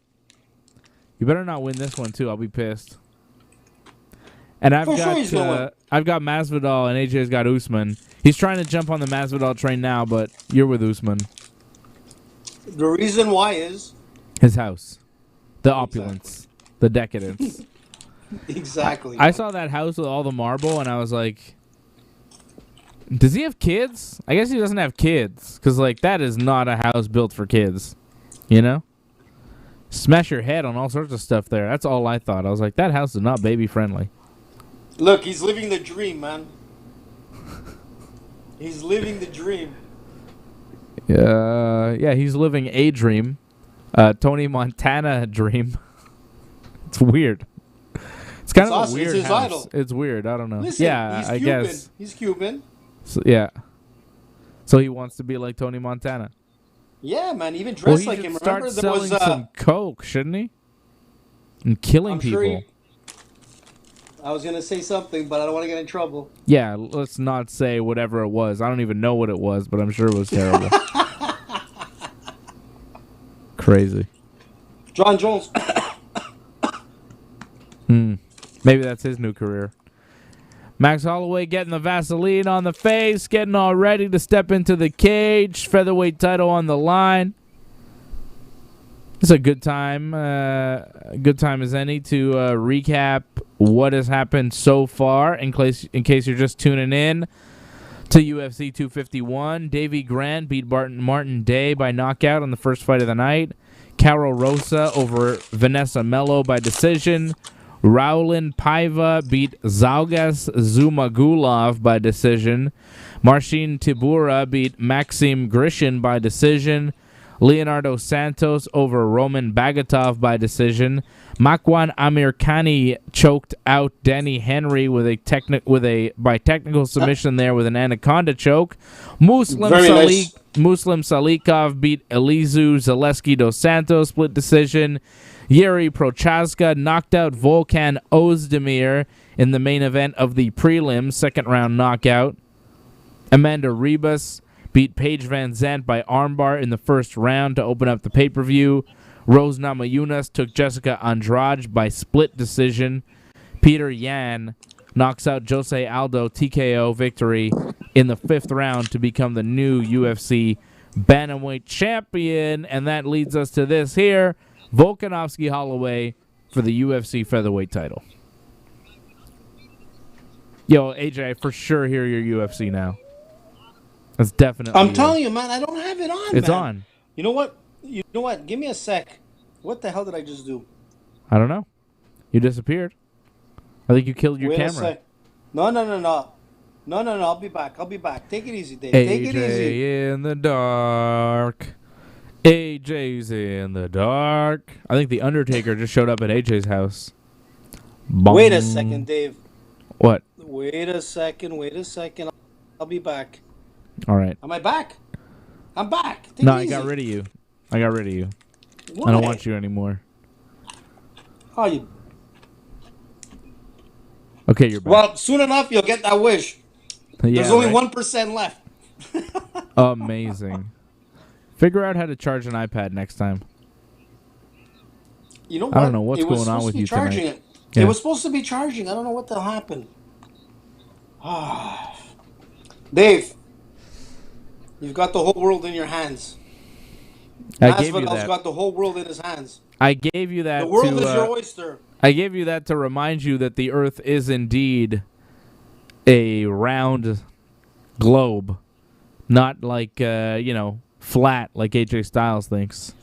You better not win this one too. I'll be pissed. And I've got Masvidal and AJ's got Usman. He's trying to jump on the Masvidal train now, but you're with Usman. The reason why is his house, the opulence, the decadence. Exactly. I saw that house with all the marble, and I was like, does he have kids? I guess he doesn't have kids, because that is not a house built for kids, you know? Smash your head on all sorts of stuff there. That's all I thought. I was like, that house is not baby-friendly. Look, he's living the dream, man. He's living the dream. Yeah, he's living a dream. Tony Montana dream. It's weird. kind of a awesome. It's weird his house. idol. It's weird. I don't know. Listen, yeah, he's I Cuban. guess. He's Cuban. So, yeah. So he wants to be like Tony Montana. Yeah, man. Even Well, dressed he like should him. start Remember, there selling was some coke, shouldn't he? And killing I'm people. sure I was gonna say something, but I don't want to get in trouble. Yeah, let's not say whatever it was. I don't even know what it was, but I'm sure it was terrible. Crazy. John Jones. Maybe that's his new career. Max Holloway getting the Vaseline on the face, getting all ready to step into the cage. Featherweight title on the line. It's a good time. Good time as any to recap what has happened so far. In case you're just tuning in to UFC 251, Davey Grant beat Martin Day by knockout on the first fight of the night. Carol Rosa over Vanessa Mello by decision. Raulin Paiva beat Zalgas Zumagulov by decision. Marcin Tibura beat Maxim Grishin by decision. Leonardo Santos over Roman Bagatov by decision. Makwan Amirkhani choked out Danny Henry by technical submission there with an anaconda choke. Muslim Salikov beat Elizu Zaleski dos Santos split decision. Yuri Prochazka knocked out Volkan Ozdemir in the main event of the prelims, second round knockout. Amanda Ribas beat Paige Van Zandt by armbar in the first round to open up the pay-per-view. Rose Namajunas took Jessica Andrade by split decision. Peter Yan knocks out Jose Aldo TKO victory in the fifth round to become the new UFC Bantamweight champion. And that leads us to this here. Volkanovski Holloway for the UFC featherweight title. Yo, AJ, I for sure hear your UFC now. That's definitely. I'm telling you, man, I don't have it on. It's man. on. You know what? Give me a sec. What the hell did I just do? I don't know. You disappeared. I think you killed your Wait a camera. sec. No. I'll be back. Take it easy, Dave. Take it easy. AJ in the dark. AJ's in the dark. I think the Undertaker just showed up at AJ's house. Bong. Wait a second, Dave. What? Wait a second. I'll be back. All right. Am I back? I'm back. Take No, it I easy. got rid of you. I Why? don't want you anymore. Oh, you. Okay, you're back. Well, soon enough, you'll get that wish. Yeah, There's only right? 1% left. Amazing. Figure out how to charge an iPad next time. You know what? I don't know what's It was going on supposed with to be you charging tonight. It. Yeah. It was supposed to be charging. I don't know what the hell happened. Dave, you've got the whole world in your hands. I gave you Masvidal's that. got the whole world in his hands. I gave you that. The world to, is your oyster. I gave you that to remind you that the Earth is indeed a round globe, not like flat like AJ Styles thinks,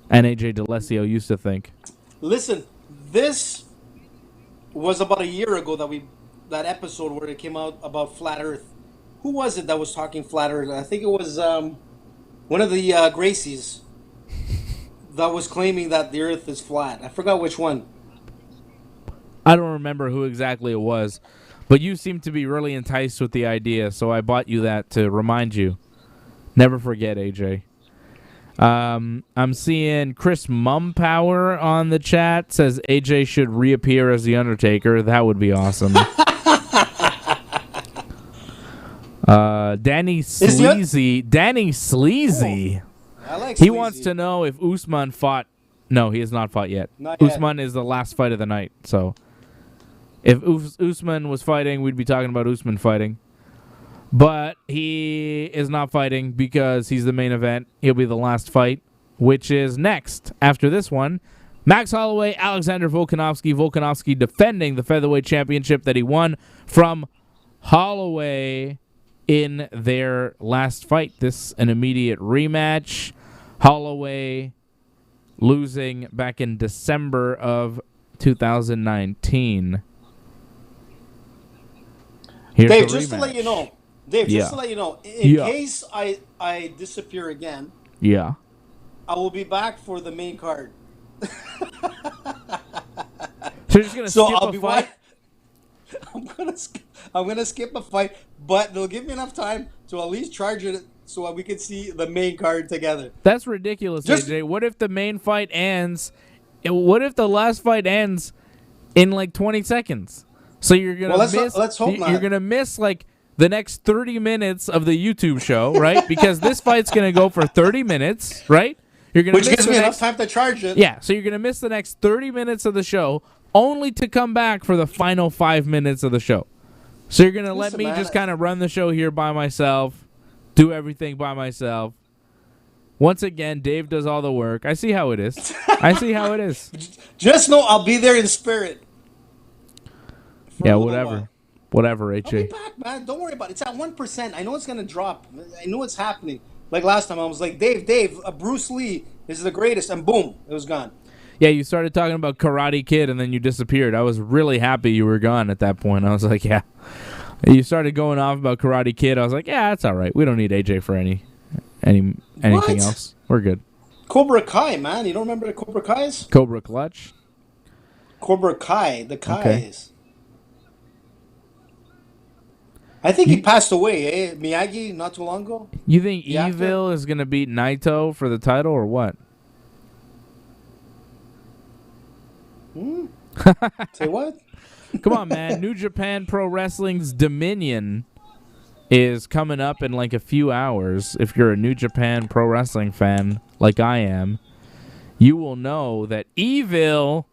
and AJ DeLesio used to think. Listen, this was about a year ago that episode where it came out about flat Earth. Who was it that was talking flat Earth? I think it was one of the Gracies that was claiming that the Earth is flat. I forgot which one. I don't remember who exactly it was, but you seem to be really enticed with the idea, so I bought you that to remind you. Never forget, AJ. I'm seeing Chris Mumpower on the chat says AJ should reappear as the Undertaker. That would be awesome. Danny Sleazy. Oh, I like He Sleazy. wants to know if Usman fought. No, he has not fought yet. Not yet. Usman is the last fight of the night. So if Usman was fighting, we'd be talking about Usman fighting. But he is not fighting because he's the main event. He'll be the last fight, which is next after this one. Max Holloway, Alexander Volkanovski. Volkanovski defending the featherweight championship that he won from Holloway in their last fight. This an immediate rematch. Holloway losing back in December of 2019. Here's Dave, the just to let rematch. you know. Dave, Yeah. just to let you know, in Yeah. case I disappear again, Yeah. I will be back for the main card. So you're just gonna So skip I'll a be fight? I'm gonna skip a fight, but they'll give me enough time to at least charge it so we can see the main card together. That's ridiculous, Just- AJ. What if the main fight ends? What if the last fight ends in like 20 seconds? So you're gonna miss. let's hope not. You're gonna miss like the next 30 minutes of the YouTube show, right? Because this fight's gonna go for 30 minutes, right? You're gonna Which miss gives the me enough next, time to charge it. Yeah, so you're gonna miss the next 30 minutes of the show, only to come back for the final 5 minutes of the show. So you're gonna let Listen, me man, just kind of run the show here by myself, do everything by myself. Once again, Dave does all the work. I see how it is. I see how it is. Just know I'll be there in spirit. For Yeah, a little whatever. while. Whatever, I'll be AJ. back, man. Don't worry about it. It's at 1%. I know it's gonna drop. I know it's happening. Like last time, I was like, Dave, Bruce Lee is the greatest, and boom, it was gone. Yeah, you started talking about Karate Kid and then you disappeared. I was really happy you were gone at that point. I was like, yeah. You started going off about Karate Kid. I was like, yeah, that's all right. We don't need AJ for anything What? else. We're good. Cobra Kai, man. You don't remember the Cobra Kais? Cobra Clutch. Cobra Kai, the Kais. Okay. I think he passed away, eh? Miyagi, not too long ago. You think The actor? Evil is gonna beat Naito for the title or what? Say what? Come on, man. New Japan Pro Wrestling's Dominion is coming up in like a few hours. If you're a New Japan Pro Wrestling fan, like I am, you will know that Evil,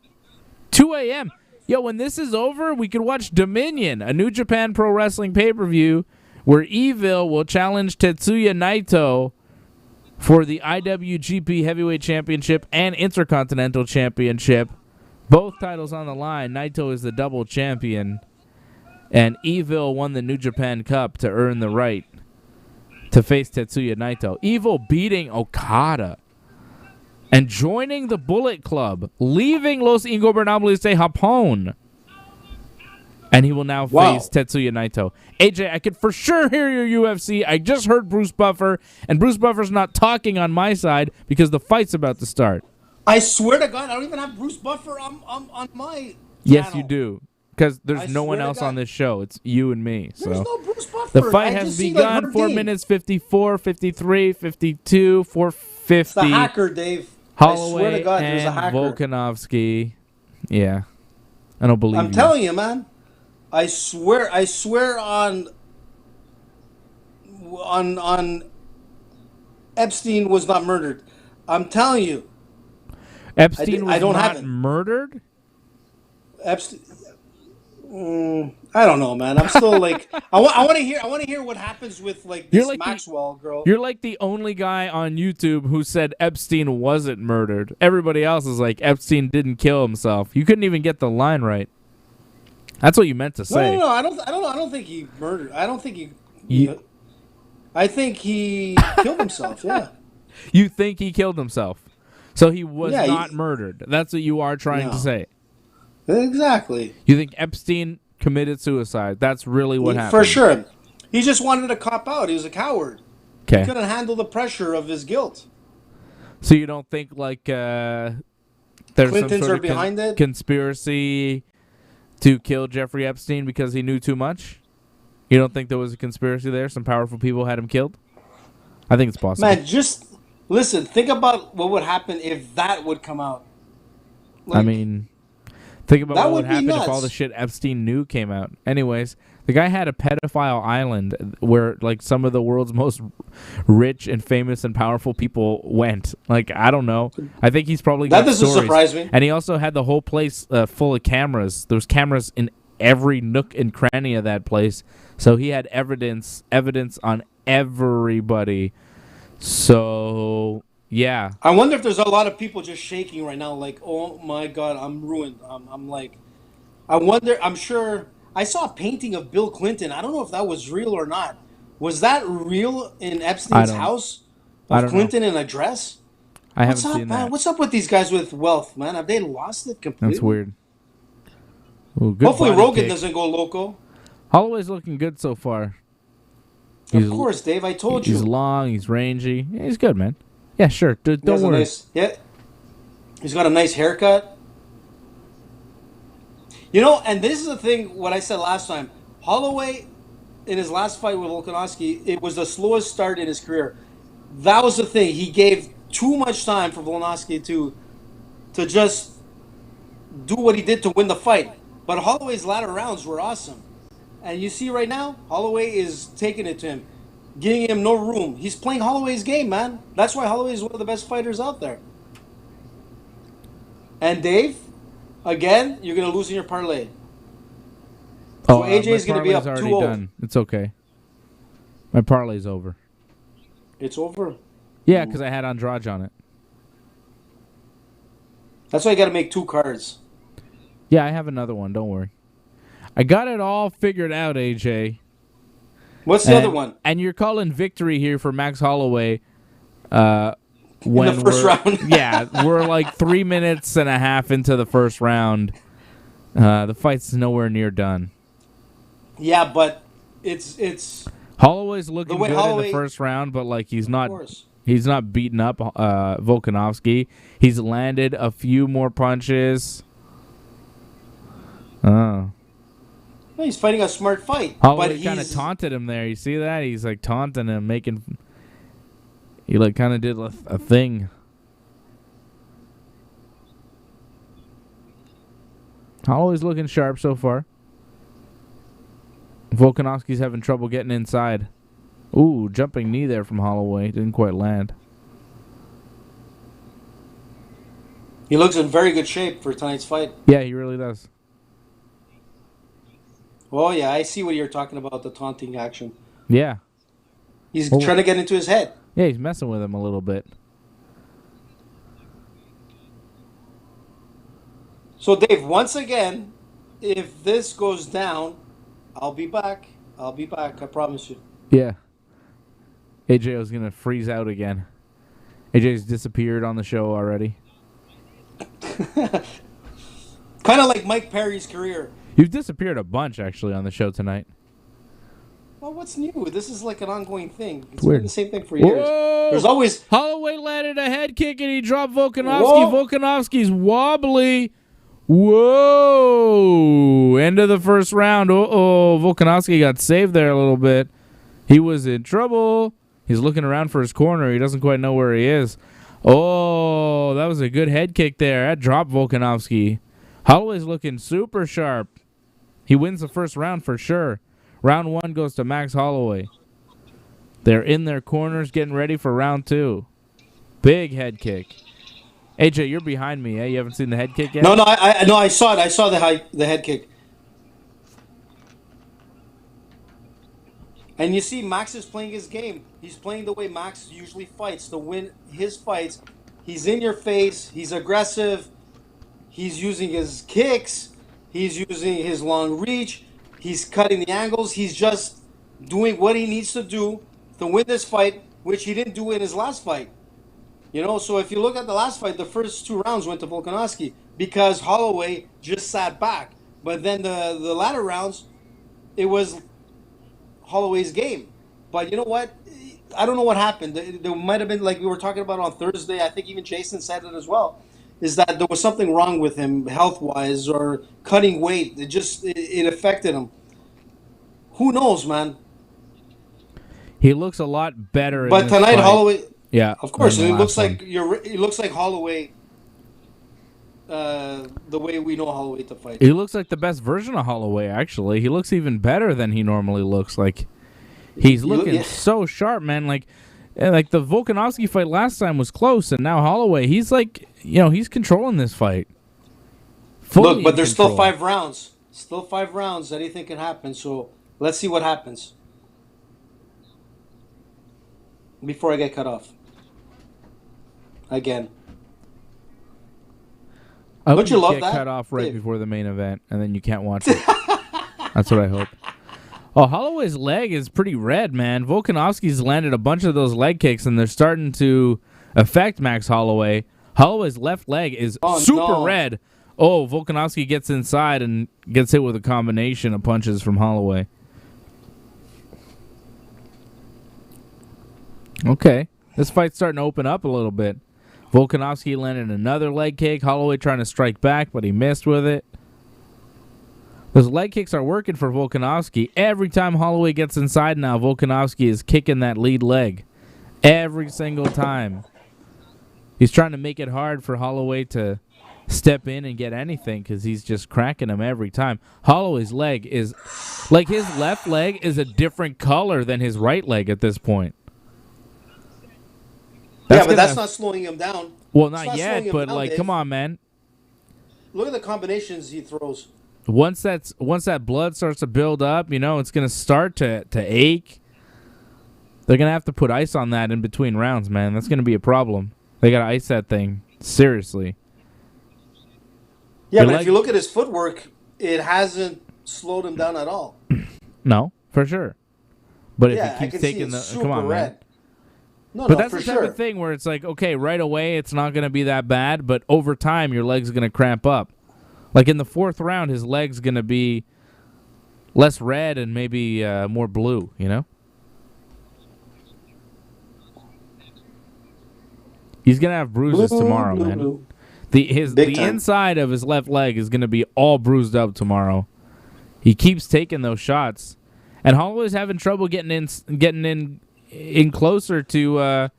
2 a.m. Yo, when this is over, we could watch Dominion, a New Japan Pro Wrestling pay-per-view where Evil will challenge Tetsuya Naito for the IWGP Heavyweight Championship and Intercontinental Championship. Both titles on the line. Naito is the double champion. And Evil won the New Japan Cup to earn the right to face Tetsuya Naito. Evil beating Okada and joining the Bullet Club, leaving Los Ingobernables de Japón. And he will now face Tetsuya Naito. AJ, I could for sure hear your UFC. I just heard Bruce Buffer, and Bruce Buffer's not talking on my side because the fight's about to start. I swear to God, I don't even have Bruce Buffer on my Yes, channel. you do. Because I there's no one swear to else God. on this show. It's you and me. There's So no Bruce Buffer. the fight I has just see, begun. like, 4 Herb Dean. minutes, 54, 53, 52, 450. It's the hacker, Dave. I swear Holloway to God, there's a and hacker. Volkanovski. Yeah. I don't believe I'm you. telling you, man. I swear on Epstein was not murdered. I'm telling you, Epstein was I don't not have it. murdered? Epstein. I don't know, man. I'm still like I want to hear what happens with like You're this like the- Maxwell girl. You're like the only guy on YouTube who said Epstein wasn't murdered. Everybody else is like, Epstein didn't kill himself. You couldn't even get the line right. That's what you meant to say. No. I don't think he murdered. I don't think he. You- I think he killed himself. Yeah. You think he killed himself. So he was Yeah, not murdered. That's what you are trying to No. say. Exactly. You think Epstein committed suicide. That's really what happened. For sure. He just wanted to cop out. He was a coward. He Okay. couldn't handle the pressure of his guilt. So you don't think like there's Clintons some sort are of behind it? conspiracy to kill Jeffrey Epstein because he knew too much? You don't think there was a conspiracy there? Some powerful people had him killed? I think it's possible. Man, just listen. Think about what would happen if that would come out. I mean, think about that what would would be happen if nuts. all the shit Epstein knew came out. Anyways, the guy had a pedophile island where like some of the world's most rich and famous and powerful people went. Like, I don't know. I think he's probably That got doesn't stories. surprise me. And he also had the whole place full of cameras. There was cameras in every nook and cranny of that place. So he had evidence on everybody. So yeah. I wonder if there's a lot of people just shaking right now, like, oh my God, I'm ruined. I'm like, I wonder. I'm sure. I saw a painting of Bill Clinton. I don't know if that was real or not. Was that real in Epstein's house? I Of don't Clinton in a dress? I What's haven't up, seen man? that. What's up with these guys with wealth, man? Have they lost it completely? That's weird. Ooh, good Hopefully body Rogan pic. doesn't go loco. Holloway's looking good so far. Of course, Dave. I told He's you. long. He's rangy. Yeah, he's good, man. Yeah, sure. He Don't has a worry. nice, yeah. He's got a nice haircut. You know, and this is the thing. What I said last time, Holloway in his last fight with Volkanovski, it was the slowest start in his career. That was the thing. He gave too much time for Volkanovski to just do what he did to win the fight. But Holloway's latter rounds were awesome. And you see right now, Holloway is taking it to him, giving him no room. He's playing Holloway's game, man. That's why Holloway is one of the best fighters out there. And Dave, again, you're going to lose in your parlay. So AJ is going to be up 2-0. Already done. It's okay. My parlay's over. It's over. Yeah, because I had Andrade on it. That's why you got to make 2 cards. Yeah, I have another one. Don't worry. I got it all figured out, AJ. What's the other one? And you're calling victory here for Max Holloway. In the first round. Yeah, we're like 3 minutes and a half into the first round. The fight's nowhere near done. Yeah, but it's Holloway's looking good in the first round, but like he's not beating up Volkanovski. He's landed a few more punches. Oh. Well, he's fighting a smart fight. Holloway kind of taunted him there. You see that? He's like taunting him, making. He like kind of did a thing. Holloway's looking sharp so far. Volkanovski's having trouble getting inside. Ooh, jumping knee there from Holloway. Didn't quite land. He looks in very good shape for tonight's fight. Yeah, he really does. Oh, yeah, I see what you're talking about, the taunting action. Yeah. He's trying to get into his head. Yeah, he's messing with him a little bit. So, Dave, once again, if this goes down, I'll be back. I promise you. Yeah. AJ was going to freeze out again. AJ's disappeared on the show already. Kind of like Mike Perry's career. You've disappeared a bunch, actually, on the show tonight. Well, what's new? This is like an ongoing thing. It's weird. been the same thing for years. Whoa! There's always... Holloway landed a head kick and he dropped Volkanovski. Whoa! Volkanovski's wobbly. Whoa! End of the first round. Uh-oh. Volkanovski got saved there a little bit. He was in trouble. He's looking around for his corner. He doesn't quite know where he is. Oh, that was a good head kick there. That dropped Volkanovski. Holloway's looking super sharp. He wins the first round for sure. Round 1 goes to Max Holloway. They're in their corners getting ready for round 2. Big head kick. AJ, you're behind me, eh? You haven't seen the head kick yet? No, I saw it. I saw the head kick. And you see, Max is playing his game. He's playing the way Max usually fights to win his fights. He's in your face. He's aggressive. He's using his kicks. He's using his long reach. He's cutting the angles. He's just doing what he needs to do to win this fight, which he didn't do in his last fight. You know, so if you look at the last fight, the first 2 rounds went to Volkanovski because Holloway just sat back. But then the latter rounds, it was Holloway's game. But you know what? I don't know what happened. There might have been, like we were talking about on Thursday, I think even Jason said it as well, is that there was something wrong with him health-wise or cutting weight. It affected him. Who knows, man? He looks a lot better. But tonight, fight. Holloway... Yeah, of course. It looks like Holloway, the way we know Holloway to fight. He looks like the best version of Holloway, actually. He looks even better than he normally looks. Like, he's looking so sharp, man. Like the Volkanovski fight last time was close, and now Holloway, he's like, he's controlling this fight. Look, but there's still 5 rounds. Still 5 rounds. Anything can happen. So let's see what happens before I get cut off again. Don't you love get that? Cut off right before the main event, and then you can't watch it. That's what I hope. Oh, Holloway's leg is pretty red, man. Volkanovski's landed a bunch of those leg kicks, and they're starting to affect Max Holloway. Holloway's left leg is super red. Oh, Volkanovski gets inside and gets hit with a combination of punches from Holloway. Okay. This fight's starting to open up a little bit. Volkanovski landed another leg kick. Holloway trying to strike back, but he missed with it. Those leg kicks are working for Volkanovski. Every time Holloway gets inside now, Volkanovski is kicking that lead leg. Every single time. He's trying to make it hard for Holloway to step in and get anything because he's just cracking him every time. Holloway's leg is, like his left leg is a different color than his right leg at this point. That's not slowing him down. Well, not yet, but like, come on, man. Look at the combinations he throws. Once that blood starts to build up, it's going to start to ache. They're going to have to put ice on that in between rounds, man. That's going to be a problem. They got to ice that thing. Seriously. Yeah, but if you look at his footwork, it hasn't slowed him down at all. No, for sure. But if he keeps taking come on, red. Man. No, but that's the type of thing where it's like, okay, right away it's not going to be that bad, but over time your leg's going to cramp up. Like in the 4th round, his leg's going to be less red and maybe more blue, He's going to have bruises tomorrow, man. The inside of his left leg is going to be all bruised up tomorrow. He keeps taking those shots, and Holloway's having trouble getting in closer to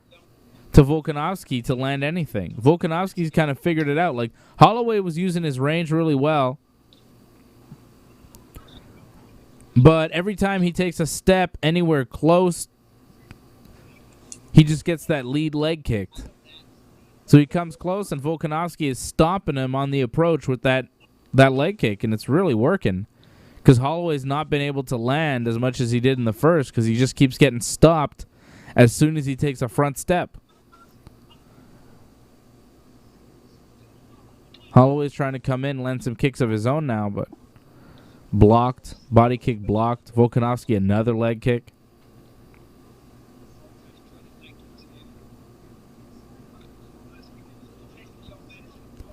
Volkanovski to land anything. Volkanovski's kind of figured it out. Like Holloway was using his range really well, but every time he takes a step anywhere close, he just gets that lead leg kicked. So he comes close, and Volkanovski is stopping him on the approach with that leg kick, and it's really working because Holloway's not been able to land as much as he did in the first because he just keeps getting stopped as soon as he takes a front step. Holloway's trying to come in and land some kicks of his own now, but blocked. Body kick blocked. Volkanovski another leg kick.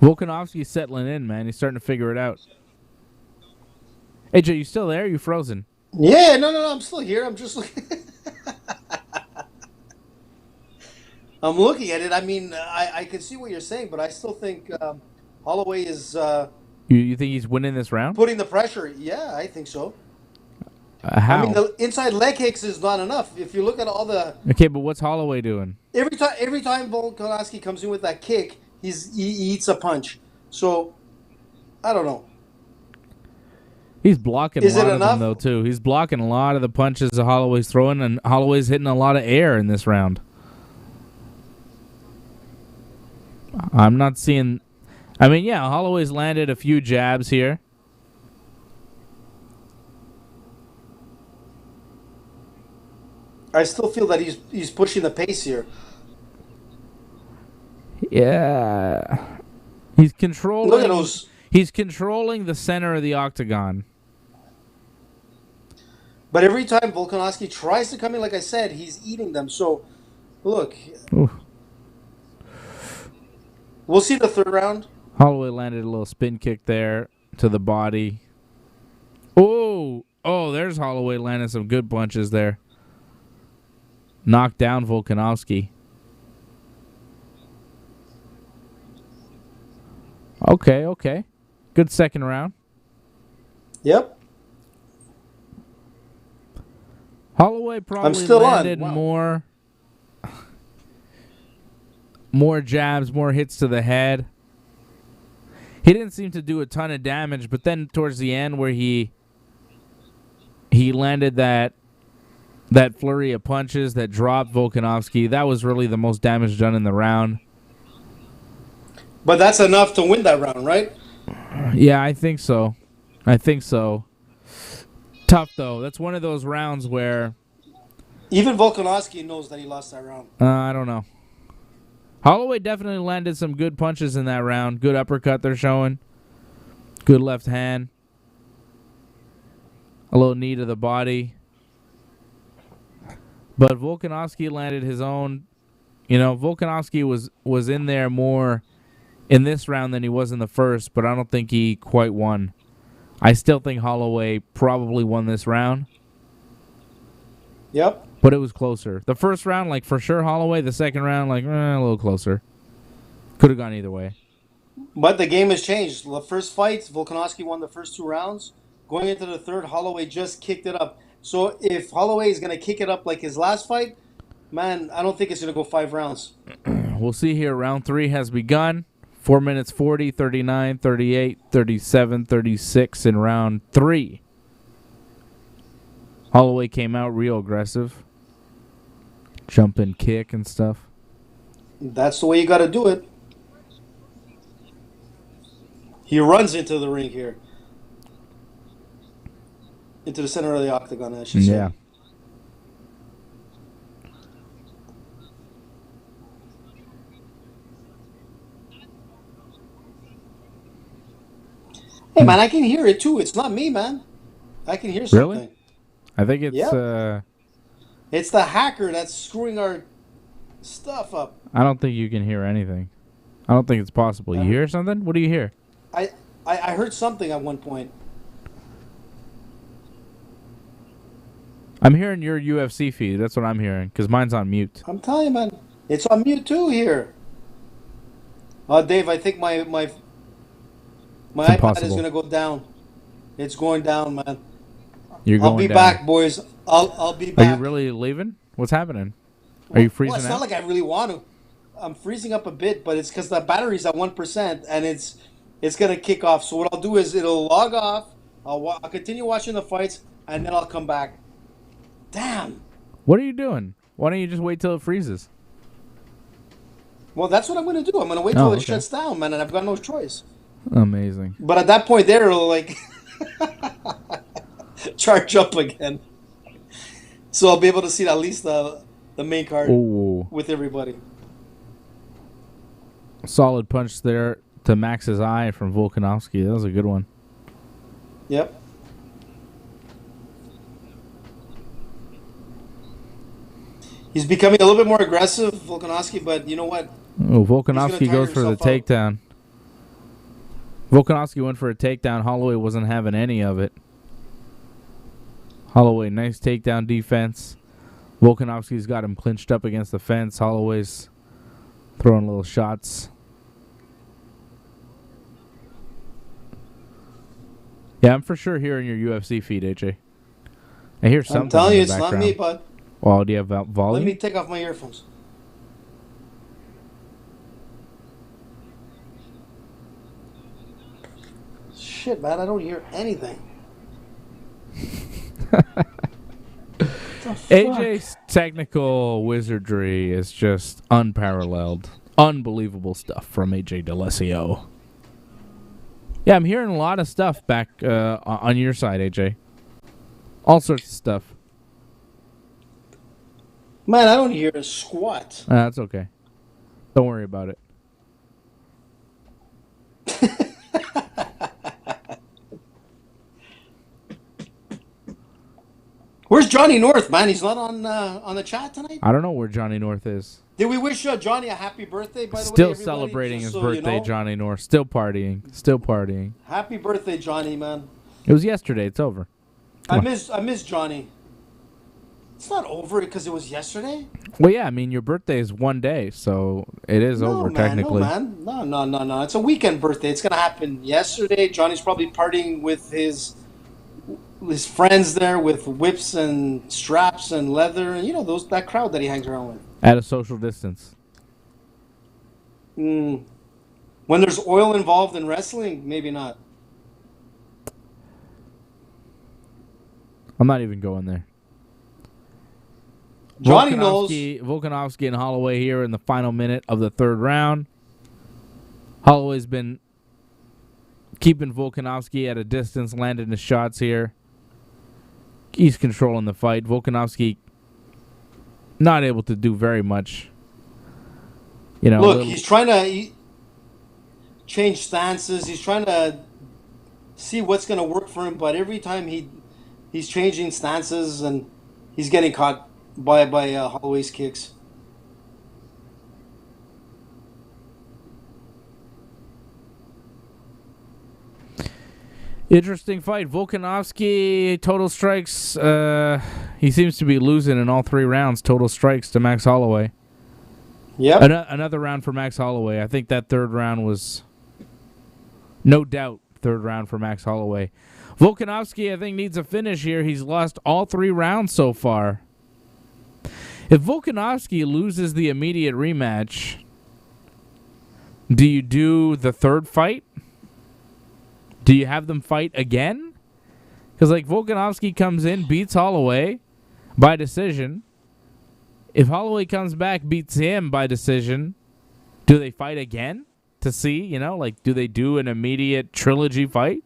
Volkanovski's settling in, man. He's starting to figure it out. AJ, you still there? You frozen? Yeah, no, I'm still here. I'm just looking. I'm looking at it. I mean, I can see what you're saying, but I still think Holloway is. You think he's winning this round? Putting the pressure. Yeah, I think so. How? I mean, the inside leg kicks is not enough. If you look at all the. Okay, but what's Holloway doing? Every time Volkanovski comes in with that kick, he eats a punch. So, I don't know. He's blocking a lot of them, though, too. He's blocking a lot of the punches that Holloway's throwing, and Holloway's hitting a lot of air in this round. I'm not seeing... I mean, yeah, Holloway's landed a few jabs here. I still feel that he's pushing the pace here. Yeah. He's controlling... Look at those... He's controlling the center of the octagon. But every time Volkanovski tries to come in, like I said, he's eating them. So, look. Ooh. We'll see the 3rd round. Holloway landed a little spin kick there to the body. Oh, there's Holloway landing some good punches there. Knocked down Volkanovski. Okay. Good second round. Yep. Holloway probably landed more jabs, more hits to the head. He didn't seem to do a ton of damage, but then towards the end where he landed that flurry of punches that dropped Volkanovski, that was really the most damage done in the round. But that's enough to win that round, right? Yeah, I think so. Tough, though. That's one of those rounds where... Even Volkanovski knows that he lost that round. I don't know. Holloway definitely landed some good punches in that round. Good uppercut they're showing. Good left hand. A little knee to the body. But Volkanovski landed his own... Volkanovski was in there more in this round than he was in the first, but I don't think he quite won. I still think Holloway probably won this round. Yep. But it was closer. The first round, for sure Holloway. The second round, a little closer. Could have gone either way. But the game has changed. The first fight, Volkanovski won the first 2 rounds. Going into the third, Holloway just kicked it up. So if Holloway is gonna kick it up like his last fight, man, I don't think it's gonna go 5 rounds. We'll see here. Round 3 has begun. 4 minutes 40, 39, 38, 37, 36 in round 3. Holloway came out real aggressive. Jump and kick and stuff. That's the way you got to do it. He runs into the ring here. Into the center of the octagon, I should say. Yeah. Hey, man, I can hear it too. It's not me, man. I can hear something. Really? I think it's... Yep. It's the hacker that's screwing our stuff up. I don't think you can hear anything. I don't think it's possible. You hear something? What do you hear? I heard something at one point. I'm hearing your UFC feed. That's what I'm hearing, because mine's on mute. I'm telling you, man. It's on mute too here. Dave, I think my iPad impossible. is going to go down. It's going down, man. You're going I'll be down. back, boys. I'll be Are back. you really leaving? What's happening? Are you freezing Well, it's out? not like I really want to. I'm freezing up a bit, but it's because the battery's at 1% and it's gonna kick off. So what I'll do is it'll log off. I'll continue watching the fights and then I'll come back. Damn. What are you doing? Why don't you just wait till it freezes? Well, that's what I'm gonna do. I'm gonna wait till it okay. shuts down, man, and I've got no choice. Amazing. But at that point, there it'll like charge up again. So I'll be able to see at least the main card Ooh. with everybody. Solid punch there to Max's eye from Volkanovski. That was a good one. Yep. He's becoming a little bit more aggressive, Volkanovski, but you know what? Oh, Volkanovski goes for the himself out. takedown. Volkanovski went for a takedown. Holloway wasn't having any of it. Holloway, nice takedown defense. Volkanovski's got him clinched up against the fence. Holloway's throwing little shots. Yeah, I'm for sure hearing your UFC feed, AJ. I hear something. I'm telling in you, the it's not background. me, bud. Well, do you have volume? Let me take off my earphones. Shit, man, I don't hear anything. AJ's technical wizardry is just unparalleled. Unbelievable stuff from AJ D'Alessio. Yeah, I'm hearing a lot of stuff back on your side, AJ. All sorts of stuff. Man, I don't hear a squat. That's okay. Don't worry about it. Where's Johnny North, man? He's not on the chat tonight? I don't know where Johnny North is. Did we wish Johnny a happy birthday, by the way, Still everybody? celebrating Just his so you birthday, know. Johnny North. Still partying. Still partying. Happy birthday, Johnny, man. It was yesterday. It's over. I miss Johnny. It's not over because it was yesterday. Well, yeah, I mean, your birthday is one day, so it is over technically. No, man. No. It's a weekend birthday. It's going to happen yesterday. Johnny's probably partying with his friends there with whips and straps and leather and, you know, that crowd that he hangs around with. At a social distance. When there's oil involved in wrestling, maybe not. I'm not even going there. Johnny knows. Volkanovski and Holloway here in the final minute of the third round. Holloway's been keeping Volkanovski at a distance, landing his shots here. He's controlling the fight. Volkanovski not able to do very much. You know, Look, he's trying to change stances. He's trying to see what's going to work for him, but every time he's changing stances and he's getting caught by Holloway's kicks. interesting fight. Volkanovski, total strikes. He seems to be losing in all 3 rounds. Total strikes to Max Holloway. Yep. Another round for Max Holloway. I think that third round was no doubt third round for Max Holloway. Volkanovski, I think, needs a finish here. He's lost all 3 rounds so far. If Volkanovski loses the immediate rematch, do you do the 3rd fight? Do you have them fight again? Because, like, Volkanovski comes in, beats Holloway by decision. If Holloway comes back, beats him by decision, do they fight again to see, like, do they do an immediate trilogy fight?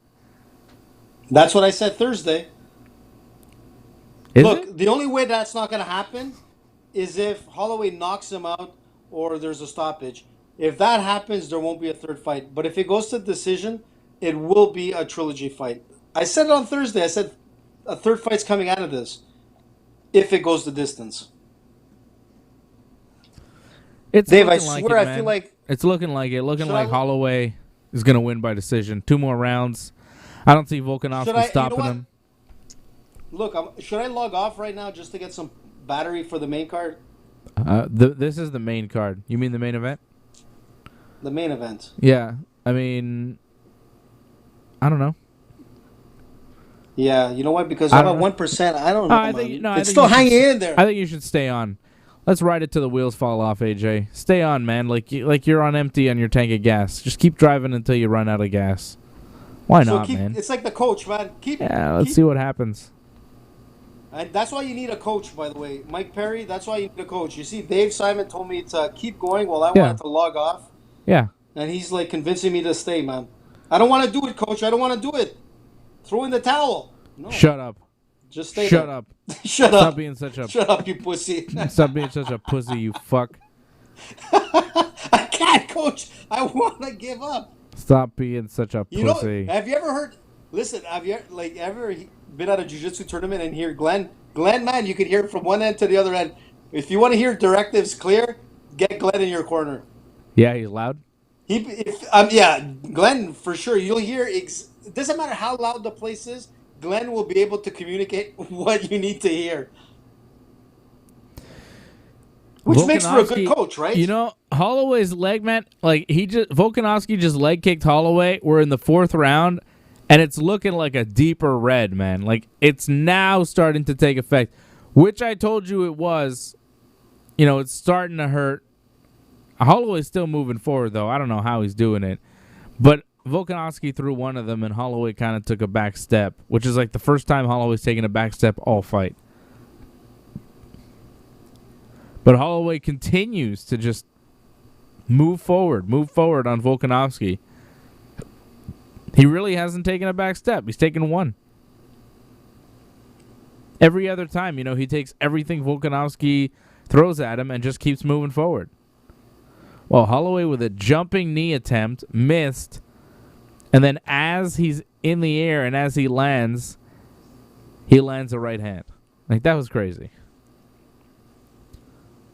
That's what I said Thursday. Is Look, it? the only way that's not going to happen is if Holloway knocks him out or there's a stoppage. If that happens, there won't be a 3rd fight. But if it goes to decision, it will be a trilogy fight. I said it on Thursday. I said a 3rd fight's coming out of this if it goes the distance. It's Dave, I looking like swear, it, I man. feel like It's looking like it. Looking Should like I- Holloway is going to win by decision. 2 more rounds. I don't see Should Volkanovski I- stopping you know him. look, should I log off right now just to get some battery for the main card? This is the main card. You mean the main event? The main event. Yeah. I mean, I don't know. Yeah, you know what? Because I I'm don't at know. 1%. I don't know. I man. think I It's think still you hanging should- in there. I think you should stay on. Let's ride it till the wheels fall off, AJ. Stay on, man. Like you're on empty on your tank of gas. Just keep driving until you run out of gas. Why not, man? It's like the coach, man. Yeah, let's see what happens. And that's why you need a coach, by the way. Mike Perry, that's why you need a coach. You see, Dave Simon told me to keep going while I Yeah. wanted to log off. Yeah. And he's like convincing me to stay, man. I don't want to do it, coach. I don't want to do it. Throw in the towel. No. Shut up. Just stay Shut there. up. Shut Stop up. being such a Shut up, you pussy. stop being such a pussy, you fuck. I can't, coach. I want to give up. Stop being such a You know, pussy. have you ever heard? Listen, have you ever been at a jiu-jitsu tournament and hear Glenn? Glenn, man, you can hear it from one end to the other end. If you want to hear directives clear, get Glenn in your corner. Yeah, he's loud. Yeah, Glenn for sure. You'll hear. It doesn't matter how loud the place is. Glenn will be able to communicate what you need to hear. Which makes for a good Volkanovski- coach, right? You know, Holloway's leg, man, like Volkanovski just leg kicked Holloway. We're in the 4th round, and it's looking like a deeper red, man. Like, it's now starting to take effect, which I told you it was. It's starting to hurt. Holloway's still moving forward, though. I don't know how he's doing it. But Volkanovski threw one of them, and Holloway kind of took a back step, which is like the first time Holloway's taken a back step all fight. But Holloway continues to just move forward on Volkanovski. He really hasn't taken a back step. He's taken one. Every other time, he takes everything Volkanovski throws at him and just keeps moving forward. Well, Holloway with a jumping knee attempt, missed, and then as he's in the air and as he lands a right hand. Like, that was crazy.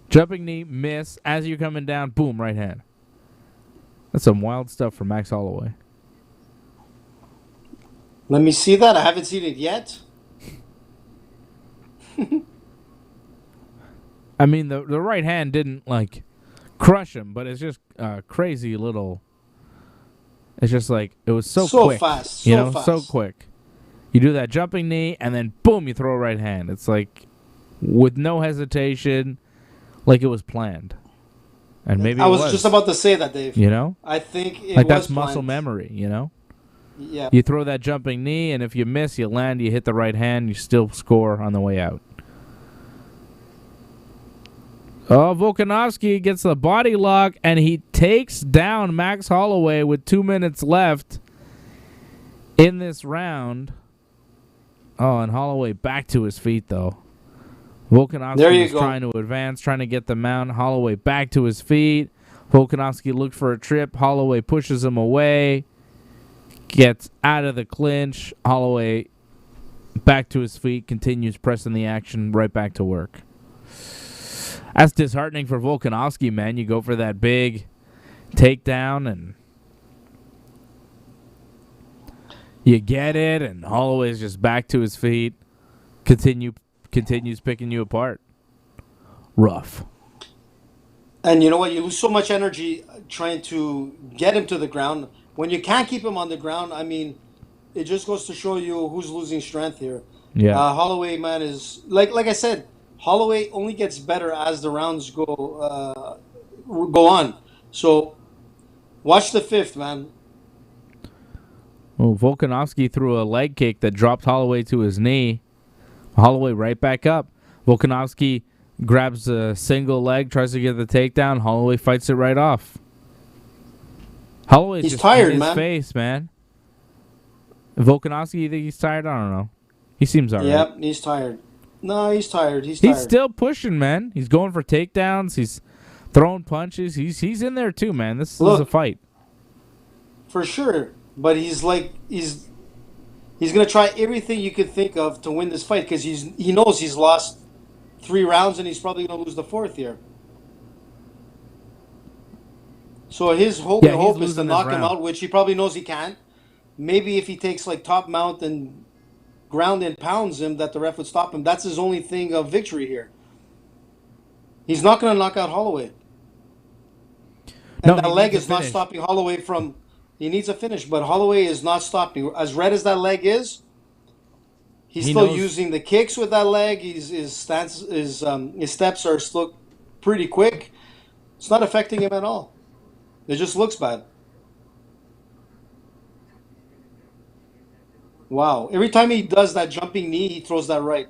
Jumping knee, miss, as you're coming down, boom, right hand. That's some wild stuff from Max Holloway. Let me see that. I haven't seen it yet. I mean, the right hand didn't, like, crush him, but it's just crazy little... It's just like, it was so quick. Fast. So quick. You do that jumping knee, and then boom, you throw a right hand. It's like, with no hesitation, like it was planned. And maybe I it was just about to say that, Dave. I think it like was that's muscle planned. memory, Yeah. You throw that jumping knee, and if you miss, you land, you hit the right hand, you still score on the way out. Oh, Volkanovski gets the body lock, and he takes down Max Holloway with 2 minutes left in this round. Oh, and Holloway back to his feet, though. Volkanovski was trying to advance, trying to get the mount. Holloway back to his feet. Volkanovski looked for a trip. Holloway pushes him away. Gets out of the clinch. Holloway back to his feet, continues pressing the action, right back to work. That's disheartening for Volkanovski, man. You go for that big takedown and you get it, and Holloway's just back to his feet. Continues picking you apart. Rough. And you know what? You lose so much energy trying to get him to the ground. When you can't keep him on the ground, I mean, it just goes to show you who's losing strength here. Yeah. Holloway, man, is like I said, Holloway only gets better as the rounds go on. So watch the fifth, man. Oh, Volkanovski threw a leg kick that dropped Holloway to his knee. Holloway right back up. Volkanovski grabs a single leg, tries to get the takedown. Holloway fights it right off. Holloway's He's just tired, in his man. face, man. Volkanovski, you think he's tired? I don't know. He seems all right. Yep, he's tired. No, he's tired. He's He's tired. still pushing, man. He's going for takedowns. He's throwing punches. He's in there too, man. This is a fight. For sure. But he's gonna try everything you could think of to win this fight because he knows he's lost 3 rounds and he's probably gonna lose the 4th here. So his hope Yeah, he's is to losing knock this him round. out, which he probably knows he can't. Maybe if he takes like top mount and ground and pounds him, that the ref would stop him. That's his only thing of victory here. He's not gonna knock out Holloway. And No, that he leg needs is a not finish. stopping Holloway from. He needs a finish, but Holloway is not stopping. As red as that leg is, he's He still knows- using the kicks with that leg. His steps are still pretty quick. It's not affecting him at all. It just looks bad. Wow. Every time he does that jumping knee, he throws that right.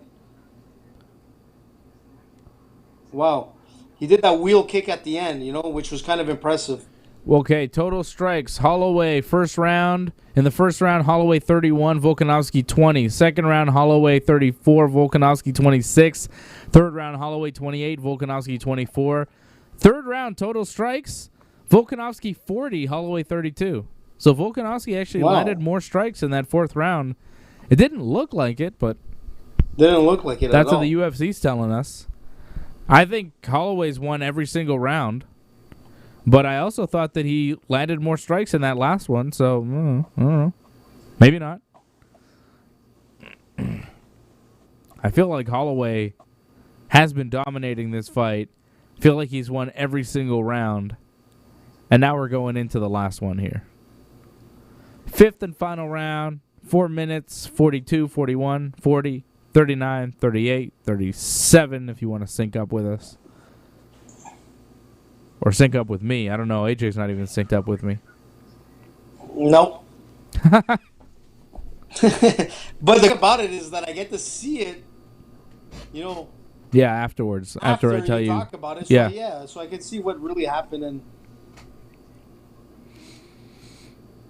Wow. He did that wheel kick at the end, which was kind of impressive. Okay, total strikes. Holloway, first round. In the first round, Holloway 31, Volkanovski 20. Second round, Holloway 34, Volkanovski 26. Third round, Holloway 28, Volkanovski 24. Third round, total strikes. Volkanovski 40, Holloway 32. So Volkanovski actually Wow. landed more strikes in that fourth round. It didn't look like it, but Didn't look like it that's at all. what the UFC's telling us. I think Holloway's won every single round. But I also thought that he landed more strikes in that last one, so I don't know. Maybe not. I feel like Holloway has been dominating this fight. I feel like he's won every single round. And now we're going into the last one here. Fifth and final round, 4 minutes, 42, 41, 40, 39, 38, 37 if you want to sync up with us. Or sync up with me. I don't know. AJ's not even synced up with me. Nope. But the thing about it is that I get to see it, Yeah, afterwards. After I tell you. talk about it. So Yeah. so I can see what really happened. And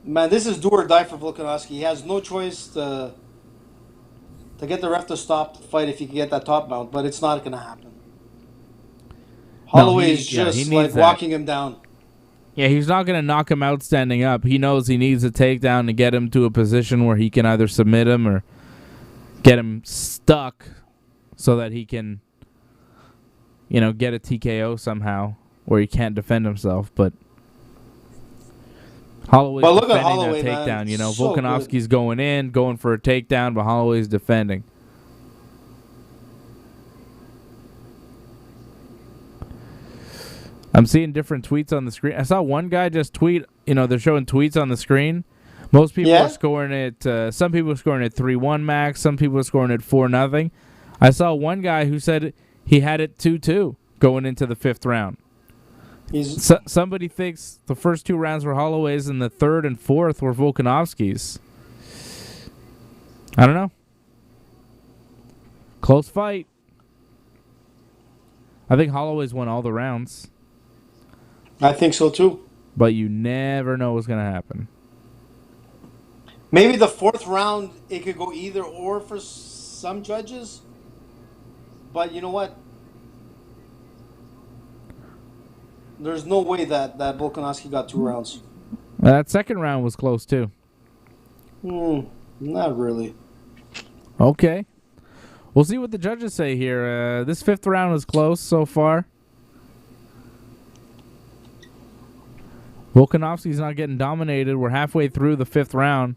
man, this is do or die for Volkanovski. He has no choice to get the ref to stop the fight if he can get that top mount, but it's not going to happen. Holloway is he just needs like that. walking him down. Yeah, he's not going to knock him out standing up. He knows he needs a takedown to get him to a position where he can either submit him or get him stuck so that he can, get a TKO somehow where he can't defend himself. But Holloway's But look at defending Holloway, that man. takedown. So Volkanovski's going for a takedown, but Holloway's defending. I'm seeing different tweets on the screen. I saw one guy just tweet, they're showing tweets on the screen. Most people are scoring it, some people are scoring it 3-1 max, some people are scoring it 4-0. I saw one guy who said he had it 2-2 going into the fifth round. Somebody thinks the first 2 rounds were Holloway's and the third and fourth were Volkanovski's. I don't know. Close fight. I think Holloway's won all the rounds. I think so too. But you never know what's going to happen. Maybe the fourth round, it could go either or for some judges. But you know what? There's no way that Volkanovski got 2 rounds. That second round was close too. Not really. Okay. We'll see what the judges say here. This fifth round is close so far. Volkanovski's not getting dominated. We're halfway through the fifth round.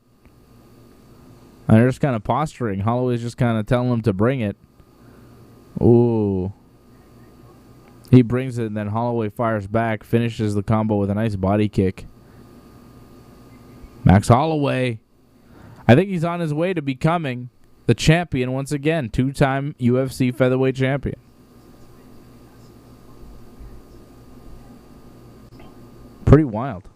And they're just kind of posturing. Holloway's just kind of telling him to bring it. Ooh. He brings it, and then Holloway fires back, finishes the combo with a nice body kick. Max Holloway. I think he's on his way to becoming the champion once again, 2-time UFC featherweight champion. Pretty wild.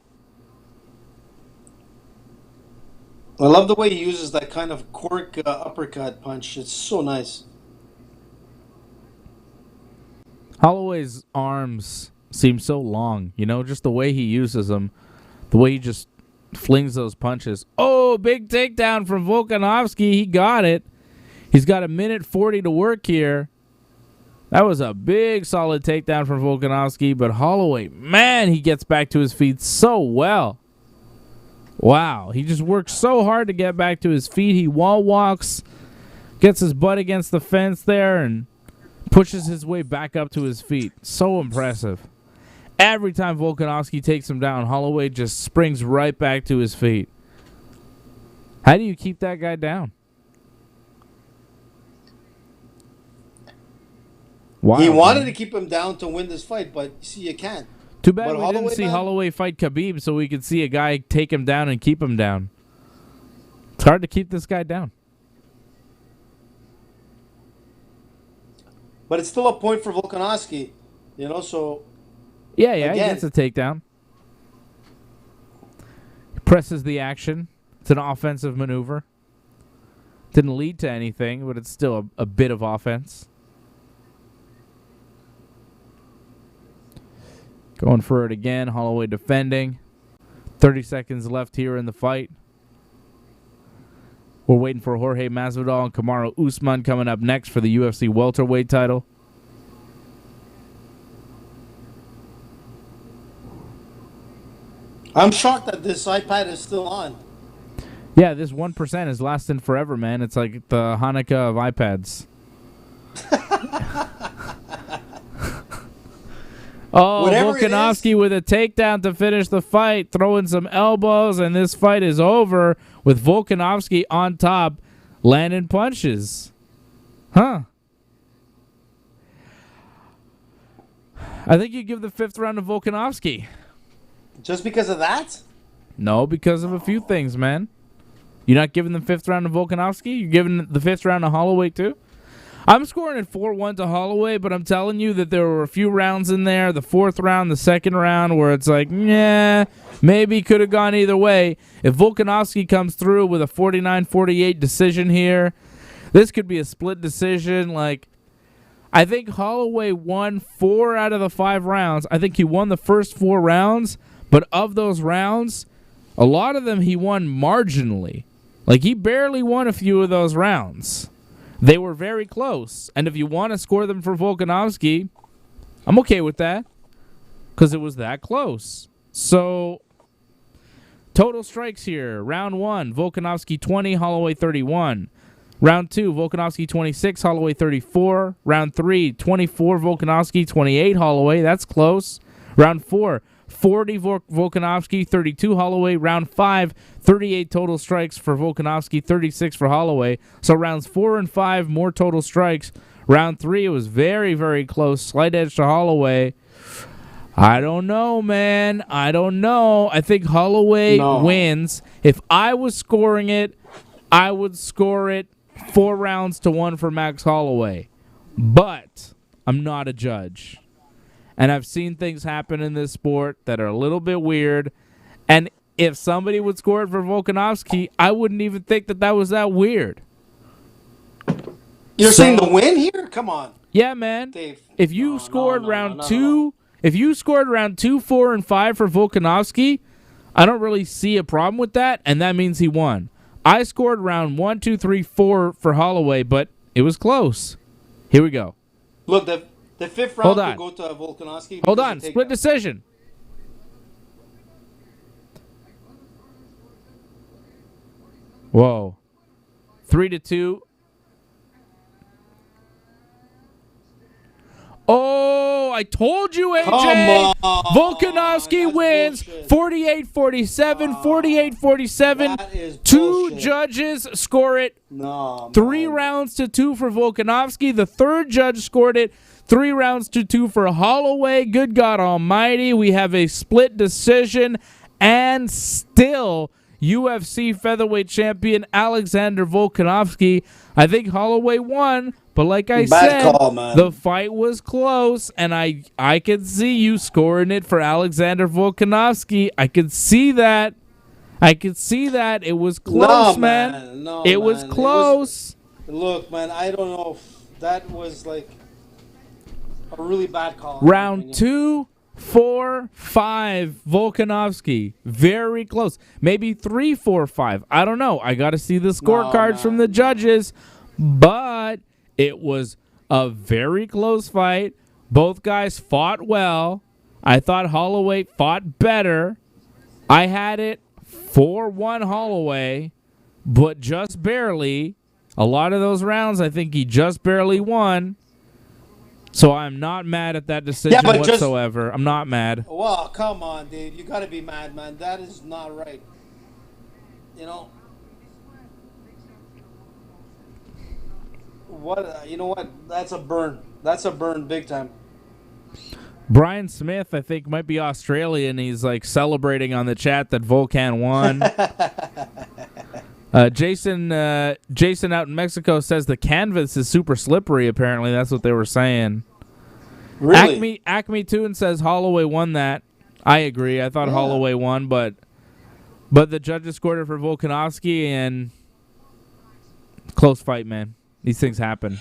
I love the way he uses that kind of cork uppercut punch. It's so nice. Holloway's arms seem so long, just the way he uses them, the way he just flings those punches. Oh, big takedown from Volkanovski. He got it. He's got 1:40 to work here. That was a big, solid takedown from Volkanovski, but Holloway, man, he gets back to his feet so well. Wow, he just works so hard to get back to his feet. He wall walks, gets his butt against the fence there, and pushes his way back up to his feet. So impressive. Every time Volkanovski takes him down, Holloway just springs right back to his feet. How do you keep that guy down? Wow, he wanted to keep him down to win this fight, but you can't. Too bad we didn't see Holloway fight Khabib so we could see a guy take him down and keep him down. It's hard to keep this guy down. But it's still a point for Volkanovski, so... Yeah, again, he gets a takedown. He presses the action. It's an offensive maneuver. Didn't lead to anything, but it's still a bit of offense. Going for it again. Holloway defending. 30 seconds left here in the fight. We're waiting for Jorge Masvidal and Kamaru Usman coming up next for the UFC welterweight title. I'm shocked that this iPad is still on. Yeah, this 1% is lasting forever, man. It's like the Hanukkah of iPads. Oh, Whatever Volkanovski with a takedown to finish the fight, throwing some elbows, and this fight is over with Volkanovski on top, landing punches. Huh. I think you give the 5th round to Volkanovski. Just because of that? No, because of a few things, man. You're not giving the 5th round to Volkanovski? You're giving the 5th round to Holloway, too? I'm scoring at 4-1 to Holloway, but I'm telling you that there were a few rounds in there, the 4th round, the 2nd round, where it's like, yeah, maybe could have gone either way. If Volkanovski comes through with a 49-48 decision here, this could be a split decision. I think Holloway won 4 out of the 5 rounds. I think he won the first 4 rounds, but of those rounds, a lot of them he won marginally. He barely won a few of those rounds. They were very close. And if you want to score them for Volkanovski, I'm okay with that because it was that close. So, total strikes here. Round 1, Volkanovski 20, Holloway 31. Round 2, Volkanovski 26, Holloway 34. Round 3, 24, Volkanovski 28, Holloway. That's close. Round 4, 40 Volkanovski, 32 Holloway. Round 5, 38 total strikes for Volkanovski, 36 for Holloway. So rounds 4 and 5, more total strikes. Round 3, it was very, very close. Slight edge to Holloway. I don't know, man. I don't know. I think Holloway wins. If I was scoring it, I would score it 4 rounds to 1 for Max Holloway. But I'm not a judge. And I've seen things happen in this sport that are a little bit weird. And if somebody would score it for Volkanovski, I wouldn't even think that was that weird. You're saying the win here? Come on. Yeah, man. Dave. If you scored round 2, if you scored round 2, 4, and 5 for Volkanovski, I don't really see a problem with that, and that means he won. I scored round 1, 2, 3, 4 for Holloway, but it was close. Here we go. Look, the 5th round could go to Volkanovski. Hold on. Split decision. Whoa. 3-2. Oh, I told you, AJ. Come on. Volkanovski wins 48-47, 48-47. 2 judges score it 3 rounds to 2 for Volkanovski. The 3rd judge scored it 3 rounds to 2 for Holloway. Good God almighty. We have a split decision, and still UFC featherweight champion Alexander Volkanovski. I think Holloway won, but like I said, call, man. the fight was close, and I could see you scoring it for Alexander Volkanovski. I could see that. It was close, man. No, it was close. Look, man, I don't know if that was like a really bad call. Round 2, 4, 5, Volkanovski. Very close. Maybe 3, 4, 5. I don't know. I got to see the scorecards from the judges. But it was a very close fight. Both guys fought well. I thought Holloway fought better. I had it 4-1 Holloway, but just barely. A lot of those rounds, I think he just barely won. So I'm not mad at that decision whatsoever. I'm not mad. Well, come on, dude. You got to be mad, man. That is not right. You know? You know what? That's a burn. That's a burn big time. Brian Smith, I think, might be Australian. He's like celebrating on the chat that Volkan won. Jason out in Mexico says the canvas is super slippery. Apparently, that's what they were saying. Really? Acme Toon says Holloway won that. I agree. I thought Holloway won, but the judges scored it for Volkanovski, and close fight, man. These things happen.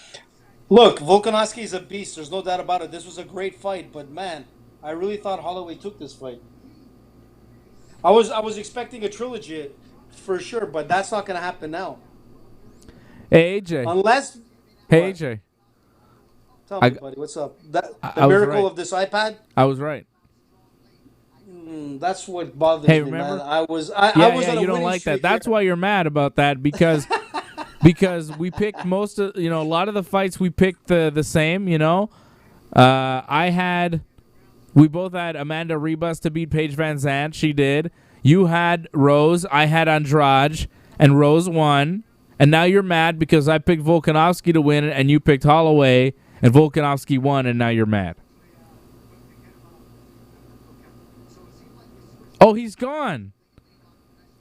Look, Volkanovski is a beast. There's no doubt about it. This was a great fight, but man, I really thought Holloway took this fight. I was expecting a trilogy for sure, but that's not going to happen now. Hey, AJ. Unless... Hey, what? AJ. Tell me, buddy, what's up? The miracle of this iPad? I was right. That's what bothers me, remember? Man. I was on a you don't like that. That's why you're mad about that, because we picked most of, a lot of the fights we picked the same, we both had Amanda Ribas to beat Paige Van Zandt. She did. You had Rose, I had Andrade, and Rose won. And now you're mad because I picked Volkanovski to win and you picked Holloway, and Volkanovski won, and now you're mad. Oh, he's gone.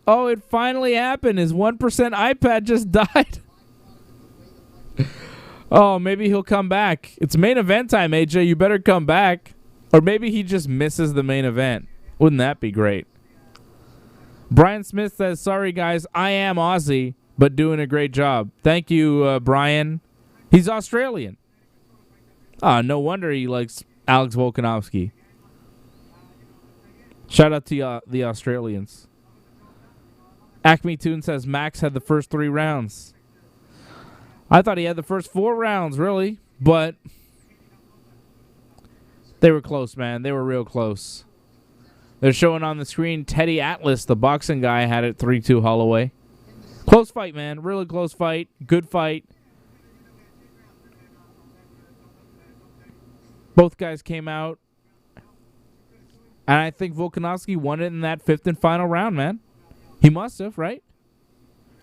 Oh, it finally happened. His 1% iPad just died. Oh, maybe he'll come back. It's main event time, AJ. You better come back. Or maybe he just misses the main event. Wouldn't that be great? Brian Smith says, sorry, guys. I am Aussie, but doing a great job. Thank you, Brian. He's Australian. No wonder he likes Alex Volkanovski. Shout out to the Australians. Acme Toon says Max had the first 3 rounds. I thought he had the first 4 rounds, really. But they were close, man. They were real close. They're showing on the screen Teddy Atlas, the boxing guy, had it 3-2 Holloway. Close fight, man. Really close fight. Good fight. Both guys came out. And I think Volkanovski won it in that 5th and final round, man. He must have, right?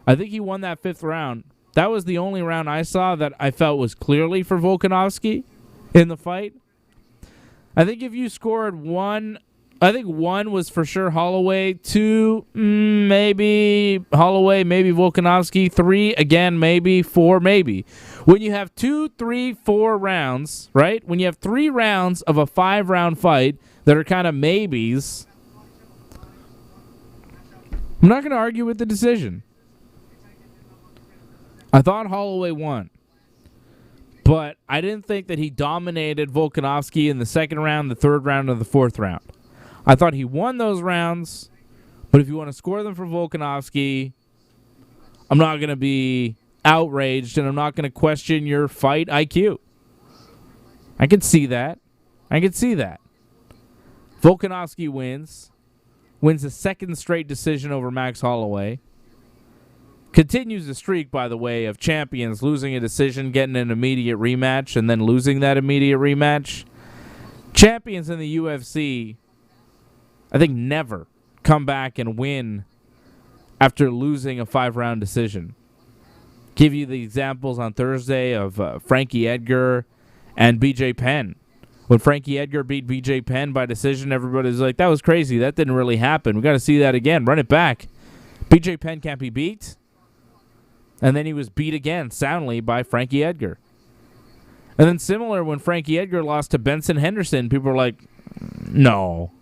I think he won that 5th round. That was the only round I saw that I felt was clearly for Volkanovski in the fight. I think if you scored 1, I think 1 was for sure Holloway. 2, maybe Holloway, maybe Volkanovski. 3, again, maybe. 4, maybe. When you have 2, 3, 4 rounds, right? When you have 3 rounds of a 5-round fight that are kind of maybes, I'm not going to argue with the decision. I thought Holloway won. But I didn't think that he dominated Volkanovski in the 2nd round, the 3rd round, or the 4th round. I thought he won those rounds, but if you want to score them for Volkanovski, I'm not going to be outraged, and I'm not going to question your fight IQ. I can see that. Volkanovski wins a 2nd straight decision over Max Holloway. Continues the streak, by the way, of champions losing a decision, getting an immediate rematch, and then losing that immediate rematch. Champions in the UFC, I think, never come back and win after losing a 5-round decision. Give you the examples on Thursday of Frankie Edgar and BJ Penn. When Frankie Edgar beat BJ Penn by decision, everybody's like, that was crazy. That didn't really happen. We got to see that again. Run it back. BJ Penn can't be beat. And then he was beat again soundly by Frankie Edgar. And then similar when Frankie Edgar lost to Benson Henderson, people were like, no.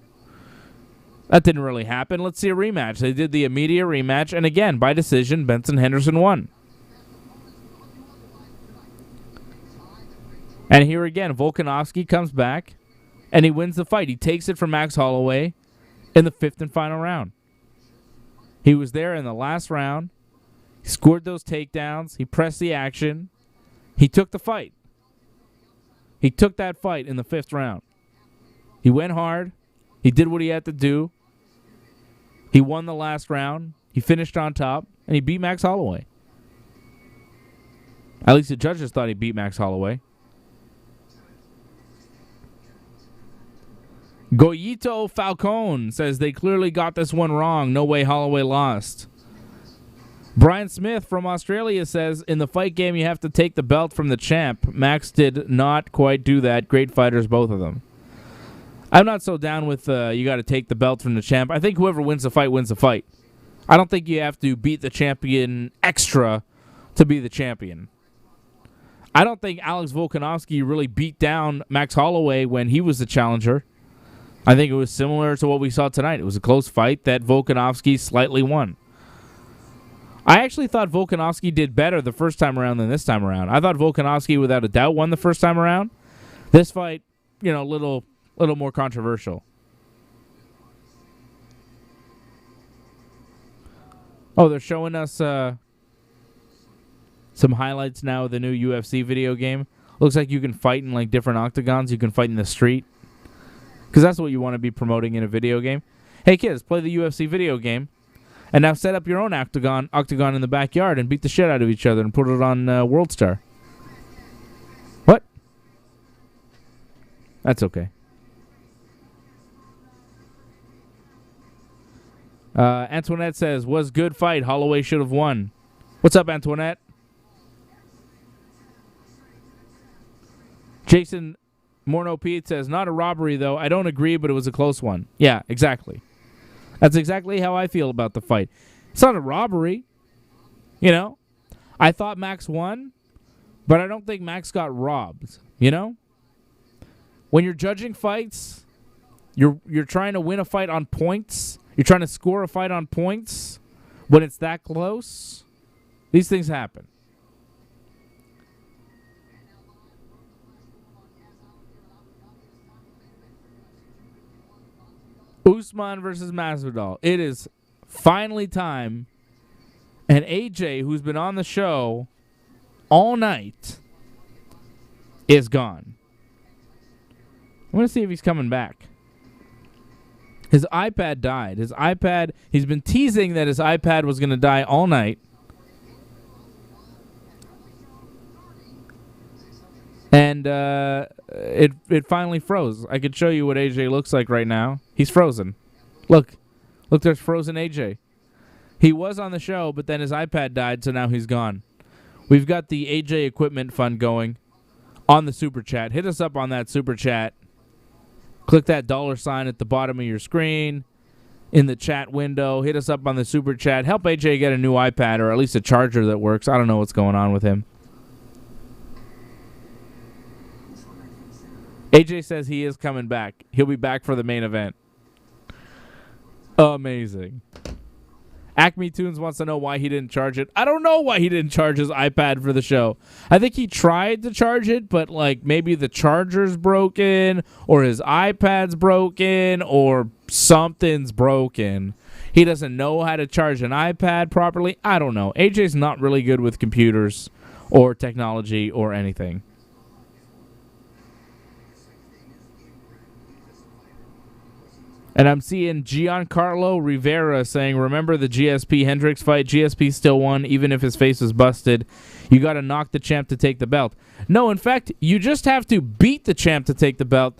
That didn't really happen. Let's see a rematch. They did the immediate rematch, and again, by decision, Benson Henderson won. And here again, Volkanovski comes back, and he wins the fight. He takes it from Max Holloway in the 5th and final round. He was there in the last round. He scored those takedowns. He pressed the action. He took the fight. He took that fight in the 5th round. He went hard. He did what he had to do. He won the last round. He finished on top, and he beat Max Holloway. At least the judges thought he beat Max Holloway. Goyito Falcone says they clearly got this one wrong. No way Holloway lost. Brian Smith from Australia says, in the fight game, you have to take the belt from the champ. Max did not quite do that. Great fighters, both of them. I'm not so down with you got to take the belt from the champ. I think whoever wins the fight wins the fight. I don't think you have to beat the champion extra to be the champion. I don't think Alex Volkanovski really beat down Max Holloway when he was the challenger. I think it was similar to what we saw tonight. It was a close fight that Volkanovski slightly won. I actually thought Volkanovski did better the first time around than this time around. I thought Volkanovski, without a doubt, won the first time around. This fight, a little more controversial. Oh, they're showing us some highlights now of the new UFC video game. Looks like you can fight in like different octagons. You can fight in the street. Because that's what you want to be promoting in a video game. Hey kids, play the UFC video game. And now set up your own octagon in the backyard and beat the shit out of each other and put it on World Star. What? That's okay. Antoinette says, was good fight. Holloway should have won. What's up, Antoinette? Jason Morno Pete says, not a robbery, though. I don't agree, but it was a close one. Yeah, exactly. That's exactly how I feel about the fight. It's not a robbery. I thought Max won, but I don't think Max got robbed. When you're judging fights, you're trying to win a fight on points. You're trying to score a fight on points. When it's that close, these things happen. Usman versus Masvidal. It is finally time. And AJ, who's been on the show all night, is gone. I'm going to see if he's coming back. His iPad died. He's been teasing that his iPad was going to die all night. And it finally froze. I could show you what AJ looks like right now. He's frozen. Look, there's frozen AJ. He was on the show, but then his iPad died, so now he's gone. We've got the AJ Equipment Fund going on the Super Chat. Hit us up on that Super Chat. Click that $sign at the bottom of your screen in the chat window. Hit us up on the Super Chat. Help AJ get a new iPad or at least a charger that works. I don't know what's going on with him. AJ says he is coming back. He'll be back for the main event. Amazing. Acme Tunes wants to know why he didn't charge it. I don't know why he didn't charge his iPad for the show. I think he tried to charge it, but maybe the charger's broken or his iPad's broken or something's broken. He doesn't know how to charge an iPad properly. I don't know. AJ's not really good with computers or technology or anything. And I'm seeing Giancarlo Rivera saying, remember the GSP Hendricks fight? GSP still won, even if his face was busted. You got to knock the champ to take the belt. No, in fact, you just have to beat the champ to take the belt.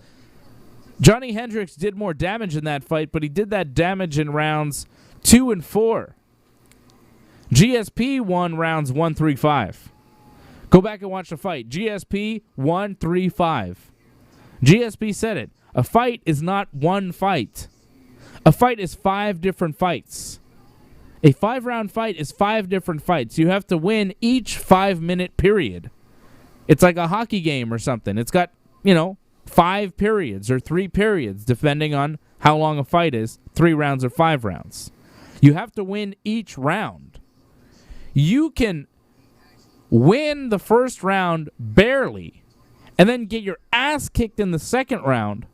Johnny Hendricks did more damage in that fight, but he did that damage in rounds 2 and 4. GSP won rounds 1, 3, 5. Go back and watch the fight. GSP 1, 3, 5. GSP said it. A fight is not one fight. A fight is 5 different fights. A 5-round fight is 5 different fights. You have to win each 5-minute period. It's like a hockey game or something. It's got, 5 periods or 3 periods, depending on how long a fight is, 3 rounds or 5 rounds. You have to win each round. You can win the first round barely and then get your ass kicked in the second round.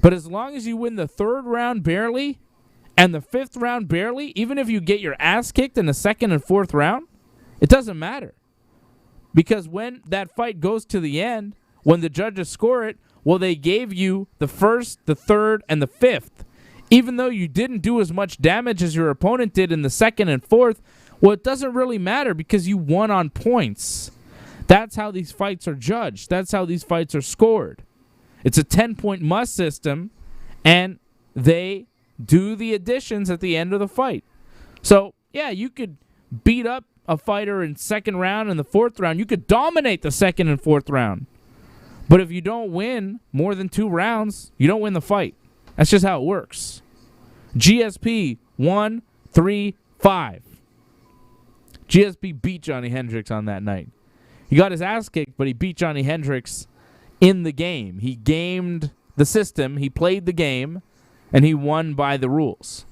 But as long as you win the third round barely and the fifth round barely, even if you get your ass kicked in the second and fourth round, it doesn't matter. Because when that fight goes to the end, when the judges score it, well, they gave you the first, the third, and the fifth. Even though you didn't do as much damage as your opponent did in the second and fourth, well, it doesn't really matter because you won on points. That's how these fights are judged. That's how these fights are scored. It's a 10-point must system, and they do the additions at the end of the fight. So, yeah, you could beat up a fighter in second round and the fourth round. You could dominate the second and fourth round. But if you don't win more than 2 rounds, you don't win the fight. That's just how it works. GSP 1-3-5. GSP beat Johnny Hendricks on that night. He got his ass kicked, but he beat Johnny Hendricks in the game. He gamed the system, he played the game, and he won by the rules.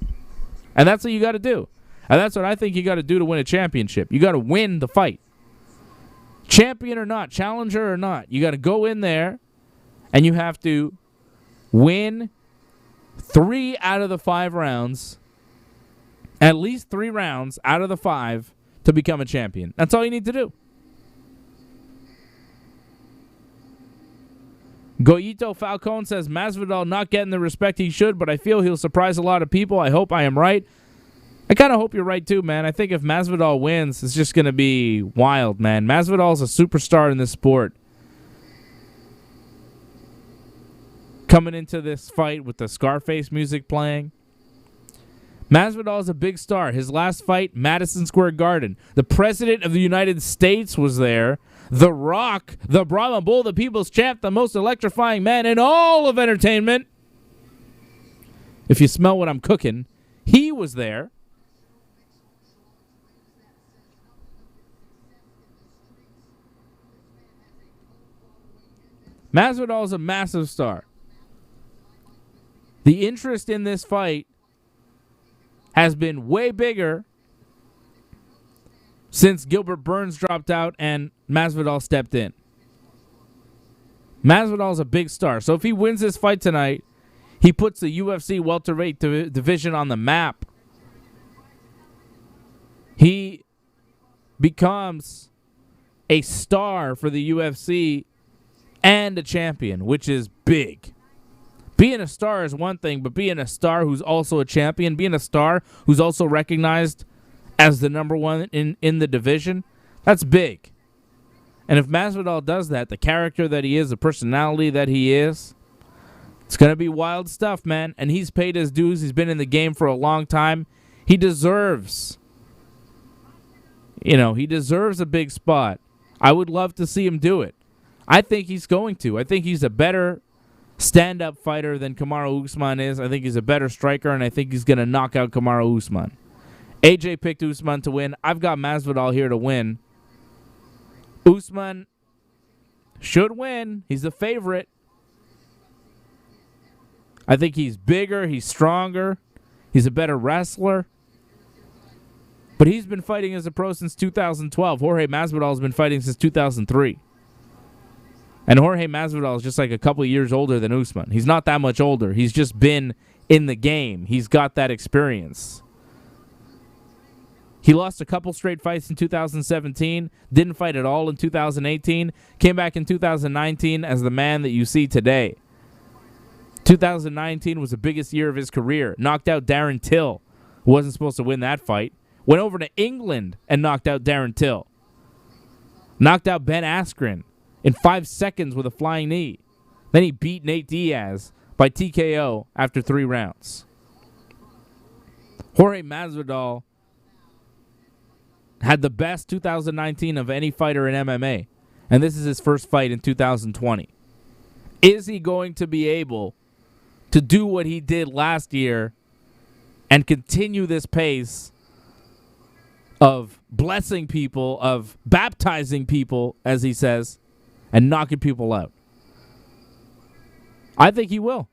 And that's what you got to do. And that's what I think you got to do to win a championship. You got to win the fight. Champion or not, challenger or not, you got to go in there and you have to win 3 out of the 5 rounds, at least 3 rounds out of the 5 to become a champion. That's all you need to do. Goyito Falcone says, Masvidal not getting the respect he should, but I feel he'll surprise a lot of people. I hope I am right. I kind of hope you're right, too, man. I think if Masvidal wins, it's just going to be wild, man. Masvidal's a superstar in this sport. Coming into this fight with the Scarface music playing. Masvidal's a big star. His last fight, Madison Square Garden. The President of the United States was there. The Rock, the Brahma Bull, the People's Champ, the most electrifying man in all of entertainment. If you smell what I'm cooking, he was there. Masvidal is a massive star. The interest in this fight has been way bigger since Gilbert Burns dropped out and Masvidal stepped in. Masvidal's a big star. So if he wins this fight tonight, he puts the UFC welterweight division on the map. He becomes a star for the UFC and a champion, which is big. Being a star is one thing, but being a star who's also a champion, being a star who's also recognized as the number one in the division, that's big. And if Masvidal does that, the character that he is, the personality that he is, it's going to be wild stuff, man. And he's paid his dues. He's been in the game for a long time. He deserves, he deserves a big spot. I would love to see him do it. I think he's going to. I think he's a better stand-up fighter than Kamaru Usman is. I think he's a better striker, and I think he's going to knock out Kamaru Usman. AJ picked Usman to win. I've got Masvidal here to win. Usman should win. He's the favorite. I think he's bigger. He's stronger. He's a better wrestler. But he's been fighting as a pro since 2012. Jorge Masvidal has been fighting since 2003. And Jorge Masvidal is just like a couple of years older than Usman. He's not that much older. He's just been in the game. He's got that experience. He lost a couple straight fights in 2017, didn't fight at all in 2018, came back in 2019 as the man that you see today. 2019 was the biggest year of his career. Knocked out Darren Till, who wasn't supposed to win that fight. Went over to England and knocked out Darren Till. Knocked out Ben Askren in 5 seconds with a flying knee. Then he beat Nate Diaz by TKO after 3 rounds. Jorge Masvidal had the best 2019 of any fighter in MMA, and this is his first fight in 2020. Is he going to be able to do what he did last year and continue this pace of blessing people, of baptizing people, as he says, and knocking people out. I think he will.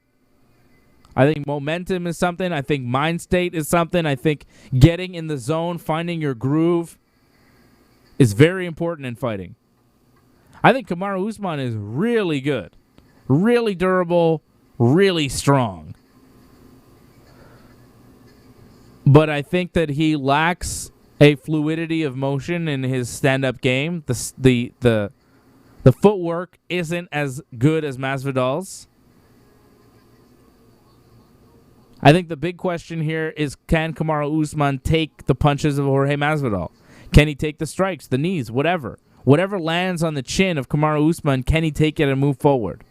I think momentum is something. I think mind state is something. I think getting in the zone, finding your groove is very important in fighting. I think Kamaru Usman is really good, really durable, really strong. But I think that he lacks a fluidity of motion in his stand-up game. The footwork isn't as good as Masvidal's. I think the big question here is, can Kamaru Usman take the punches of Jorge Masvidal? Can he take the strikes, the knees, whatever? Whatever lands on the chin of Kamaru Usman, can he take it and move forward?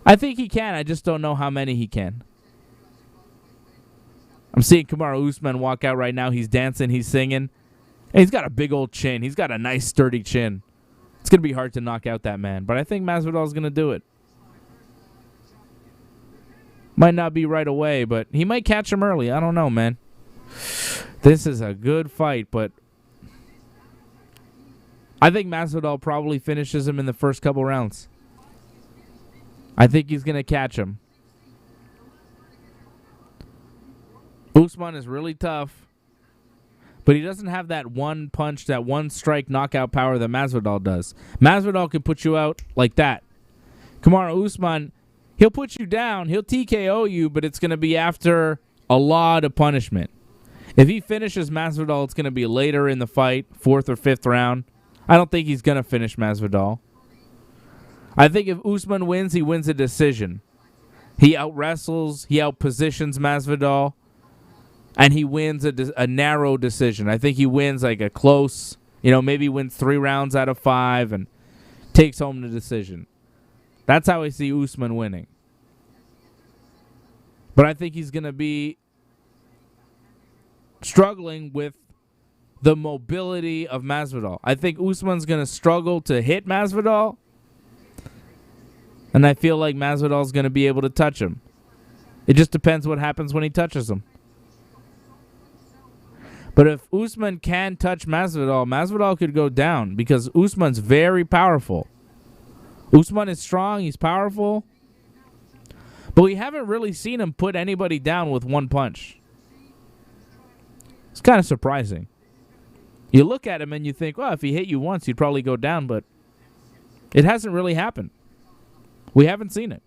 I think he can. I just don't know how many he can. I'm seeing Kamaru Usman walk out right now. He's dancing. He's singing. And he's got a big old chin. He's got a nice, sturdy chin. It's going to be hard to knock out that man. But I think Masvidal's going to do it. Might not be right away, but he might catch him early. I don't know, man. This is a good fight, but I think Masvidal probably finishes him in the first couple rounds. I think he's going to catch him. Usman is really tough, but he doesn't have that one punch, that one strike knockout power that Masvidal does. Masvidal can put you out like that. Kamaru Usman, he'll put you down, he'll TKO you, but it's going to be after a lot of punishment. If he finishes Masvidal, it's going to be later in the fight, 4th or 5th round. I don't think he's going to finish Masvidal. I think if Usman wins, he wins a decision. He out-wrestles, he out-positions Masvidal, and he wins a narrow decision. I think he wins like a close, maybe wins 3 rounds out of 5 and takes home the decision. That's how I see Usman winning. But I think he's going to be struggling with the mobility of Masvidal. I think Usman's going to struggle to hit Masvidal, and I feel like Masvidal's going to be able to touch him. It just depends what happens when he touches him. But if Usman can touch Masvidal, Masvidal could go down because Usman's very powerful. Usman is strong, he's powerful, but we haven't really seen him put anybody down with one punch. It's kind of surprising. You look at him and you think, well, if he hit you once, you'd probably go down, but it hasn't really happened. We haven't seen it.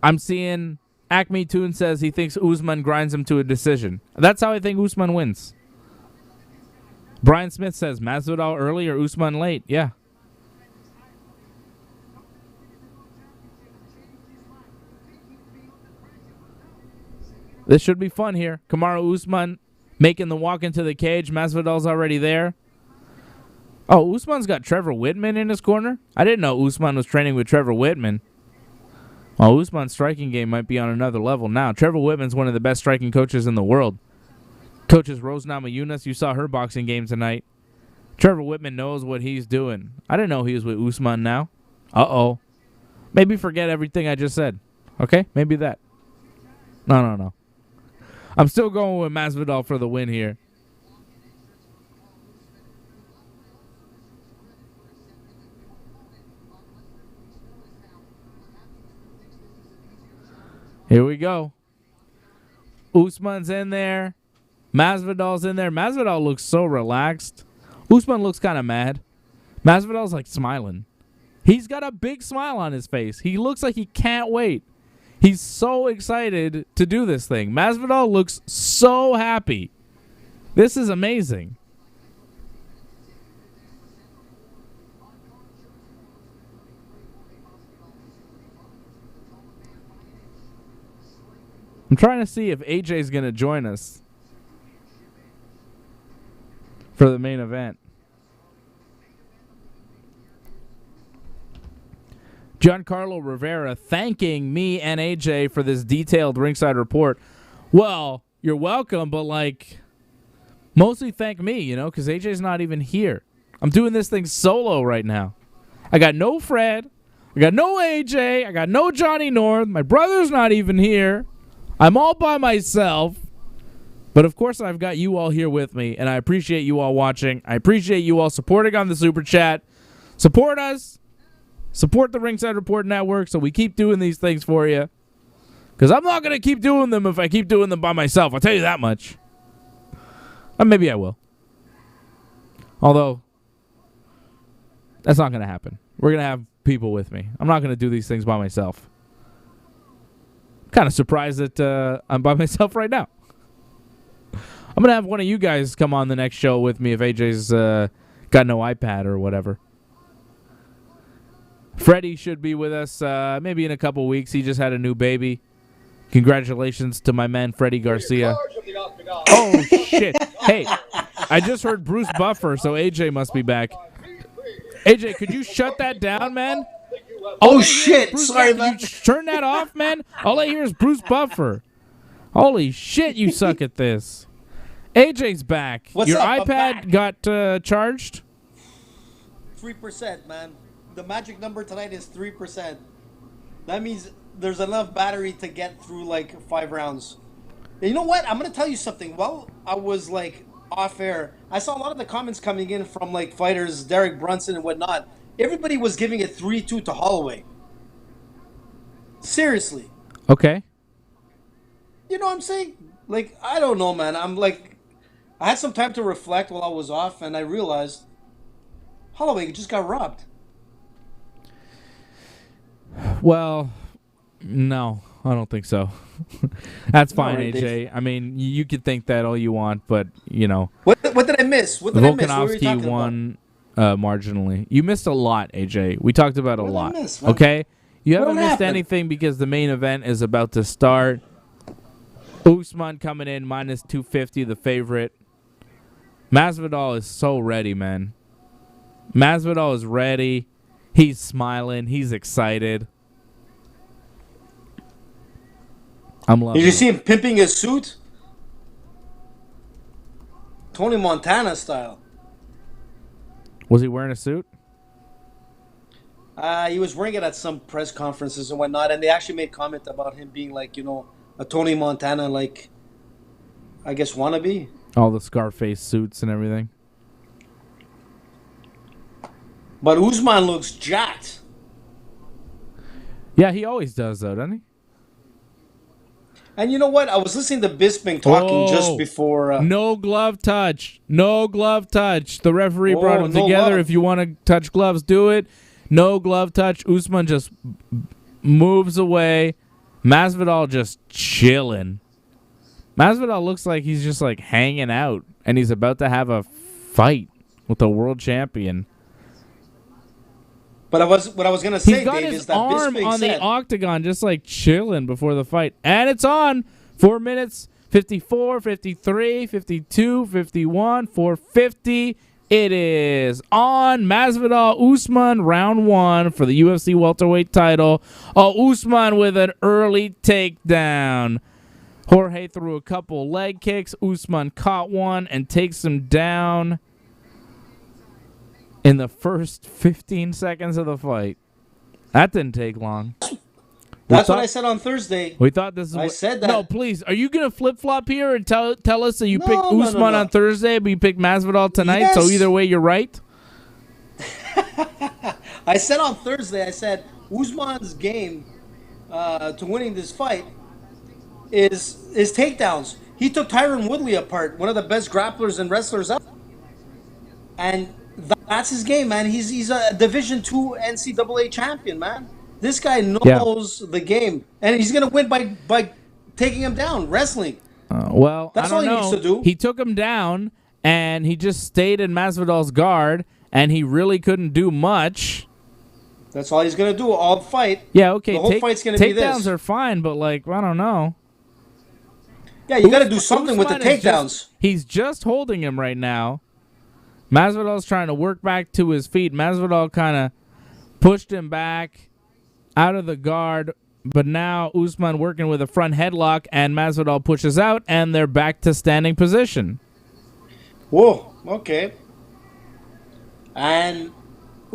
I'm seeing Acme Toon says he thinks Usman grinds him to a decision. That's how I think Usman wins. Brian Smith says Masvidal early or Usman late. Yeah. This should be fun here. Kamaru Usman making the walk into the cage. Masvidal's already there. Oh, Usman's got Trevor Whitman in his corner? I didn't know Usman was training with Trevor Whitman. Well, Usman's striking game might be on another level now. Trevor Whitman's one of the best striking coaches in the world. Coaches Rose Namajunas, you saw her boxing game tonight. Trevor Whitman knows what he's doing. I didn't know he was with Usman now. Uh-oh. Maybe forget everything I just said. Okay? Maybe that. No. I'm still going with Masvidal for the win here. Here we go. Usman's in there. Masvidal's in there. Masvidal looks so relaxed. Usman looks kind of mad. Masvidal's like smiling. He's got a big smile on his face. He looks like he can't wait. He's so excited to do this thing. Masvidal looks so happy. This is amazing. I'm trying to see if AJ's going to join us for the main event. Giancarlo Rivera thanking me and AJ for this detailed ringside report. Well, you're welcome, but mostly thank me, because AJ's not even here. I'm doing this thing solo right now. I got no Fred. I got no AJ. I got no Johnny North. My brother's not even here. I'm all by myself. But of course, I've got you all here with me, and I appreciate you all watching. I appreciate you all supporting on the Super Chat. Support us. Support the Ringside Report Network so we keep doing these things for you. Because I'm not going to keep doing them if I keep doing them by myself. I'll tell you that much. Maybe I will. Although, that's not going to happen. We're going to have people with me. I'm not going to do these things by myself. I'm kind of surprised that I'm by myself right now. I'm going to have one of you guys come on the next show with me if AJ's got no iPad or whatever. Freddie should be with us maybe in a couple weeks. He just had a new baby. Congratulations to my man, Freddie Garcia. Oh, shit. Hey, I just heard Bruce Buffer, so AJ must be back. AJ, could you shut that down, man? Oh, shit. Sorry, man. Turn that off, man. All I hear is Bruce Buffer. Holy shit, you suck at this. AJ's back. What's Your up? iPad got charged? 3%, man. The magic number tonight is 3%. That means there's enough battery to get through like 5 rounds. And you know what? I'm going to tell you something. While I was like off air, I saw a lot of the comments coming in from like fighters, Derek Brunson and whatnot. Everybody was giving it 3-2 to Holloway. Seriously. Okay. You know what I'm saying? Like, I don't know, man. I'm like, I had some time to reflect while I was off, and I realized Holloway just got robbed. Well, no, I don't think so. That's fine, right, AJ. Dave. I mean, you could think that all you want, but, you know. What did I miss? What did I miss? What were you Volkanovski talking won marginally. You missed a lot, AJ. We talked about a What did I lot. miss, man? Okay? You haven't missed happened? anything because the main event is about to start. Usman coming in minus 250, the favorite. Masvidal is so ready, man. Masvidal is ready. He's smiling. He's excited. I'm loving Did you it. see him pimping his suit? Tony Montana style. Was he wearing a suit? He was wearing it at some press conferences and whatnot, and they actually made comment about him being like, you know, a Tony Montana, like, I guess, wannabe. All the Scarface suits and everything. But Usman looks jacked. Yeah, he always does, though, doesn't he? And you know what? I was listening to Bisping talking just before. No glove touch. No glove touch. The referee brought them no together. love. If you want to touch gloves, do it. No glove touch. Usman just moves away. Masvidal just chilling. Masvidal looks like he's just like hanging out, and he's about to have a fight with the world champion. But what I was gonna say, He's got Dave, his is that arm Bisping on said, the octagon, just like chilling before the fight. And it's on. 4 minutes, 54, 53, 52, 51, 450. It is on. Masvidal Usman, round 1 for the UFC welterweight title. Oh, Usman with an early takedown. Jorge threw a couple leg kicks. Usman caught one and takes him down in the first 15 seconds of the fight. That didn't take long. That's what I said on Thursday. We thought this is. I said that. No, please. Are you gonna flip flop here and tell us that you No, picked no, Usman no. on Thursday, but you picked Masvidal tonight? Yes. So either way, you're right. I said on Thursday, I said Usman's game to winning this fight is takedowns. He took Tyron Woodley apart, one of the best grapplers and wrestlers up, and that's his game, man. He's a Division II NCAA champion, man. This guy knows the game, and he's gonna win by taking him down, wrestling. Well, That's I don't all he know. needs to do. He took him down, and he just stayed in Masvidal's guard, and he really couldn't do much. That's all he's gonna do all fight. Yeah, okay. The whole fight's gonna be takedowns this. are fine, but like I don't know. Yeah, you got to do something with the Usman is takedowns. He's just holding him right now. Masvidal's trying to work back to his feet. Masvidal kind of pushed him back out of the guard, but now Usman working with a front headlock, and Masvidal pushes out, and they're back to standing position. Whoa, okay. And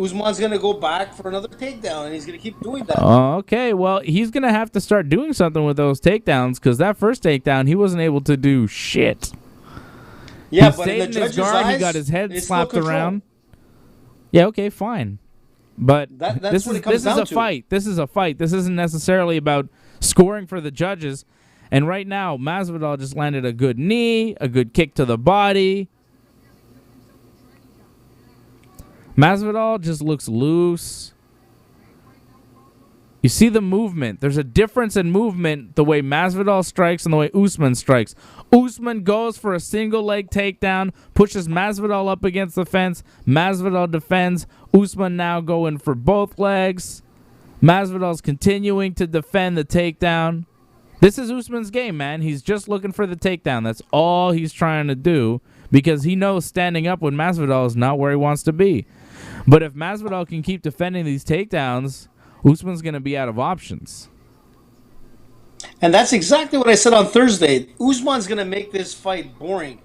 Usman's gonna go back for another takedown, and he's gonna keep doing that. Okay, well, he's going to have to start doing something with those takedowns because that first takedown, he wasn't able to do shit. Yeah, He but in stayed the in his judge's guard. eyes, He got his head it's slapped still control. around. Yeah, okay, fine. But That's this what is it comes this is down a to. fight. This is a fight. This isn't necessarily about scoring for the judges. And right now, Masvidal just landed a good knee, a good kick to the body. Masvidal just looks loose. You see the movement. There's a difference in movement the way Masvidal strikes and the way Usman strikes. Usman goes for a single leg takedown, pushes Masvidal up against the fence. Masvidal defends. Usman now going for both legs. Masvidal's continuing to defend the takedown. This is Usman's game, man. He's just looking for the takedown. That's all he's trying to do because he knows standing up with Masvidal is not where he wants to be. But if Masvidal can keep defending these takedowns, Usman's going to be out of options. And that's exactly what I said on Thursday. Usman's gonna make this fight boring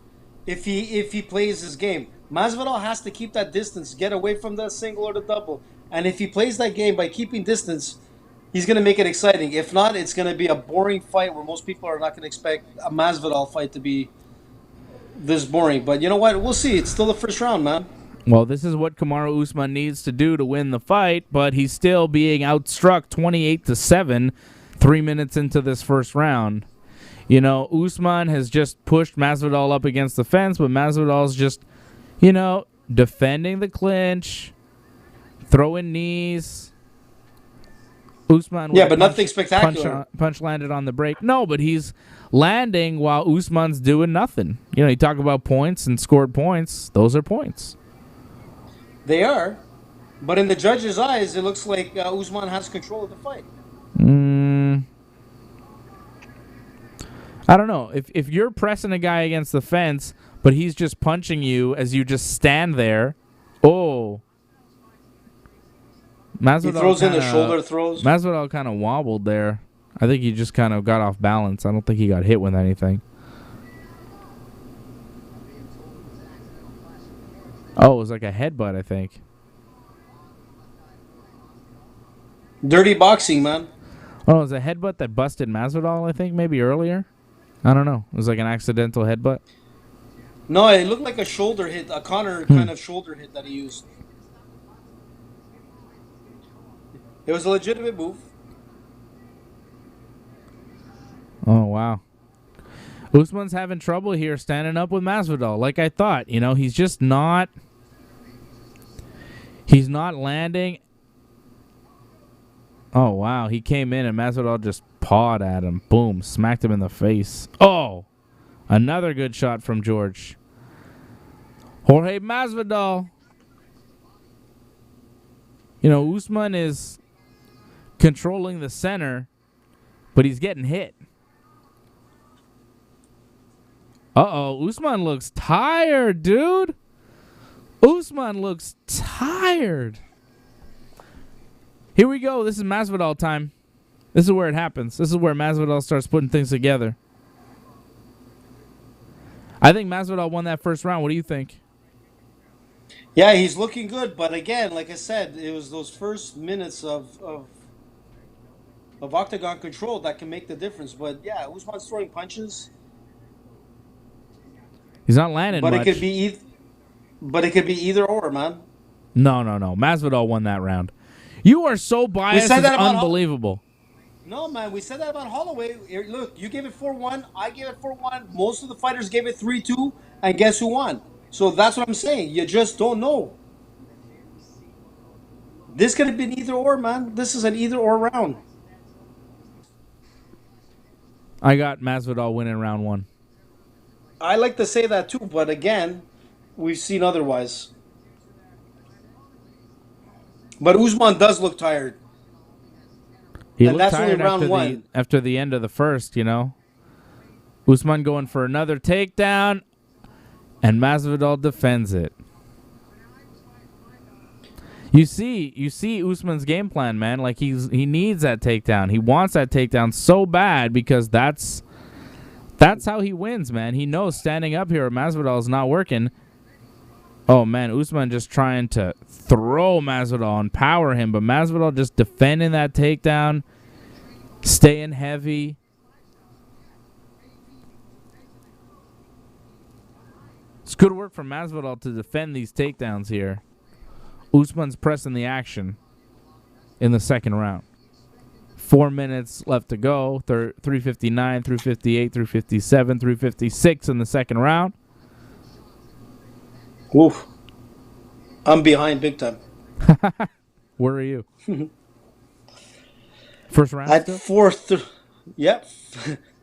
if he plays his game. Masvidal has to keep that distance, get away from the single or the double. And if he plays that game by keeping distance, he's gonna make it exciting. If not, it's gonna be a boring fight where most people are not gonna expect a Masvidal fight to be this boring. But you know what? We'll see. It's still the first round, man. Well, this is what Kamaru Usman needs to do to win the fight, but he's still being outstruck 28-7 3 minutes into this first round. You know, Usman has just pushed Masvidal up against the fence, but Masvidal's just, defending the clinch, throwing knees. Usman, Yeah, but nothing spectacular. Punch landed on the break. No, but he's landing while Usman's doing nothing. You talk about points and scored points. Those are points. They are, but in the judge's eyes, it looks like Usman has control of the fight. I don't know. If you're pressing a guy against the fence, but he's just punching you as you just stand there, Masvidal He throws in the shoulder throws. Masvidal kind of wobbled there. I think he just kind of got off balance. I don't think he got hit with anything. Oh, it was like a headbutt, I think. Dirty boxing, man. Oh, it was a headbutt that busted Masvidal, I think, maybe earlier. I don't know. It was like an accidental headbutt. No, it looked like a shoulder hit, a Connor kind of shoulder hit that he used. It was a legitimate move. Oh, wow. Usman's having trouble here standing up with Masvidal. Like I thought, he's just not... He's not landing. Oh, wow. He came in and Masvidal just pawed at him. Boom. Smacked him in the face. Oh! Another good shot from George. Jorge Masvidal. Usman is controlling the center, but he's getting hit. Uh-oh. Usman looks tired, dude. Usman looks tired. Here we go. This is Masvidal time. This is where it happens. This is where Masvidal starts putting things together. I think Masvidal won that first round. What do you think? Yeah, he's looking good, but again, like I said, it was those first minutes of octagon control that can make the difference. But yeah, Usman's throwing punches. He's not landing but much. It could be either or, man. No. Masvidal won that round. You are so biased. It's unbelievable. No, man, we said that about Holloway. Look, you gave it 4-1. I gave it 4-1. Most of the fighters gave it 3-2. And guess who won? So that's what I'm saying. You just don't know. This could have been either or, man. This is an either or round. I got Masvidal winning round one. I like to say that too, but again, we've seen otherwise. But Usman does look tired. He looked tired after the end of the first, Usman going for another takedown, and Masvidal defends it. You see Usman's game plan, man. Like he needs that takedown. He wants that takedown so bad because that's how he wins, man. He knows standing up here with Masvidal is not working. Oh, man, Usman just trying to throw Masvidal and power him, but Masvidal just defending that takedown, staying heavy. It's good work from Masvidal to defend these takedowns here. Usman's pressing the action in the second round. 4 minutes left to go. 359, 358, 357, 356 in the second round. Oof. I'm behind big time. Where are you? First round At still? fourth. Yep.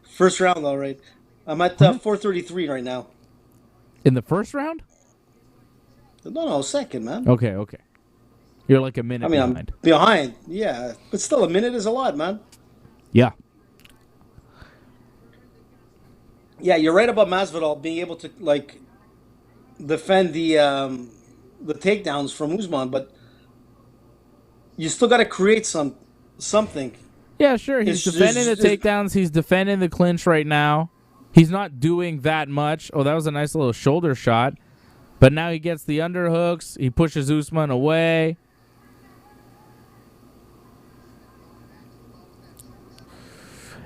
First round, all right. I'm at 433 right now. In the first round? No, second, man. Okay. You're like a minute I mean, behind. I'm behind. Yeah, but still, a minute is a lot, man. Yeah. Yeah, you're right about Masvidal being able to like defend the takedowns from Usman, but you still got to create something. Yeah, sure. He's defending the takedowns. He's defending the clinch right now. He's not doing that much. Oh, that was a nice little shoulder shot. But now he gets the underhooks. He pushes Usman away.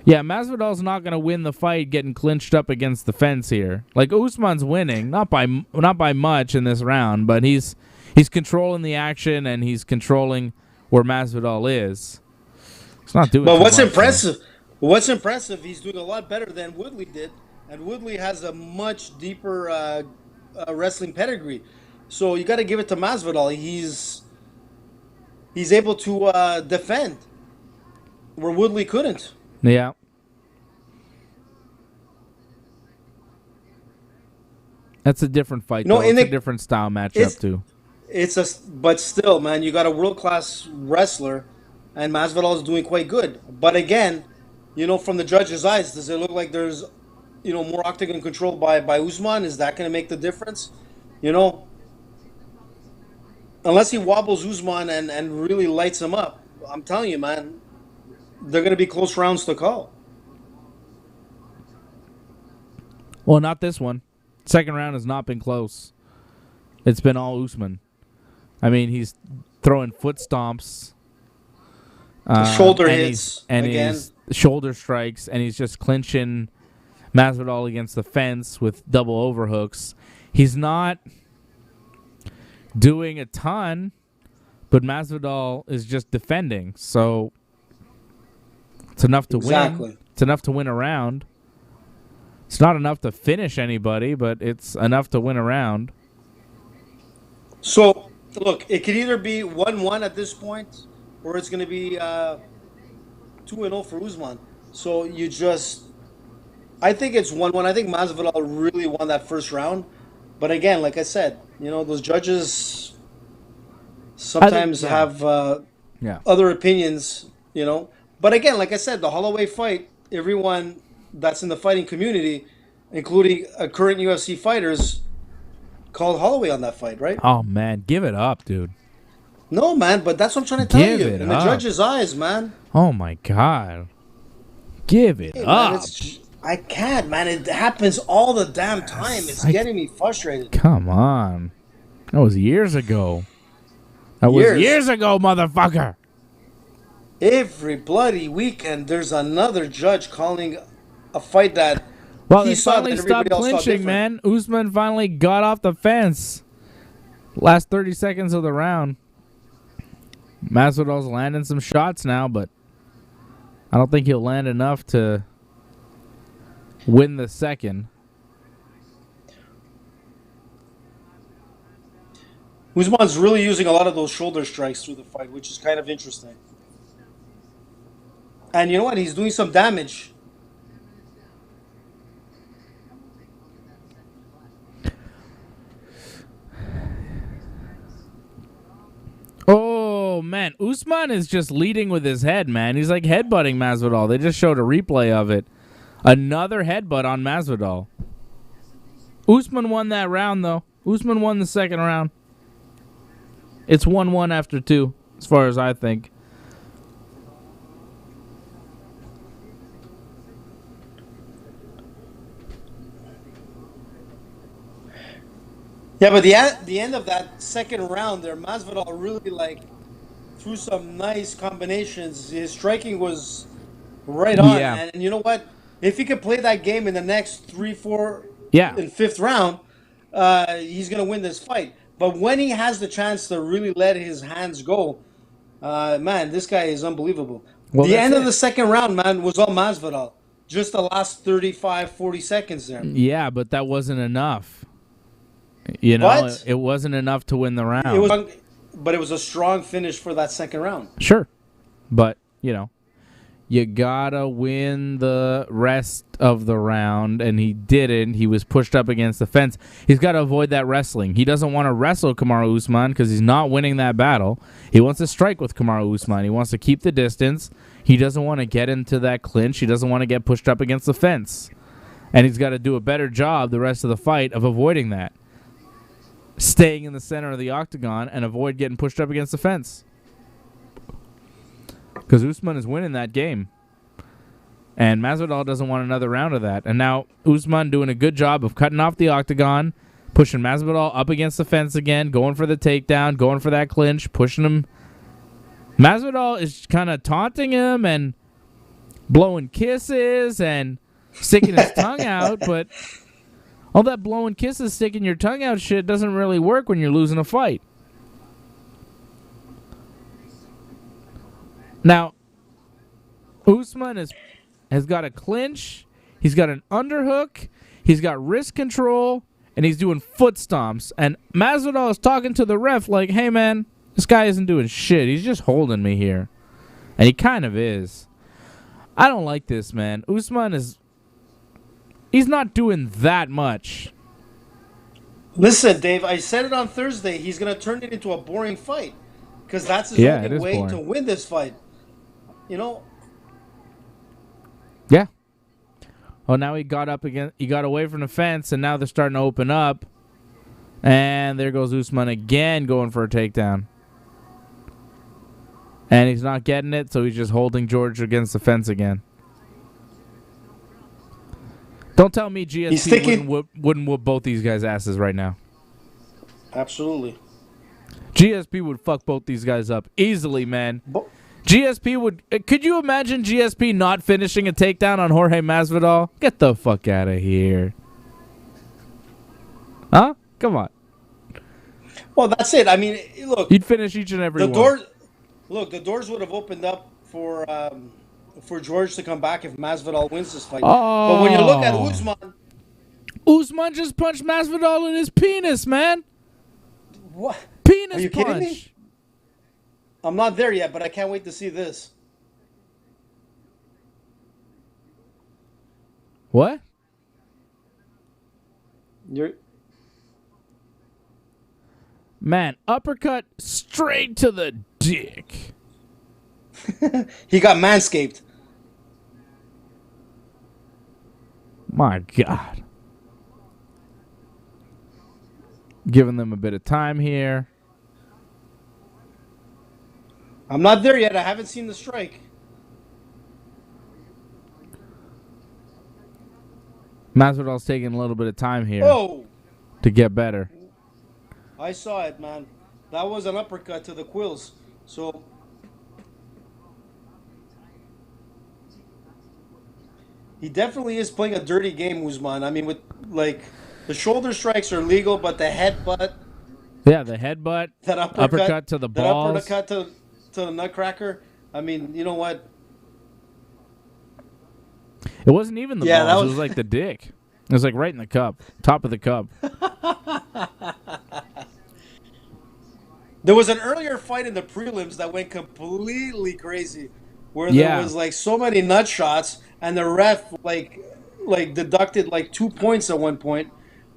Yeah, Masvidal's not going to win the fight getting clinched up against the fence here. Like, Usman's winning, not by much in this round, but he's controlling the action and he's controlling where Masvidal is. It's not doing. But what's much, impressive? What's impressive? He's doing a lot better than Woodley did, and Woodley has a much deeper wrestling pedigree. So you got to give it to Masvidal. He's able to defend where Woodley couldn't. Yeah. That's a different fight, though. It's a different style matchup, too. But still, man, you got a world-class wrestler, and Masvidal is doing quite good. But again, from the judge's eyes, does it look like there's, more octagon control by Usman? Is that going to make the difference? Unless he wobbles Usman and really lights him up, I'm telling you, man, they're going to be close rounds to call. Well, not this one. Second round has not been close. It's been all Usman. I mean, he's throwing foot stomps. Shoulder hits. He's shoulder strikes, and he's just clinching Masvidal against the fence with double overhooks. He's not doing a ton, but Masvidal is just defending. So it's enough to win. It's enough to win a round. It's not enough to finish anybody, but it's enough to win a round. So, look, it could either be 1-1 at this point, or it's going to be 2-0 for Usman. So I think it's 1-1. I think Masvidal really won that first round. But again, like I said, those judges sometimes have other opinions, But again, like I said, the Holloway fight, everyone that's in the fighting community, including current UFC fighters, called Holloway on that fight, right? Oh, man, give it up, dude. No, man, but that's what I'm trying to tell you. In the judge's eyes, man. Oh, my God. Give it up. Man, I can't, man. It happens all the damn time. It's getting me frustrated. Come on. That was years ago. That was years ago, motherfucker. Every bloody weekend, there's another judge calling a fight that he saw that everybody else saw different. Man. Usman finally got off the fence. Last 30 seconds of the round. Masvidal's landing some shots now, but I don't think he'll land enough to win the second. Usman's really using a lot of those shoulder strikes through the fight, which is kind of interesting. And you know what? He's doing some damage. Oh, man. Usman is just leading with his head, man. He's like headbutting Masvidal. They just showed a replay of it. Another headbutt on Masvidal. Usman won that round, though. Usman won the second round. It's 1-1 after 2, as far as I think. Yeah, but the end of that second round there, Masvidal really like threw some nice combinations. His striking was right on, Yeah. and you know what? If he could play that game in the next three, four, Yeah. and fifth round, he's gonna win this fight. But when he has the chance to really let his hands go, man, this guy is unbelievable. Well, The that's end of it. the second round, man, was all Masvidal. Just the last 35, 40 seconds there. Yeah, but that wasn't enough. You know, But it wasn't enough to win the it round. was, but it was a strong finish for that second round. Sure. But, you know, you gotta win the rest of the round, and he didn't. He was pushed up against the fence. He's got to avoid that wrestling. He doesn't want to wrestle Kamaru Usman because he's not winning that battle. He wants to strike with Kamaru Usman. He wants to keep the distance. He doesn't want to get into that clinch. He doesn't want to get pushed up against the fence. And he's got to do a better job the rest of the fight of avoiding that. Staying in the center of the octagon and avoid getting pushed up against the fence. Because Usman is winning that game. And Masvidal doesn't want another round of that. And now Usman doing a good job of cutting off the octagon, pushing Masvidal up against the fence again, going for the takedown, going for that clinch, pushing him. Masvidal is kind of taunting him and blowing kisses and sticking his tongue out, but all that blowing kisses, sticking your tongue out shit doesn't really work when you're losing a fight. Now, Usman has got a clinch, he's got an underhook, he's got wrist control, and he's doing foot stomps. And Masvidal is talking to the ref like, hey, man, this guy isn't doing shit. He's just holding me here. And he kind of is. I don't like this, man. Usman he's not doing that much. Listen, Dave, I said it on Thursday. He's going to turn it into a boring fight because that's his Yeah, it only is way boring. to win this fight. You know, Yeah. Oh, now he got up again. He got away from the fence, and now they're starting to open up. And there goes Usman again going for a takedown. And he's not getting it, so he's just holding George against the fence again. Don't tell me GSP wouldn't whoop both these guys' asses right now. absolutely. GSP would fuck both these guys up easily, man. GSP would... Could you imagine GSP not finishing a takedown on Jorge Masvidal? Get the fuck out of here. Huh? Come on. Well, that's it. I mean, look, He'd finish each and every the one. door. Look, the doors would have opened up for George to come back if Masvidal wins this fight. But when you look at Oh. Usman, just punched Masvidal in his penis, man. what? Penis Are you punch. kidding me? I'm not there yet, but I can't wait to see this. What? You're Man, uppercut straight to the dick. he got manscaped. My God. Giving them a bit of time here. I'm not there yet. I haven't seen the strike. Masvidal's taking a little bit of time here Oh, to get better. I saw it, man. That was an uppercut to the quills. So he definitely is playing a dirty game, Usman. I mean, with like the shoulder strikes are legal, but the headbutt, Yeah, the headbutt, that uppercut to the that balls. uppercut to the nutcracker. I mean, you know what? It wasn't even the Yeah, that balls. was- It was like the dick. It was like right in the cup, top of the cup. There was an earlier fight in the prelims that went completely crazy, where Yeah. there was like so many nut shots, and the ref like deducted like 2 points at one point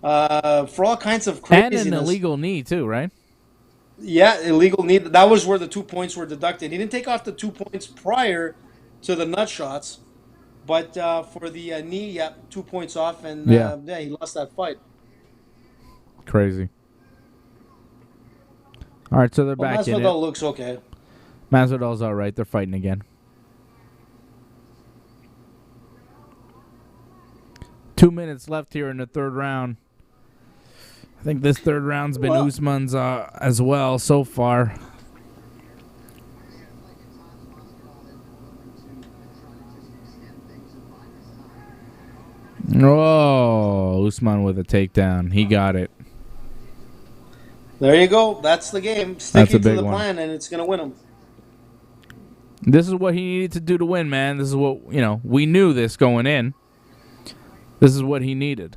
for all kinds of craziness. And an illegal knee, too, right? Yeah, illegal knee. That was where the 2 points were deducted. He didn't take off the 2 points prior to the nut shots, but for the knee, yeah, 2 points off, and Yeah. he lost that fight. Crazy. All right, so they're Well, back in Masvidal it. looks okay. Masvidal's all right. They're fighting again. 2 minutes left here in the third round. I think this third round's been Well- Usman's as well so far. Oh, Usman with a takedown. He got it. There you go. That's the game. That's a Sticking to big the one. plan, and it's going to win him. This is what he needed to do to win, man. This is what, we knew this going in. This is what he needed.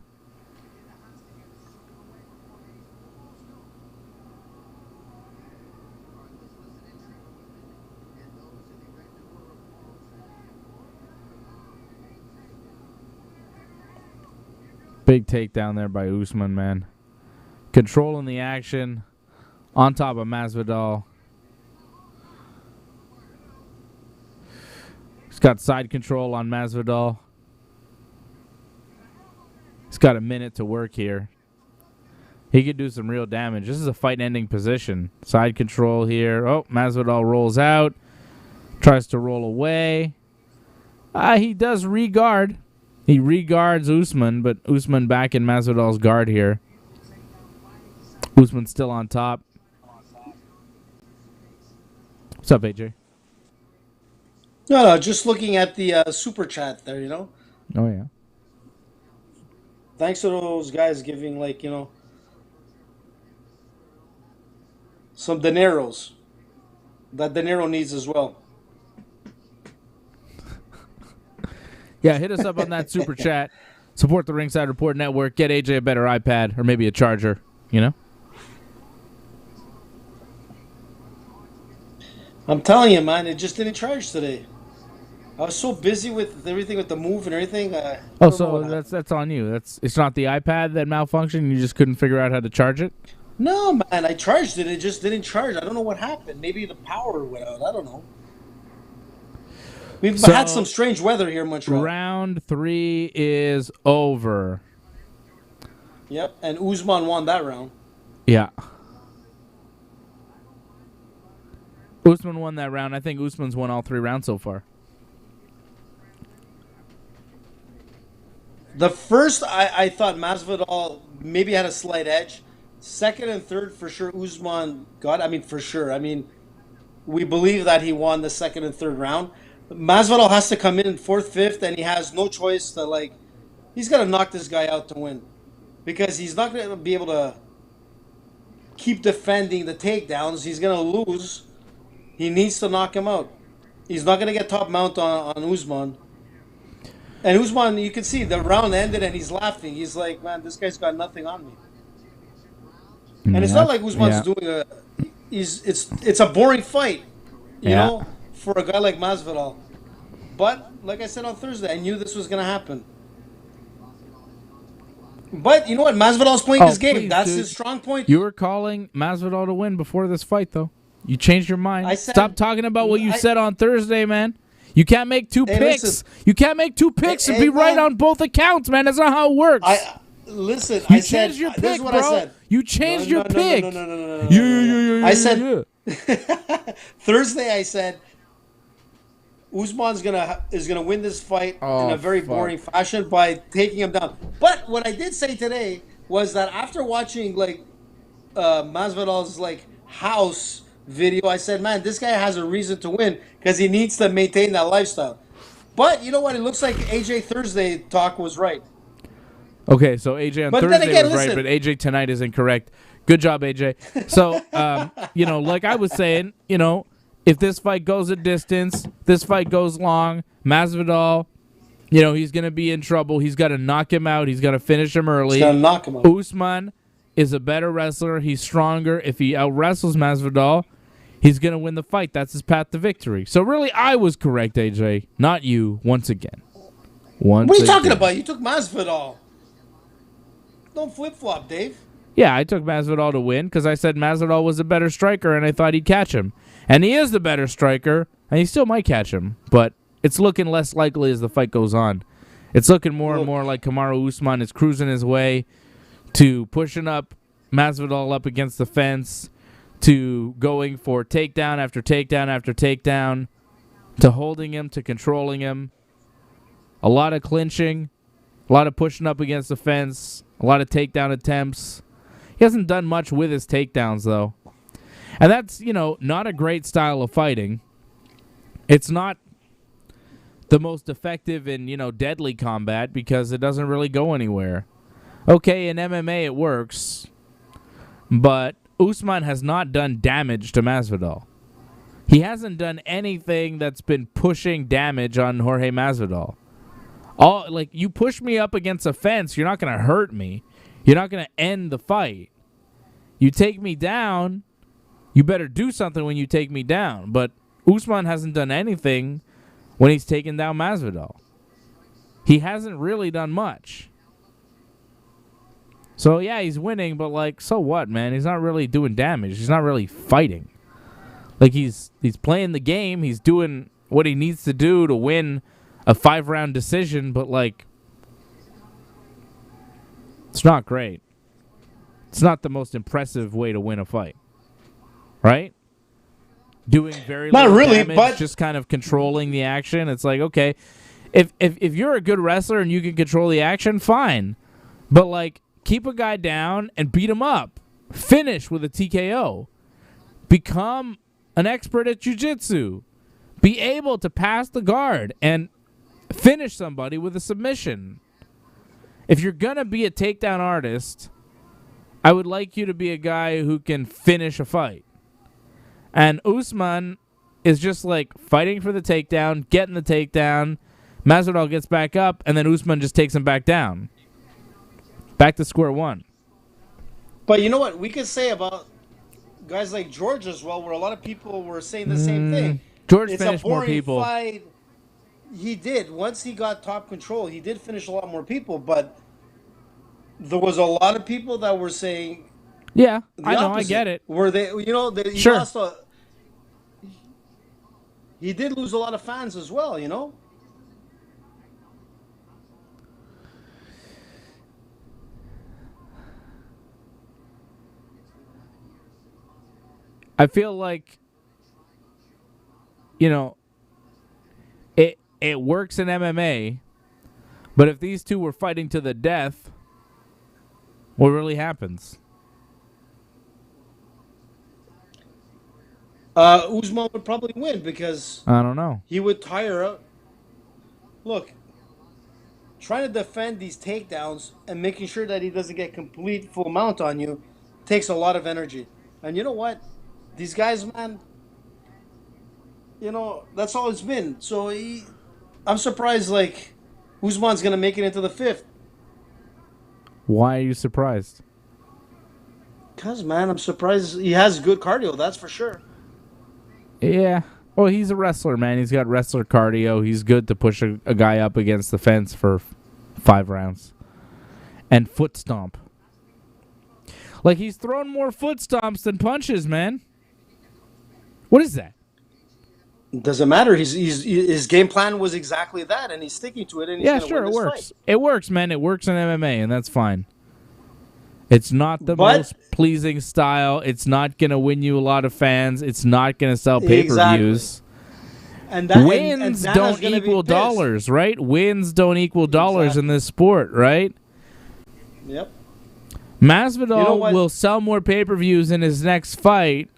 Big takedown there by Usman, man. Controlling the action on top of Masvidal. He's got side control on Masvidal. He's got a minute to work here. He could do some real damage. This is a fight-ending position. Side control here. Oh, Masvidal rolls out. Tries to roll away. He does re-guard. He re-guards Usman, but Usman back in Masvidal's guard here. Usman's still on top. What's up, AJ? No, just looking at the super chat there, Oh, yeah. Thanks to those guys giving, some dineros that De Niro needs as well. Yeah, hit us up on that super chat. Support the Ringside Report Network. Get AJ a better iPad or maybe a charger, I'm telling you, man, it just didn't charge today. I was so busy with everything with the move and everything. I Oh, don't know so what happened. that's on you. It's not the iPad that malfunctioned. You just couldn't figure out how to charge it. No, man, I charged it. It just didn't charge. I don't know what happened. Maybe the power went out. I don't know. We've So, had some strange weather here in Montreal. Round 3 is over. Yep, and Usman won that round. Yeah. Usman won that round. I think Usman's won all 3 rounds so far. The first, I thought Masvidal maybe had a slight edge. Second and third, for sure, Usman got. For sure. We believe that he won the second and third round. Masvidal has to come in fourth, fifth, and he has no choice to he's got to knock this guy out to win, because he's not going to be able to keep defending the takedowns. He's going to lose. He needs to knock him out. He's not going to get top mount on Usman. And Usman, you can see the round ended and he's laughing. He's like, man, this guy's got nothing on me. And it's not like Usman's doing it's a boring fight, you know, for a guy like Masvidal. But like I said on Thursday, I knew this was going to happen. But you know what? Masvidal's playing his game. Please, That's dude. his strong point. You were calling Masvidal to win before this fight, though. You changed your mind. I said- Stop talking about what you said on Thursday, man. You can't make 2 Hey, picks. listen. You can't make 2 picks and Hey, be right man. on both accounts, man. That's not how it works. Listen. You I said changed your this pick, is what bro. I said. You changed your No, pick. No. Yeah. I said Thursday. I said Usman's is gonna win this fight in a very boring fashion by taking him down. But what I did say today was that after watching Masvidal's house video, I said, man, this guy has a reason to win because he needs to maintain that lifestyle. But you know what? It looks like AJ Thursday talk was right. Okay, so AJ on But then Thursday again, was right, listen. but AJ tonight is incorrect. Good job, AJ. So, like I was saying, if this fight goes a distance, this fight goes long, Masvidal, he's going to be in trouble. He's got to knock him out. He's got to finish him early. He's gonna knock him out. Usman is a better wrestler. He's stronger. If he out-wrestles Masvidal, he's going to win the fight. That's his path to victory. So really, I was correct, AJ, not you, once again. What are you talking about? You took Masvidal. Don't flip-flop, Dave. Yeah, I took Masvidal to win because I said Masvidal was a better striker and I thought he'd catch him. And he is the better striker, and he still might catch him. But it's looking less likely as the fight goes on. It's looking more and more like Kamaru Usman is cruising his way to pushing up Masvidal up against the fence, to going for takedown after takedown after takedown, to holding him, to controlling him. A lot of clinching, a lot of pushing up against the fence, a lot of takedown attempts. He hasn't done much with his takedowns, though. And that's, not a great style of fighting. It's not the most effective in, deadly combat because it doesn't really go anywhere. Okay, in MMA it works, but Usman has not done damage to Masvidal. He hasn't done anything that's been pushing damage on Jorge Masvidal. You push me up against a fence, you're not going to hurt me. You're not going to end the fight. You take me down, you better do something when you take me down. But Usman hasn't done anything when he's taken down Masvidal. He hasn't really done much. So, yeah, he's winning, but, so what, man? He's not really doing damage. He's not really fighting. He's playing the game. He's doing what he needs to do to win a 5-round decision, but, it's not great. It's not the most impressive way to win a fight. Right? Doing very Not little really, damage, but just kind of controlling the action. It's okay, if you're a good wrestler and you can control the action, fine. But, keep a guy down and beat him up. Finish with a TKO. Become an expert at jiu-jitsu. Be able to pass the guard and finish somebody with a submission. If you're going to be a takedown artist, I would like you to be a guy who can finish a fight. And Usman is just fighting for the takedown, getting the takedown. Masvidal gets back up, and then Usman just takes him back down. Back to square one. But you know what we could say about guys like George as well, where a lot of people were saying the same thing. George It's finished a boring more people. fight. He did. Once he got top control, he did finish a lot more people, but there was a lot of people that were saying Yeah, the I know, opposite. I get it. Where they, he Sure. lost he did lose a lot of fans as well, I feel like, it works in MMA, but if these two were fighting to the death, what really happens? Usman would probably win because I don't know. he would tire out. Look, trying to defend these takedowns and making sure that he doesn't get complete full mount on you takes a lot of energy. And you know what? These guys, man, that's all it's been. So I'm surprised, Usman's going to make it into the 5th. Why are you surprised? Because, man, I'm surprised he has good cardio, that's for sure. Yeah. Well, he's a wrestler, man. He's got wrestler cardio. He's good to push a guy up against the fence for 5 rounds. And foot stomp. He's thrown more foot stomps than punches, man. What is that? Doesn't matter. His game plan was exactly that, and he's sticking to it, and he's Yeah, going to sure, win it this works. fight. It works, man. It works in MMA, and that's fine. It's not the But- most pleasing style. It's not going to win you a lot of fans. It's not going to sell pay-per-views. And that, Wins and Dana's don't gonna be equal pissed. dollars, right? Wins don't equal dollars in this sport, right? Yep. Masvidal You know what? will sell more pay-per-views in his next fight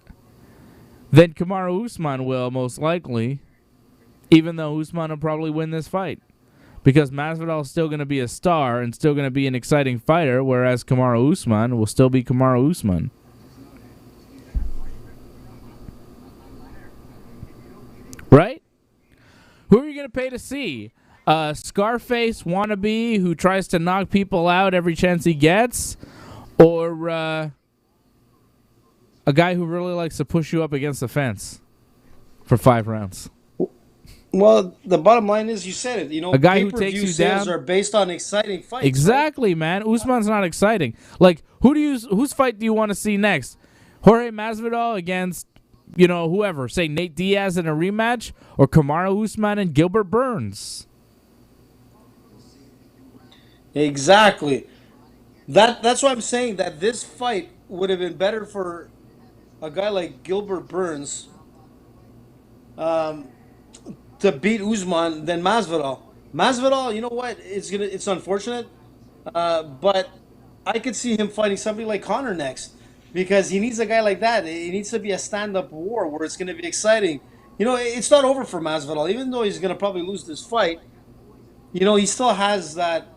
than Kamaru Usman will, most likely, even though Usman will probably win this fight. Because Masvidal is still going to be a star and still going to be an exciting fighter, whereas Kamaru Usman will still be Kamaru Usman. Right? Who are you going to pay to see? Scarface wannabe who tries to knock people out every chance he gets? Or a guy who really likes to push you up against the fence for 5 rounds? Well, the bottom line is, you said it. A guy who pay-per-view takes you sales down- are based on exciting fights. Exactly, man. Usman's not exciting. Whose fight do you want to see next? Jorge Masvidal against, whoever. Say Nate Diaz in a rematch, or Kamaru Usman and Gilbert Burns. Right? Exactly. That's why I'm saying that this fight would have been better for a guy like Gilbert Burns to beat Usman than Masvidal. Masvidal, you know what? It's unfortunate, but I could see him fighting somebody like Connor next because he needs a guy like that. It needs to be a stand-up war where it's going to be exciting. It's not over for Masvidal, even though he's going to probably lose this fight. He still has that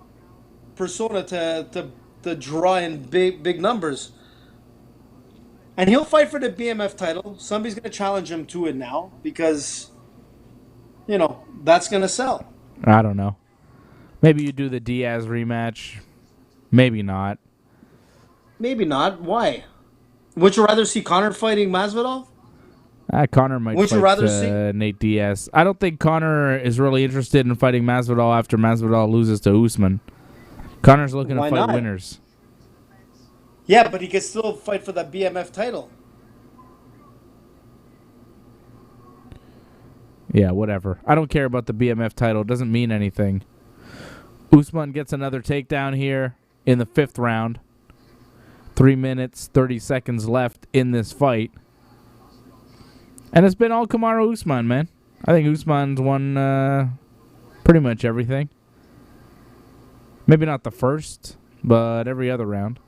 persona to draw in big numbers, and he'll fight for the BMF title. Somebody's going to challenge him to it now because that's going to sell. I don't know. Maybe you do the Diaz rematch. Maybe not. Maybe not. Why? Would you rather see Connor fighting Masvidal? Connor might Would fight you rather see Nate Diaz. I don't think Connor is really interested in fighting Masvidal after Masvidal loses to Usman. Connor's looking to fight winners. Yeah, but he could still fight for the BMF title. Yeah, whatever. I don't care about the BMF title. It doesn't mean anything. Usman gets another takedown here in the 5th round. 3 minutes, 30 seconds left in this fight. And it's been all Kamaru Usman, man. I think Usman's won pretty much everything. Maybe not the first, but every other round.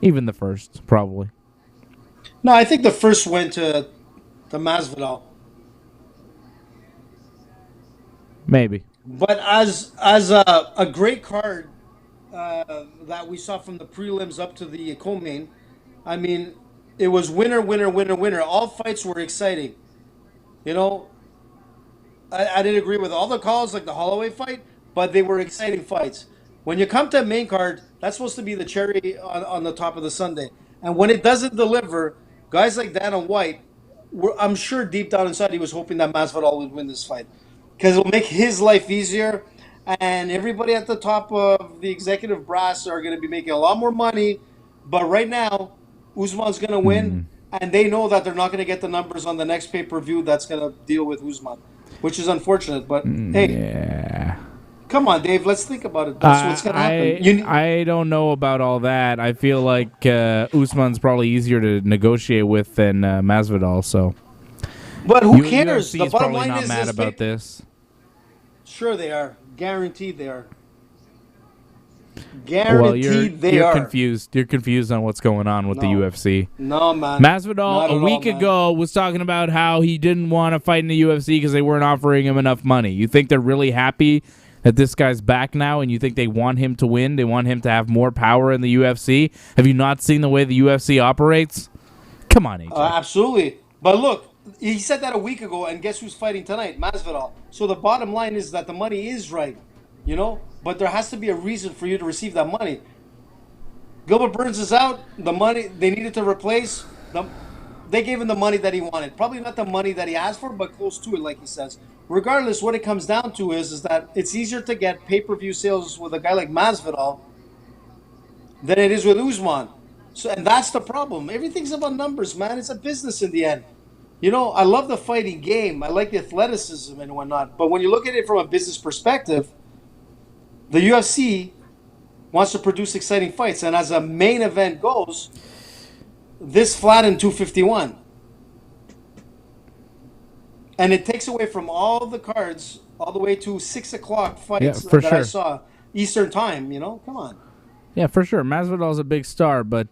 Even the first, probably. No, I think the first went to Masvidal. Maybe. But as a great card that we saw from the prelims up to the co-main, I mean, it was winner, winner, winner, winner. All fights were exciting. I didn't agree with all the calls, like the Holloway fight, but they were exciting fights. When you come to a main card, that's supposed to be the cherry on the top of the sundae. And when it doesn't deliver, guys like Dana White, I'm sure deep down inside he was hoping that Masvidal would win this fight because it'll make his life easier. And everybody at the top of the executive brass are going to be making a lot more money. But right now, Usman's going to win, and they know that they're not going to get the numbers on the next pay-per-view that's going to deal with Usman, which is unfortunate. But, hey, yeah. Come on, Dave, let's think about it. That's what's going to happen. I don't know about all that. I feel like Usman's probably easier to negotiate with than Masvidal, so. But who cares? UFC The bottom probably line not is mad about this. Sure they are. Guaranteed they are. You're confused. You're confused on what's going on with the UFC. No, man. Masvidal a week ago was talking about how he didn't want to fight in the UFC because they weren't offering him enough money. You think they're really happy that this guy's back now, and you think they want him to win? They want him to have more power in the UFC? Have you not seen the way the UFC operates? Come on, AJ. Absolutely. But look, he said that a week ago, and guess who's fighting tonight? Masvidal. So the bottom line is that the money is right, but there has to be a reason for you to receive that money. Gilbert Burns is out. The money they needed to replace, they gave him the money that he wanted. Probably not the money that he asked for, but close to it, like he says. Regardless, what it comes down to is that it's easier to get pay-per-view sales with a guy like Masvidal than it is with Usman. And that's the problem. Everything's about numbers, man. It's a business in the end. I love the fighting game. I like the athleticism and whatnot. But when you look at it from a business perspective, the UFC wants to produce exciting fights. And as a main event goes, this flattened 251. And it takes away from all the cards all the way to 6 o'clock fights I saw Eastern time. Come on. Yeah, for sure. Masvidal's a big star, but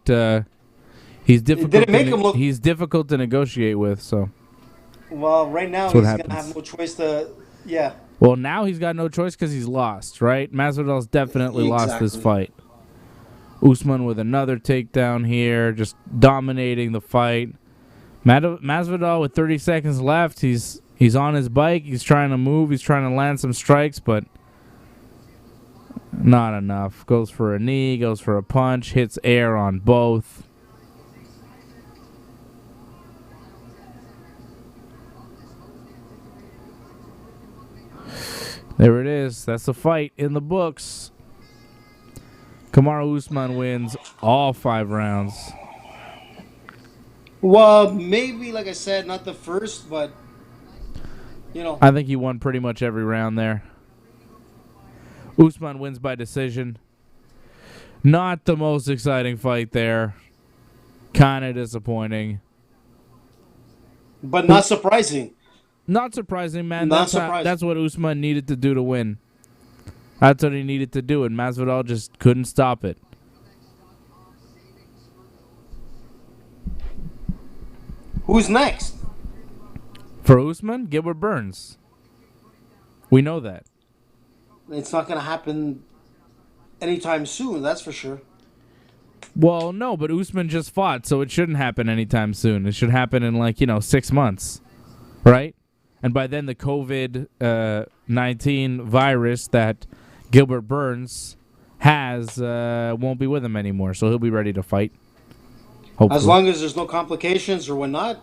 he's difficult. He's difficult to negotiate with. So. Well, right now he's going to have no choice to. Yeah. Well, now he's got no choice because he's lost, right? Masvidal's definitely lost this fight. Usman with another takedown here, just dominating the fight. Masvidal with 30 seconds left. He's on his bike. He's trying to move. He's trying to land some strikes, but not enough. Goes for a knee, goes for a punch, hits air on both. There it is. That's the fight in the books. Kamaru Usman wins all 5 rounds. Well, maybe, like I said, not the first, but, I think he won pretty much every round there. Usman wins by decision. Not the most exciting fight there. Kind of disappointing. But not surprising. Not surprising, man. Not surprising. That's what Usman needed to do to win. That's what he needed to do, and Masvidal just couldn't stop it. Who's next? For Usman, Gilbert Burns. We know that. It's not going to happen anytime soon, that's for sure. Well, no, but Usman just fought, so it shouldn't happen anytime soon. It should happen in 6 months, right? And by then the COVID-19 virus that Gilbert Burns has won't be with him anymore, so he'll be ready to fight. Hopefully. As long as there's no complications or whatnot,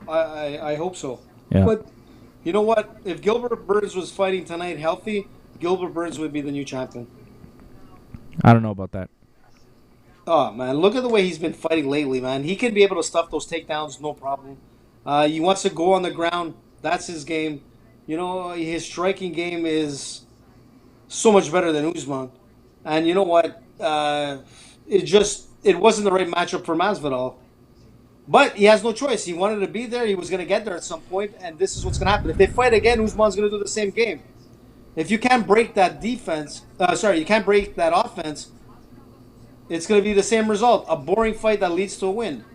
I hope so. Yeah. But you know what? If Gilbert Burns was fighting tonight healthy, Gilbert Burns would be the new champion. I don't know about that. Oh, man, look at the way he's been fighting lately, man. He can be able to stuff those takedowns, no problem. He wants to go on the ground. That's his game. You know, his striking game is so much better than Usman. And you know what? It wasn't the right matchup for Masvidal. But he has no choice. He wanted to be there. He was going to get there at some point, and this is what's going to happen. If they fight again, Usman's going to do the same game. If you can't break that you can't break that offense, it's going to be the same result. A boring fight that leads to a win.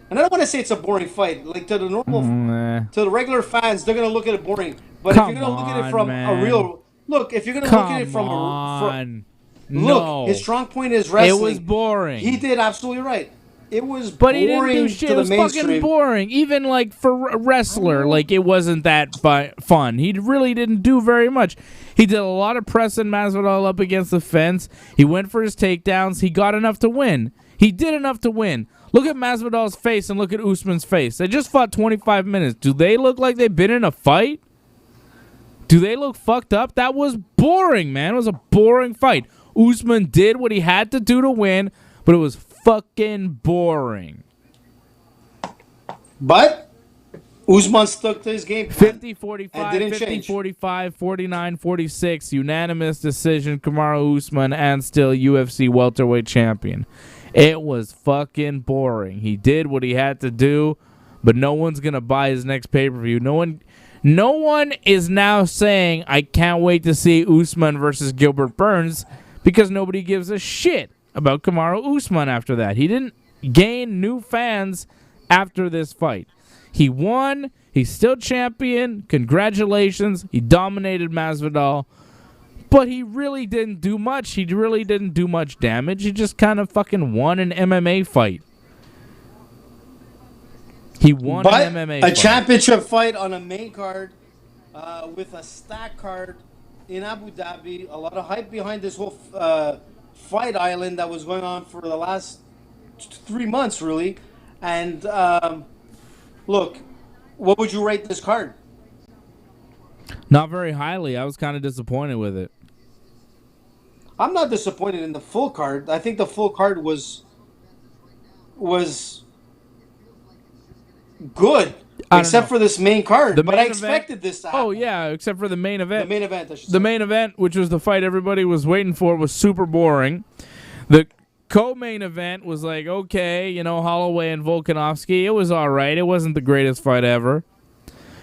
And I don't want to say it's a boring fight. Like, to the to the regular fans, they're going to look at it boring. But if you're going to look at it from a real... Look, if you're going to look at it from a... Look, his strong point is wrestling. It was boring. He did absolutely right. It was but boring he didn't do shit. to the It was mainstream. fucking boring. Even like for a wrestler, like it wasn't that fun. He really didn't do very much. He did a lot of pressing Masvidal up against the fence. He went for his takedowns. He got enough to win. He did enough to win. Look at Masvidal's face and look at Usman's face. They just fought 25 minutes. Do they look like they've been in a fight? Do they look fucked up? That was boring, man. It was a boring fight. Usman did what he had to do to win, but it was fucking boring. But Usman stuck to his game plan. 50-45, and didn't change. 50-45, 49-46, unanimous decision, Kamaru Usman, and still UFC welterweight champion. It was fucking boring. He did what he had to do, but no one's going to buy his next pay-per-view. No one is now saying, I can't wait to see Usman versus Gilbert Burns, because nobody gives a shit about Kamaru Usman after that. He didn't gain new fans after this fight. He won. He's still champion. Congratulations. He dominated Masvidal. But he really didn't do much. He really didn't do much damage. He just kind of fucking won an MMA fight. He won an MMA fight. A championship fight on a main card with a stack card in Abu Dhabi. A lot of hype behind this whole fight island that was going on for the last 3 months, really. And look, what would you rate this card? Not very highly. I was kind of disappointed with it. I'm not disappointed in the full card. I think the full card was good, except for this main card. But I expected this to happen. Oh, yeah, except for the main event. The main event, I should say. The main event, which was the fight everybody was waiting for, was super boring. The co-main event was like, okay, Holloway and Volkanovski. It was all right. It wasn't the greatest fight ever.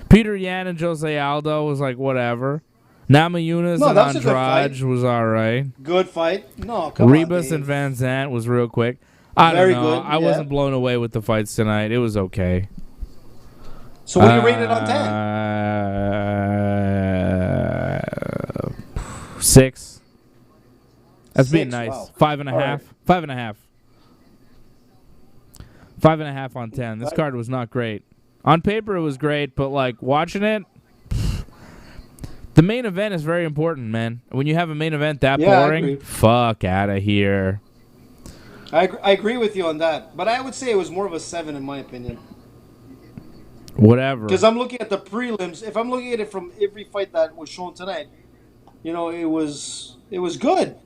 Peter Yan and Jose Aldo was like, whatever. Namajunas and Andrade was all right. Good fight. No, come on, Rebus and Van Zant was real quick. I don't know. Good, I wasn't blown away with the fights tonight. It was okay. So what do you rate it on 10? 6. That's being nice. Wow. 5.5. Right. 5.5. 5.5 on 10. This card was not great. On paper, it was great, but like watching it, the main event is very important, man. When you have a main event that boring, fuck out of here. I agree with you on that, but I would say it was more of a 7 in my opinion. Whatever. Because I'm looking at the prelims. If I'm looking at it from every fight that was shown tonight, it was good,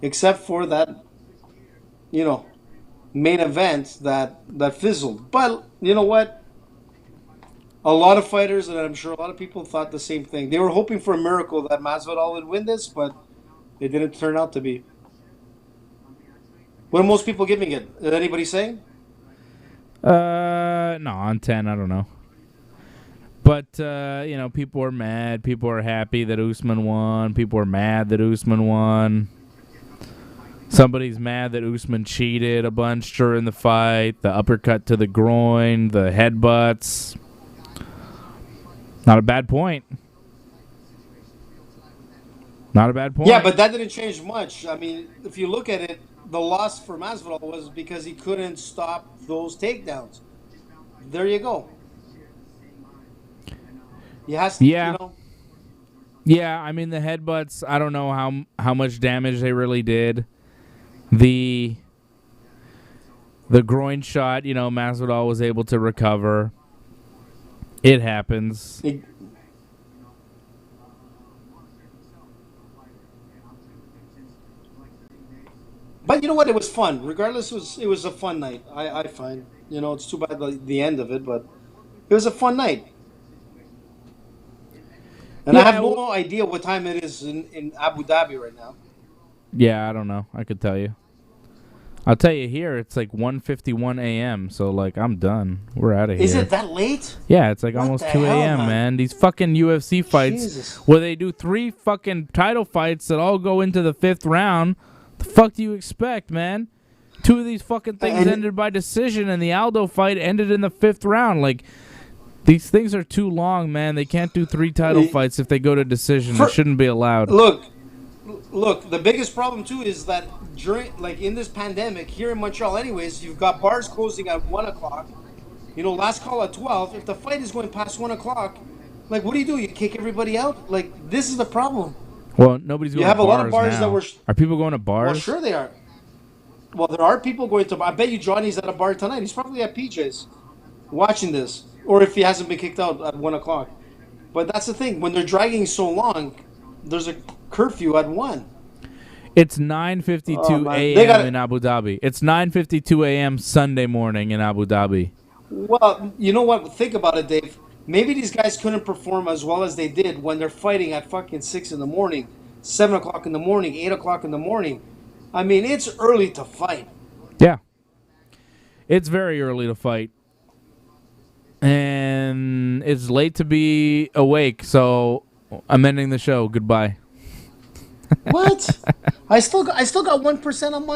except for that, main event that fizzled. But you know what? A lot of fighters, and I'm sure a lot of people thought the same thing. They were hoping for a miracle that Masvidal would win this, but it didn't turn out to be. What are most people giving it? Is anybody saying? No, on 10, I don't know. But, people are mad. People are happy that Usman won. People are mad that Usman won. Somebody's mad that Usman cheated a bunch during the fight. The uppercut to the groin, the headbutts. Not a bad point. Not a bad point. Yeah, but that didn't change much. I mean, if you look at it, the loss for Masvidal was because he couldn't stop those takedowns. There you go. He has to, Yeah. Yeah, I mean, the headbutts, I don't know how much damage they really did. The groin shot, Masvidal was able to recover. It happens. But you know what? It was fun. Regardless, it was a fun night. I find. It's too bad the end of it, but it was a fun night. And I have no idea what time it is in Abu Dhabi right now. Yeah, I don't know. I could tell you. I'll tell you here, it's like 1:51 a.m., so, I'm done. We're out of here. Is it that late? Yeah, it's like almost 2 a.m., man. These fucking UFC fights where they do 3 fucking title fights that all go into the 5th round. The fuck do you expect, man? 2 of these fucking things ended by decision, and the Aldo fight ended in the 5th round. These things are too long, man. They can't do 3 title fights if they go to decision. It shouldn't be allowed. Look, the biggest problem too is that in this pandemic here in Montreal, anyways, you've got bars closing at 1:00. Last call at 12. If the fight is going past 1:00, what do? You kick everybody out? This is the problem. Well, nobody's going to bars. You have a lot of bars now. That were. Are people going to bars? Well, sure they are. Well, there are people going to. I bet you Johnny's at a bar tonight. He's probably at PJ's, watching this, or if he hasn't been kicked out at 1:00. But that's the thing. When they're dragging so long, there's a curfew at 1. It's 9:52 a.m. in Abu Dhabi. It's 9:52 a.m. Sunday morning in Abu Dhabi. Well, you know what? Think about it, Dave. Maybe these guys couldn't perform as well as they did when they're fighting at fucking 6 in the morning, 7 o'clock in the morning, 8 o'clock in the morning. I mean, it's early to fight. Yeah. It's very early to fight. And it's late to be awake, so I'm ending the show. Goodbye. What? I still got 1% on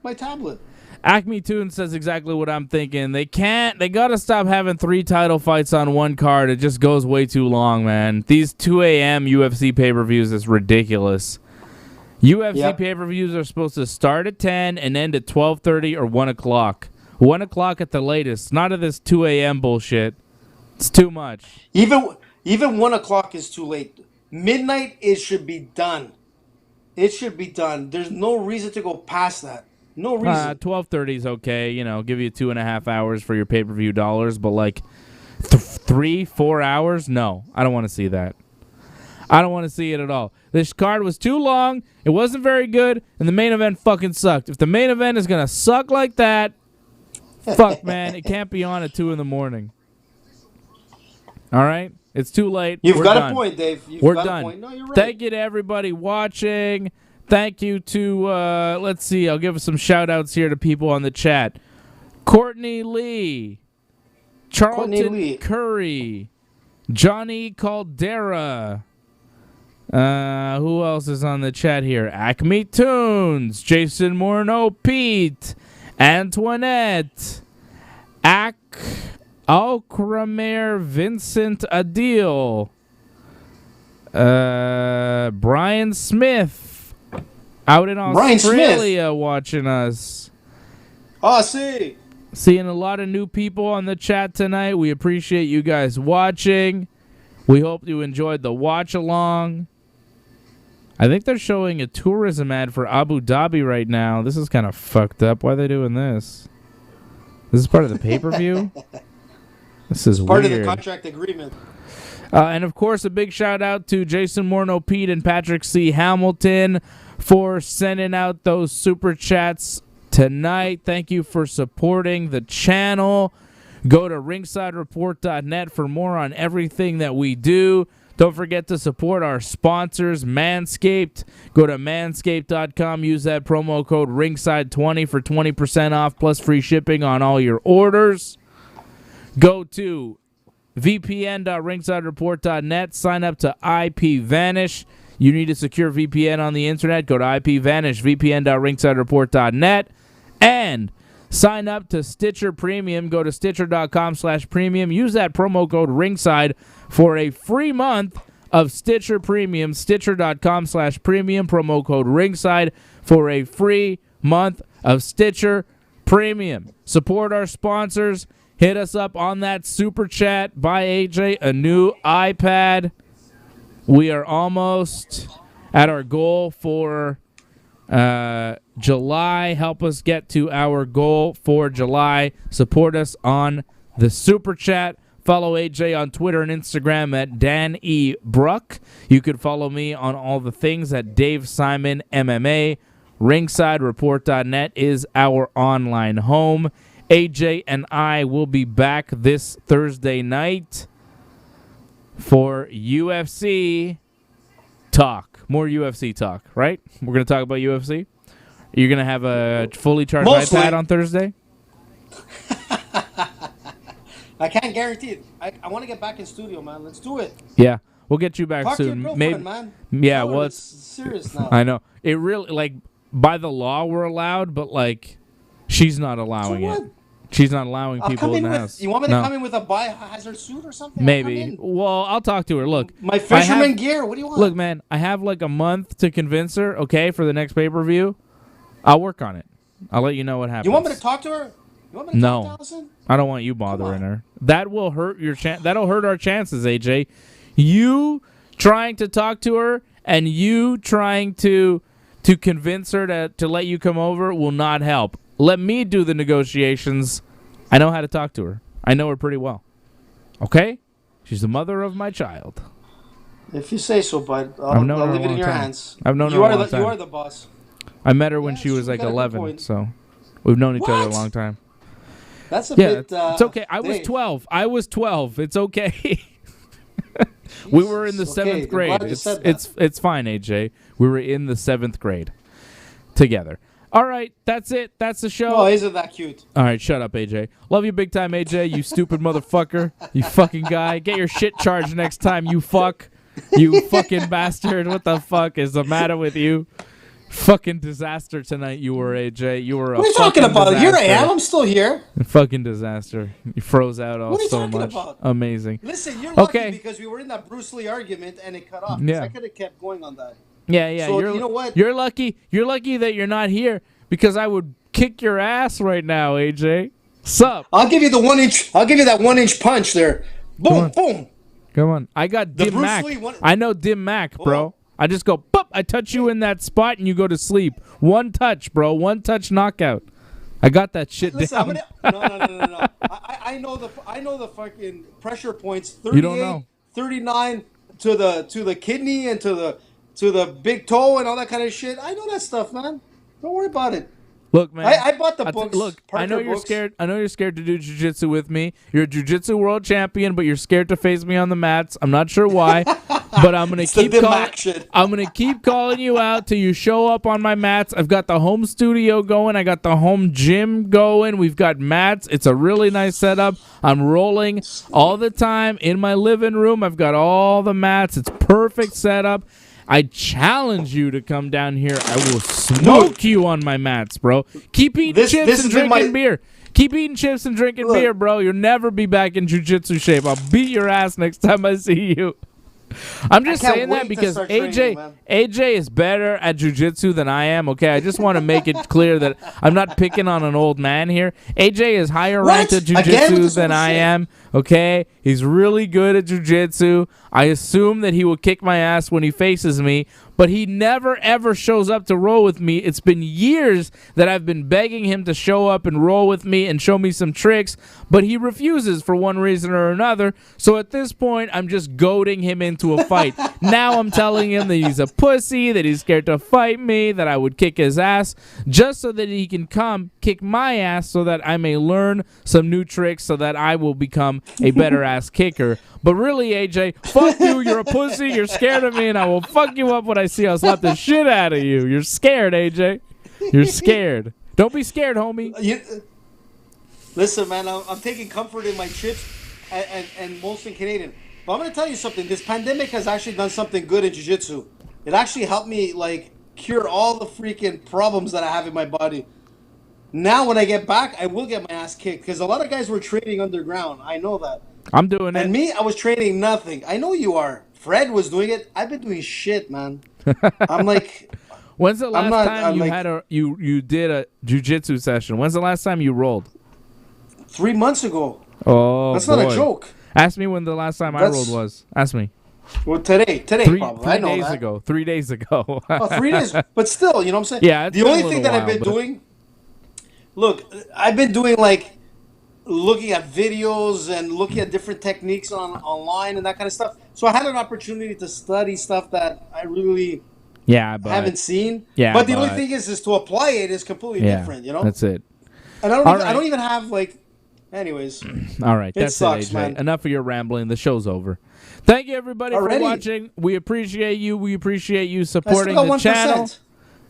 my tablet. Acme Toon says exactly what I'm thinking. They gotta stop having 3 title fights on one card. It just goes way too long, man. These 2 a.m. UFC pay-per-views is ridiculous. UFC pay-per-views are supposed to start at 10 and end at 12:30 or 1 o'clock. 1 o'clock at the latest. None of this 2 a.m. bullshit. It's too much. Even 1 o'clock is too late. Midnight, it should be done. It should be done. There's no reason to go past that. No reason. 12:30 is okay. Give you 2.5 hours for your pay-per-view dollars, but 3-4 hours? No, I don't want to see that. I don't want to see it at all. This card was too long. It wasn't very good, and the main event fucking sucked. If the main event is gonna suck like that, fuck, man, it can't be on at 2 in the morning. All right? It's too late. You've got a point, Dave. We're done. A point. No, you're right. Thank you to everybody watching. Thank you to, let's see, I'll give some shout-outs here to people on the chat. Courtney Lee, Charlton Curry, Johnny Caldera. Who else is on the chat here? Acme Tunes, Jason Morneau, Pete, Antoinette, Alkramer, Vincent Adil, Brian Smith, out in Australia watching us. Oh, see. Seeing a lot of new people on the chat tonight. We appreciate you guys watching. We hope you enjoyed the watch along. I think they're showing a tourism ad for Abu Dhabi right now. This is kind of fucked up. Why are they doing this? This is part of the pay-per-view? This is part weird. Of the contract agreement. And, of course, a big shout-out to Jason Morneau, Pete, and Patrick C. Hamilton for sending out those super chats tonight. Thank you for supporting the channel. Go to ringsidereport.net for more on everything that we do. Don't forget to support our sponsors, Manscaped. Go to manscaped.com. Use that promo code ringside20 for 20% off plus free shipping on all your orders. Go to vpn.ringsidereport.net. Sign up to IPVanish. You need a secure VPN on the internet. Go to IPVanish, vpn.ringsidereport.net. And sign up to Stitcher Premium. Go to stitcher.com/premium. Use that promo code Ringside for a free month of Stitcher Premium. Stitcher.com/premium. Promo code Ringside for a free month of Stitcher Premium. Support our sponsors. Hit us up on that super chat. Buy AJ a new iPad. We are almost at our goal for July. Help us get to our goal for July. Support us on the super chat. Follow AJ on Twitter and Instagram at Dan E. Bruck. You could follow me on all the things at Dave Simon MMA. RingsideReport.net is our online home. AJ and I will be back this Thursday night for UFC talk. More UFC talk, right? We're going to talk about UFC. You're going to have a fully charged iPad on Thursday? I can't guarantee it. I want to get back in studio, man. Let's do it. Yeah, we'll get you back Talk soon. to your girlfriend, man. Yeah, well, well, it's serious now. I know. It really, like, by the law, we're allowed, but, like, she's not allowing it. She's not allowing people in the house. You want me to come in with a biohazard suit or something? Maybe. Well, I'll talk to her. Look. My fisherman gear. What do you want? Look, man, I have like a month to convince her, okay, for the next pay-per-view. I'll work on it. I'll let you know what happens. You want me to talk to her? You want me to talk to Allison? I don't want you bothering her. That will hurt your that'll hurt our chances, AJ. You trying to talk to her and you trying to convince her to let you come over will not help. Let me do the negotiations. I know how to talk to her. I know her pretty well. Okay? She's the mother of my child. If you say so, bud. I'll leave it in your hands. I've known her a long time. You are the boss. I met her when she was like 11, so we've known each other a long time. That's a bit... it's okay. I was 12. It's okay. We were in the 7th grade. It's fine, AJ. We were in the 7th grade together. All right, that's it. That's the show. Oh, isn't that cute? All right, shut up, AJ. Love you big time, AJ, you stupid motherfucker. You fucking guy. Get your shit charged next time, you fuck. You fucking bastard. What the fuck is the matter with you? Fucking disaster tonight you were, AJ. You were a What are you talking about? disaster. Here I am. I'm still here. Fucking disaster. You froze out all so much. What are you talking about? Amazing. Listen, you're lucky because we were in that Bruce Lee argument and it cut off. Yeah. I could have kept going on that. Yeah. So, you know what? You're lucky that you're not here because I would kick your ass right now, AJ. Sup? I'll give you the 1 inch. I'll give you that 1 inch punch there. Boom, boom. Come on. I got Dim Mac. I know Dim Mac, bro. I just go, boop, I touch you in that spot and you go to sleep. One touch, bro. One touch knockout. I got that shit down. No. I know the fucking pressure points. 38, you don't know. 39 to the kidney and to the big toe and all that kind of shit. I know that stuff, man. Don't worry about it. Look, man. I bought the books. Look, I know you're scared. I know you're scared to do jiu-jitsu with me. You're a jiu-jitsu world champion, but you're scared to face me on the mats. I'm not sure why, but I'm gonna keep calling. I'm gonna keep calling you out till you show up on my mats. I've got the home studio going. I got the home gym going. We've got mats. It's a really nice setup. I'm rolling all the time in my living room. I've got all the mats. It's perfect setup. I challenge you to come down here. I will smoke you on my mats, bro. Keep eating chips and drinking beer. Keep eating chips and drinking beer, bro. You'll never be back in jiu-jitsu shape. I'll beat your ass next time I see you. I'm just saying that because AJ is better at jiu-jitsu than I am, okay? I just want to make it clear that I'm not picking on an old man here. AJ is higher ranked at jiu-jitsu than I am, okay? He's really good at jiu-jitsu. I assume that he will kick my ass when he faces me, but he never, ever shows up to roll with me. It's been years that I've been begging him to show up and roll with me and show me some tricks, but he refuses for one reason or another. So at this point, I'm just goading him into a fight. Now I'm telling him that he's a pussy, that he's scared to fight me, that I would kick his ass, just so that he can come kick my ass so that I may learn some new tricks so that I will become a better ass kicker. But really, AJ, fuck you. You're a pussy. You're scared of me, and I will fuck you up when I see I'll slap the shit out of you. You're scared, AJ. You're scared. Don't be scared, homie. Listen, man, I'm taking comfort in my chips. and mostly Canadian. But I'm gonna tell you something. This pandemic has actually done something good in jiu-jitsu. It actually helped me like cure all the freaking problems that I have in my body. Now, when I get back, I will get my ass kicked because a lot of guys were training underground. I know that. I'm doing And it. me, I was training nothing. I know you are. Fred was doing it. I've been doing shit, man. I'm like, When's the last time I'm you like- had you did a jiu-jitsu session? When's the last time you rolled? 3 months ago. Oh, That's boy. not a joke. Ask me when the last time I That's- rolled was. Ask me. Well, today Three probably. I know days that. ago. 3 days ago. Oh, 3 days. But still, you know what I'm saying? Yeah, it's The been a only little thing that I've while, been but- doing, look, I've been doing like looking at videos and looking at different techniques online and that kind of stuff. So I had an opportunity to study stuff that I really Yeah, but haven't seen. Yeah, but the only but- thing is to apply it is completely yeah, different, you know? that's it. And I don't, All even, I right. don't even have like, anyways. All right, that's sucks, it, AJ. man. Enough of your rambling. The show's over. Thank you, everybody, Already? for watching. We appreciate you. We appreciate you I still supporting got the 1%. channel.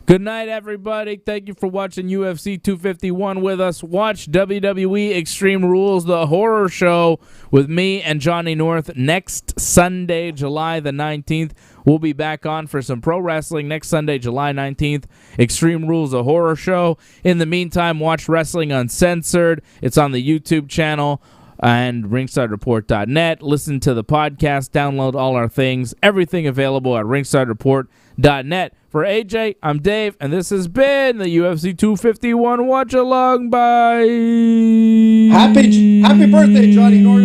Good night, everybody. Thank you for watching UFC 251 with us. Watch WWE Extreme Rules, the horror show with me and Johnny North next Sunday, July the 19th. We'll be back on for some pro wrestling next Sunday, July 19th. Extreme Rules, a horror show. In the meantime, watch Wrestling Uncensored. It's on the YouTube channel and ringsidereport.net. Listen to the podcast, download all our things, everything available at ringsidereport.net. For AJ, I'm Dave, and this has been the UFC 251 Watch Along. Bye. Happy birthday, Johnny North.